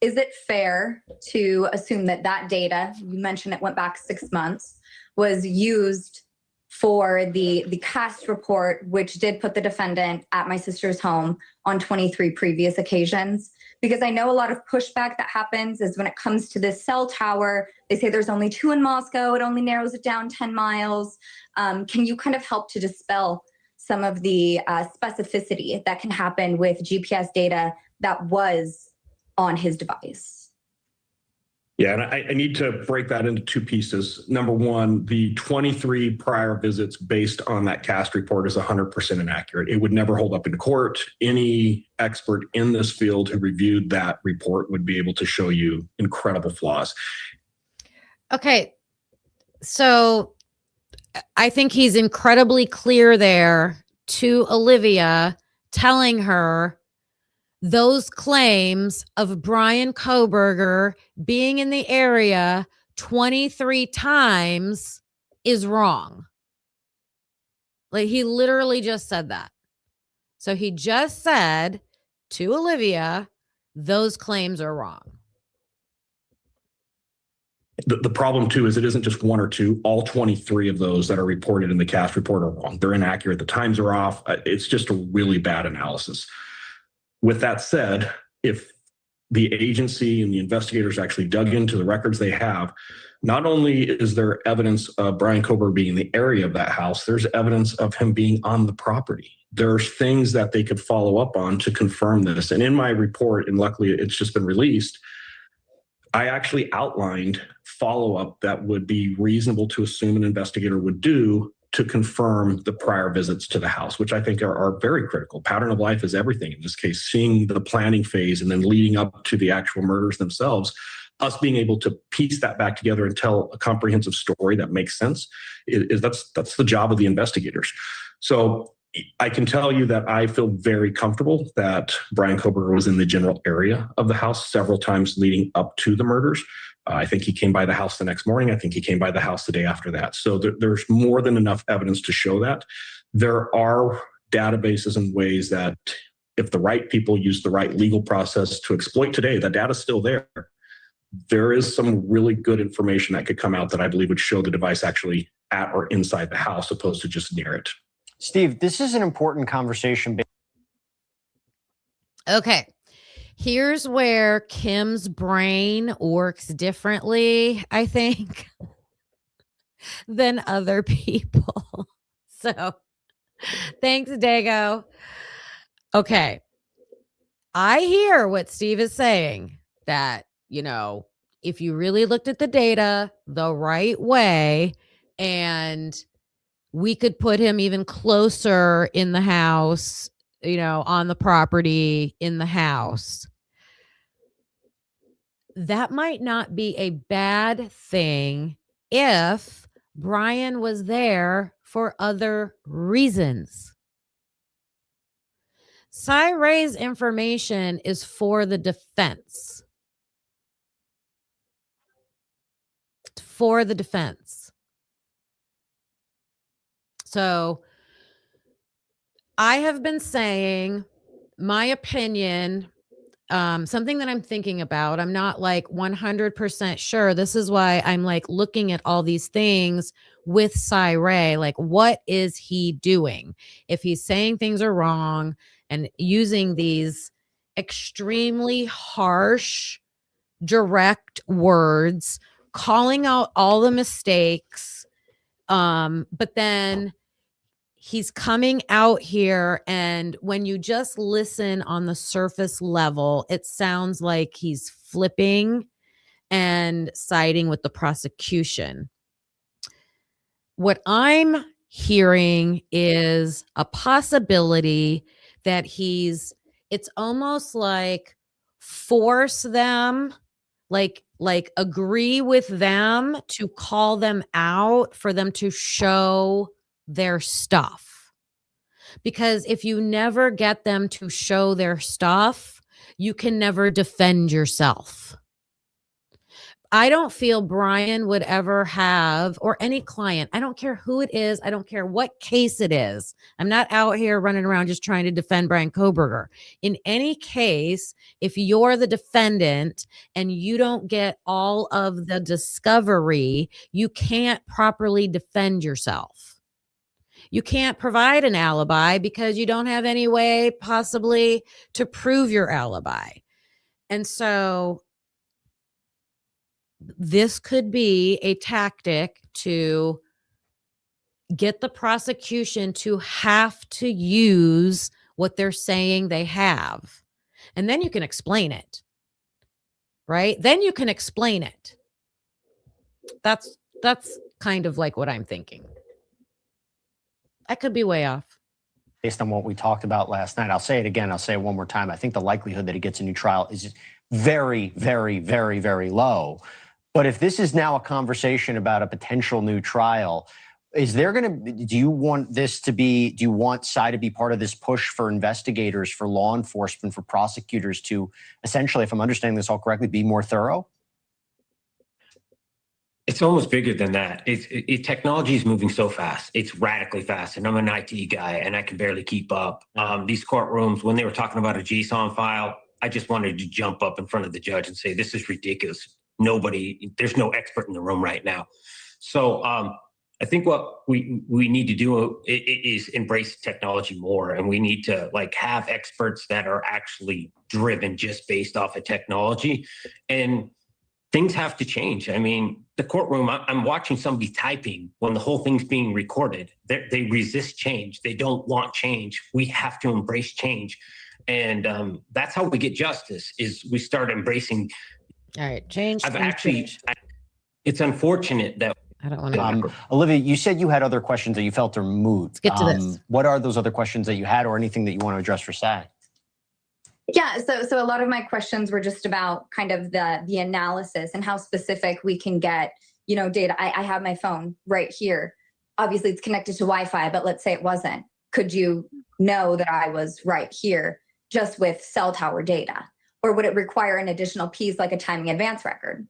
is it fair to assume that that data, you mentioned it went back 6 months, was used for the cast report, which did put the defendant at my sister's home on 23 previous occasions? Because I know a lot of pushback that happens is when it comes to this cell tower, they say there's only 2 in Moscow. It only narrows it down 10 miles. Can you kind of help to dispel some of the specificity that can happen with GPS data that was on his device. Yeah, and I need to break that into two pieces. Number one, the 23 prior visits based on that cast report is 100% inaccurate. It would never hold up in court. Any expert in this field who reviewed that report would be able to show you incredible flaws. Okay. So I think he's incredibly clear there to Olivia, telling her those claims of Bryan Kohberger being in the area 23 times is wrong. Like, he literally just said that. So he just said to Olivia, those claims are wrong. The problem, too, is it isn't just one or two. All 23 of those that are reported in the cast report are wrong. They're inaccurate. The times are off. It's just a really bad analysis. With that said, if the agency and the investigators actually dug into the records they have, not only is there evidence of Bryan Kohberger being in the area of that house, there's evidence of him being on the property. There's things that they could follow up on to confirm this. And in my report, and luckily it's just been released, I actually outlined follow-up that would be reasonable to assume an investigator would do to confirm the prior visits to the house, which I think are very critical. Pattern of life is everything in this case. Seeing the planning phase and then leading up to the actual murders themselves, us being able to piece that back together and tell a comprehensive story that makes sense, that's the job of the investigators. So I can tell you that I feel very comfortable that Bryan Kohberger was in the general area of the house several times leading up to the murders. I think he came by the house the next morning. I think he came by the house the day after that. So there's more than enough evidence to show that. There are databases and ways that if the right people use the right legal process to exploit today, the data's still there. There is some really good information that could come out that I believe would show the device actually at or inside the house opposed to just near it. Steve, this is an important conversation. Okay. Here's where Kim's brain works differently, I think, than other people. So thanks, Dago. Okay. I hear what Steve is saying, that, if you really looked at the data the right way, and we could put him even closer in the house, on the property in the house, that might not be a bad thing if Bryan was there for other reasons. Ray's information is for the defense. For the defense. So I have been saying my opinion, something that I'm thinking about. I'm not like 100% sure. This is why I'm like looking at all these things with Ray. Like, what is he doing? If he's saying things are wrong and using these extremely harsh, direct words, calling out all the mistakes, but then he's coming out here, and when you just listen on the surface level, it sounds like he's flipping and siding with the prosecution. What I'm hearing is a possibility that it's almost like force them, like agree with them to call them out for them to show their stuff. Because if you never get them to show their stuff, you can never defend yourself. I don't feel Bryan would ever have, or any client, I don't care who it is, I don't care what case it is. I'm not out here running around just trying to defend Bryan Kohberger. In any case, if you're the defendant and you don't get all of the discovery, you can't properly defend yourself. You can't provide an alibi because you don't have any way possibly to prove your alibi. And so this could be a tactic to get the prosecution to have to use what they're saying they have. And then you can explain it, right? Then you can explain it. That's kind of like what I'm thinking. I could be way off. Based on what we talked about last night, I'll say it again, I'll say it one more time. I think the likelihood that he gets a new trial is very, very, very, very low. But if this is now a conversation about a potential new trial, is there going to, do you want Cy to be part of this push for investigators, for law enforcement, for prosecutors to essentially, if I'm understanding this all correctly, be more thorough? It's almost bigger than that. Technology is moving so fast. It's radically fast. And I'm an IT guy and I can barely keep up. These courtrooms, when they were talking about a JSON file, I just wanted to jump up in front of the judge and say, this is ridiculous. There's no expert in the room right now. So I think what we need to do is embrace technology more. And we need to have experts that are actually driven just based off of technology. And things have to change. I mean, the courtroom, I'm watching somebody typing when the whole thing's being recorded. They resist change. They don't want change. We have to embrace change. And that's how we get justice, is we start embracing. All right, change. It's unfortunate that. I don't want to. Olivia, you said you had other questions that you felt are moot. Let's get to this. What are those other questions that you had, or anything that you want to address for Cy? Yeah, so a lot of my questions were just about kind of the analysis and how specific we can get, data. I have my phone right here. Obviously, it's connected to Wi-Fi, but let's say it wasn't. Could you know that I was right here just with cell tower data? Or would it require an additional piece like a timing advance record?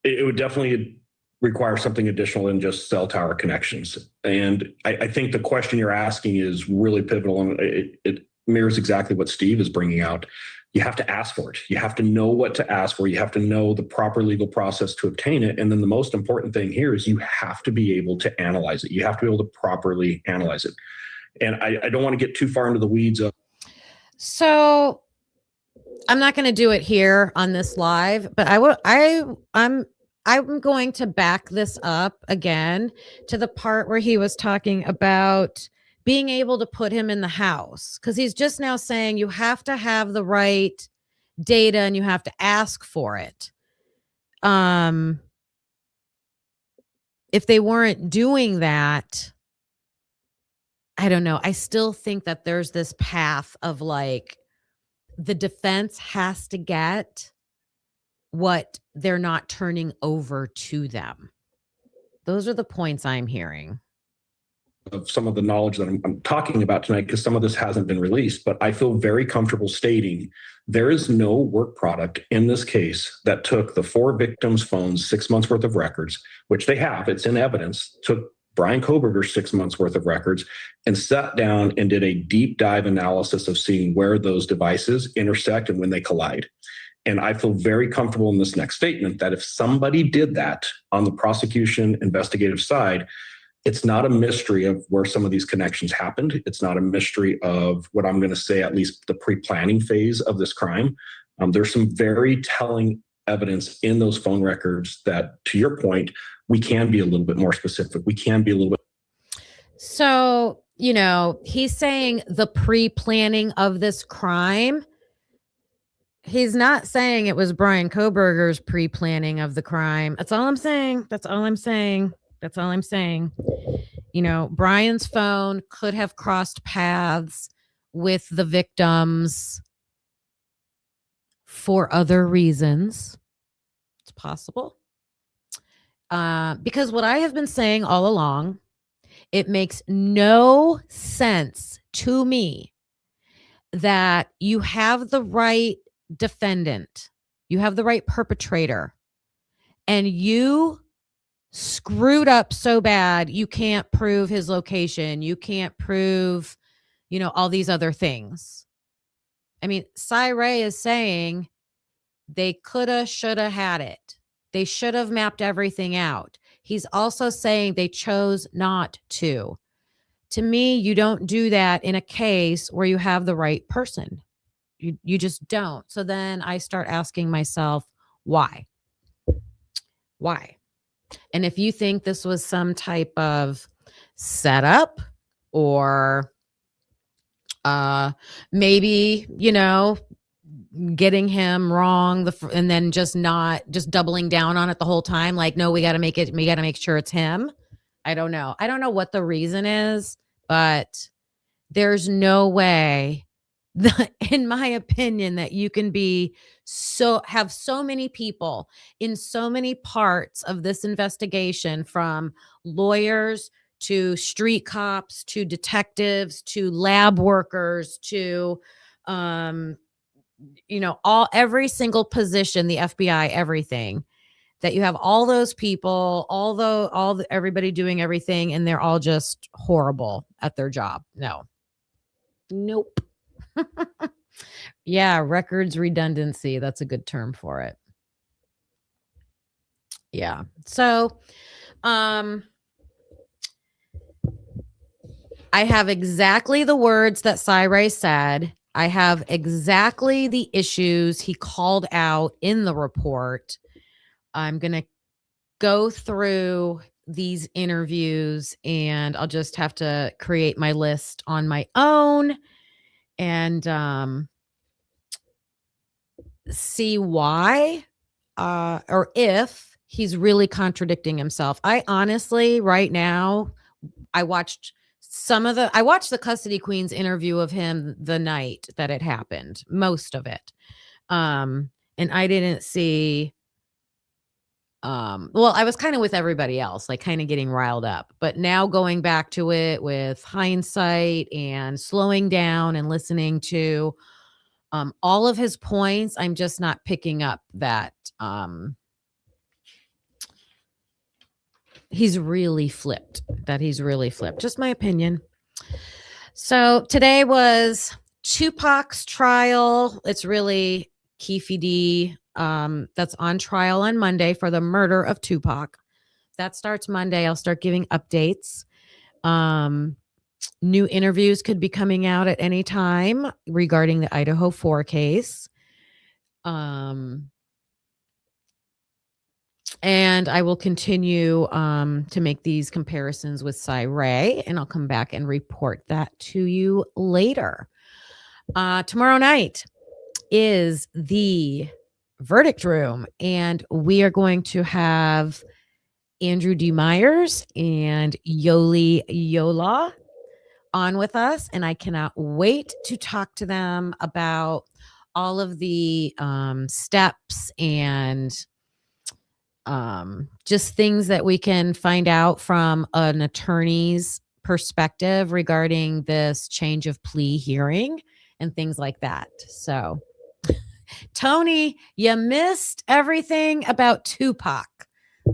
It would definitely require something additional than just cell tower connections. And I think the question you're asking is really pivotal, and it mirrors exactly what Steve is bringing out. You have to ask for it. You have to know what to ask for. You have to know the proper legal process to obtain it. And then the most important thing here is you have to be able to analyze it. You have to be able to properly analyze it. And I don't want to get too far into the weeds of. So I'm not going to do it here on this live, but I'm going to back this up again to the part where he was talking about being able to put him in the house, because he's just now saying you have to have the right data and you have to ask for it. If they weren't doing that, I don't know. I still think that there's this path of the defense has to get what they're not turning over to them. Those are the points I'm hearing. Of some of the knowledge that I'm talking about tonight, because some of this hasn't been released, but I feel very comfortable stating there is no work product in this case that took the 4 victims' phones, 6 months worth of records, which they have, it's in evidence, took Bryan Kohberger's 6 months worth of records and sat down and did a deep dive analysis of seeing where those devices intersect and when they collide. And I feel very comfortable in this next statement that if somebody did that on the prosecution investigative side, it's not a mystery of where some of these connections happened. It's not a mystery of what I'm going to say, at least the pre-planning phase of this crime. There's some very telling evidence in those phone records that, to your point, we can be a little bit more specific. We can be a little bit. So, he's saying the pre-planning of this crime. He's not saying it was Bryan Kohberger's pre-planning of the crime. That's all I'm saying. That's all I'm saying. That's all I'm saying. Bryan's phone could have crossed paths with the victims for other reasons. It's possible. Because what I have been saying all along, it makes no sense to me that you have the right defendant, you have the right perpetrator, and you screwed up so bad you can't prove his location, you can't prove all these other things. I mean, Cy Ray is saying they coulda, shoulda had it. They should have mapped everything out. He's also saying they chose not to. To me, you don't do that in a case where you have the right person. You just don't. So then I start asking myself, why? Why? And if you think this was some type of setup or maybe, getting him wrong and then just doubling down on it the whole time, like, no, we got to make sure it's him. I don't know what the reason is, but there's no way in my opinion, that you can have so many people in so many parts of this investigation, from lawyers to street cops to detectives to lab workers to every single position, the FBI, everything, that you have all those people, everybody doing everything, and they're all just horrible at their job. Nope. Yeah, records redundancy. That's a good term for it. Yeah. So, I have exactly the words that Cyril said. I have exactly the issues he called out in the report. I'm going to go through these interviews, and I'll just have to create my list on my own and see why or if he's really contradicting himself. I honestly, right now, I watched the Custody Queen's interview of him the night that it happened, most of it. And I didn't see, I was kind of with everybody else, like kind of getting riled up, but now going back to it with hindsight and slowing down and listening to all of his points, I'm just not picking up that he's really flipped. Just my opinion. So today was Tupac's trial. It's really Keffe D that's on trial on Monday for the murder of Tupac. That starts Monday. I'll start giving updates. New interviews could be coming out at any time regarding the Idaho 4 case. And I will continue to make these comparisons with Cyril, and I'll come back and report that to you later. Tomorrow night is the verdict room, and we are going to have Andrew D. Myers and Yoli Yola on with us, and I cannot wait to talk to them about all of the steps and just things that we can find out from an attorney's perspective regarding this change of plea hearing and things like that. So, Tony, you missed everything about Tupac.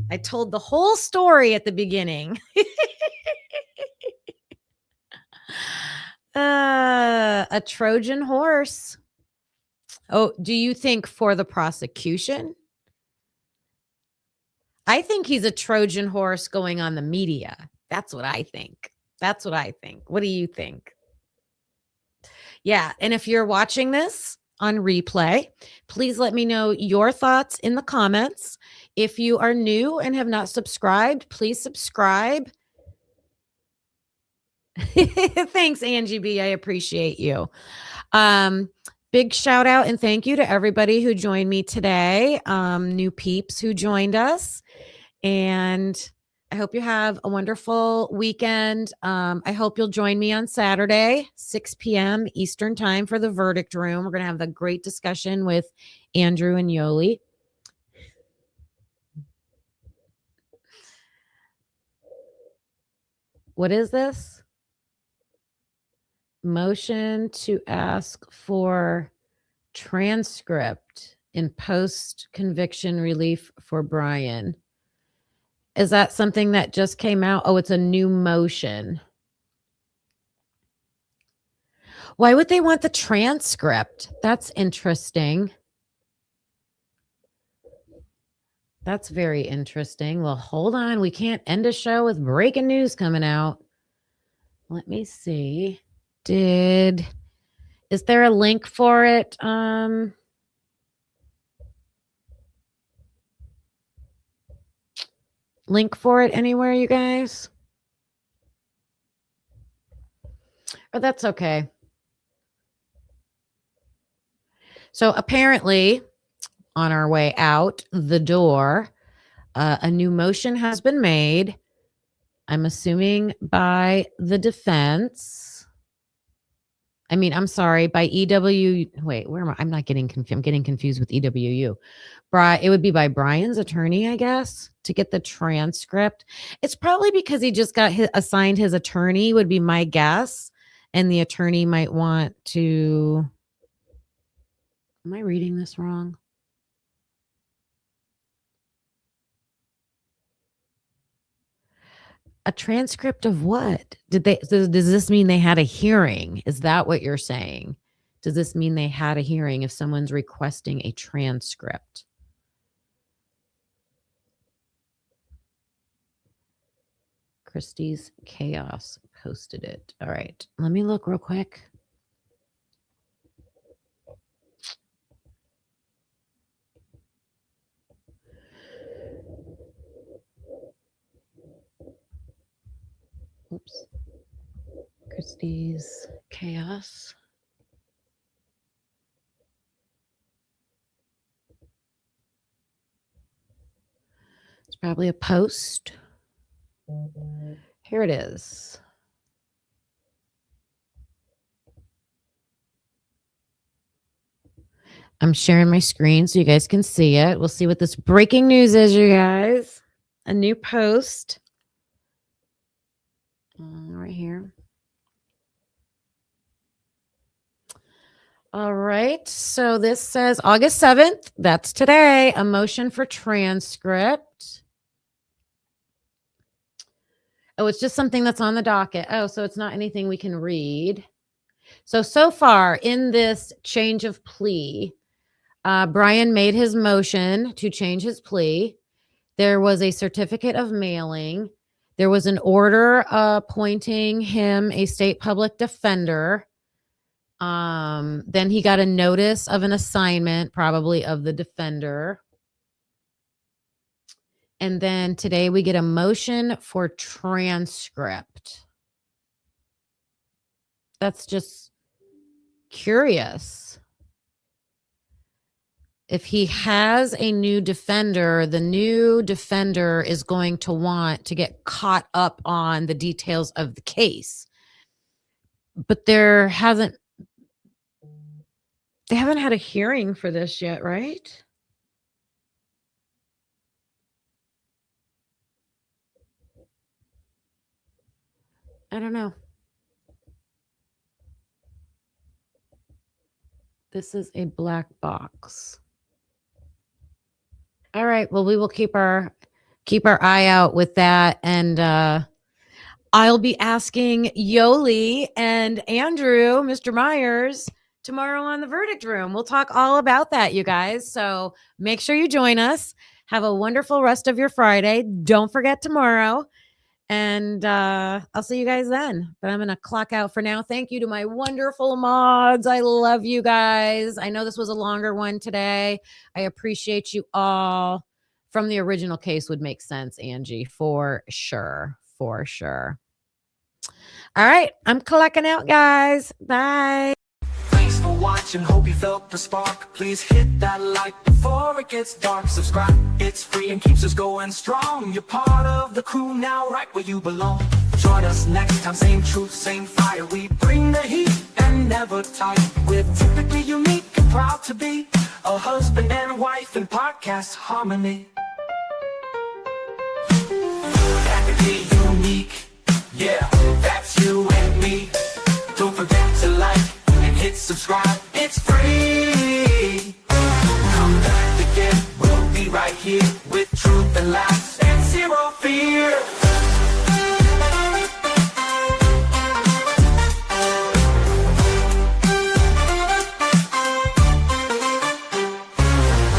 I told the whole story at the beginning. A Trojan horse. Oh, do you think for the prosecution? I think he's a Trojan horse going on the media. That's what I think. What do you think? Yeah. And if you're watching this on replay, please let me know your thoughts in the comments. If you are new and have not subscribed, please subscribe. Thanks, Angie B. I appreciate you. Big shout out and thank you to everybody who joined me today. New peeps who joined us. And I hope you have a wonderful weekend. I hope you'll join me on Saturday, 6 p.m. Eastern time for the verdict room. We're going to have a great discussion with Andrew and Yoli. What is this? Motion to ask for transcript in post-conviction relief for Bryan. Is that something that just came out? Oh, it's a new motion. Why would they want the transcript? That's interesting. That's very interesting. Well, hold on. We can't end a show with breaking news coming out. Let me see. Is there a link for it? link for it anywhere, you guys? But that's okay. So apparently, on our way out the door, a new motion has been made. I'm assuming by the defense. I mean, I'm sorry, by EW. Wait, where am I? I'm not getting confused. I'm getting confused with EWU. It would be by Bryan's attorney, I guess, to get the transcript. It's probably because he just got assigned his attorney, would be my guess. And the attorney might want to. Am I reading this wrong? A transcript of what? Does this mean they had a hearing? Is that what you're saying? Does this mean they had a hearing if someone's requesting a transcript? Christie's Chaos posted it. All right, let me look real quick. Oops. Christie's Chaos. It's probably a post. Here it is. I'm sharing my screen so you guys can see it. We'll see what this breaking news is, you guys. A new post. Right here. All right. So this says August 7th. That's today. A motion for transcript. Oh, it's just something that's on the docket. Oh, so it's not anything we can read. So far in this change of plea, Bryan made his motion to change his plea. There was a certificate of mailing. There was an order appointing him a state public defender. Then he got a notice of an assignment, probably of the defender. And then today we get a motion for transcript. That's just curious. If he has a new defender, the new defender is going to want to get caught up on the details of the case. But they haven't had a hearing for this yet, right? I don't know. This is a black box. All right. Well, we will keep our eye out with that. And I'll be asking Yoli and Andrew, Mr. Myers, tomorrow on the verdict room. We'll talk all about that, you guys. So make sure you join us. Have a wonderful rest of your Friday. Don't forget tomorrow. And I'll see you guys then. But I'm going to clock out for now. Thank you to my wonderful mods. I love you guys. I know this was a longer one today. I appreciate you all. From the original case would make sense, Angie, for sure. For sure. All right. I'm clocking out, guys. Bye. Thanks for watching, hope you felt the spark. Please hit that like before it gets dark. Subscribe, it's free and keeps us going strong. You're part of the crew now, right where you belong. Join us next time, same truth, same fire. We bring the heat and never tire. We're typically unique and proud to be a husband and wife in podcast harmony. That could be unique, yeah, that's you and me. Don't forget to like and hit subscribe, it's free. Come back again, we'll be right here with truth and laughs and zero fear.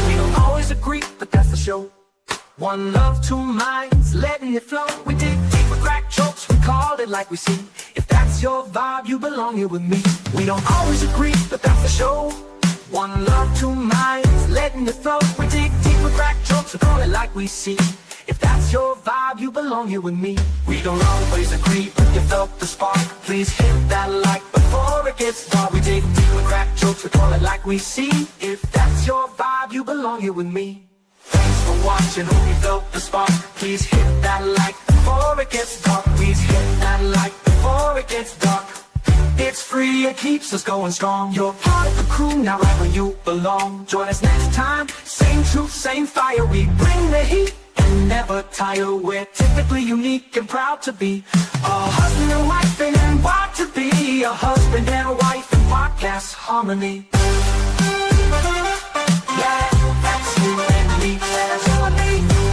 We don't always agree, but that's the show. One love, two minds, letting it flow. We dig deep with crack jokes, we call it like we see. If that's your vibe, you belong here with me. We don't always agree, but that's the show. One love, two minds, letting it flow. We dig deep with crack jokes, we call it like we see. If that's your vibe, you belong here with me. We don't always agree, but you felt the spark. Please hit that like before it gets dark. We dig deep with crack jokes, we call it like we see. If that's your vibe, you belong here with me. Thanks for watching, hope you felt the spark. Please hit that like before it gets dark. Please hit that like before it gets dark. It's free, it keeps us going strong. You're part of the crew, now right where you belong. Join us next time, same truth, same fire. We bring the heat and never tire. We're typically unique and proud to be a husband and wife and wild to be a husband and wife in podcast harmony. Yeah, that's you and me, that's you and me.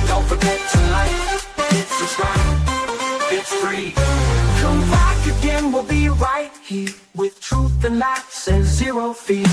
Don't forget to like, hit subscribe, it's free. Come back again, we'll be right here with truth and laughs and zero fear.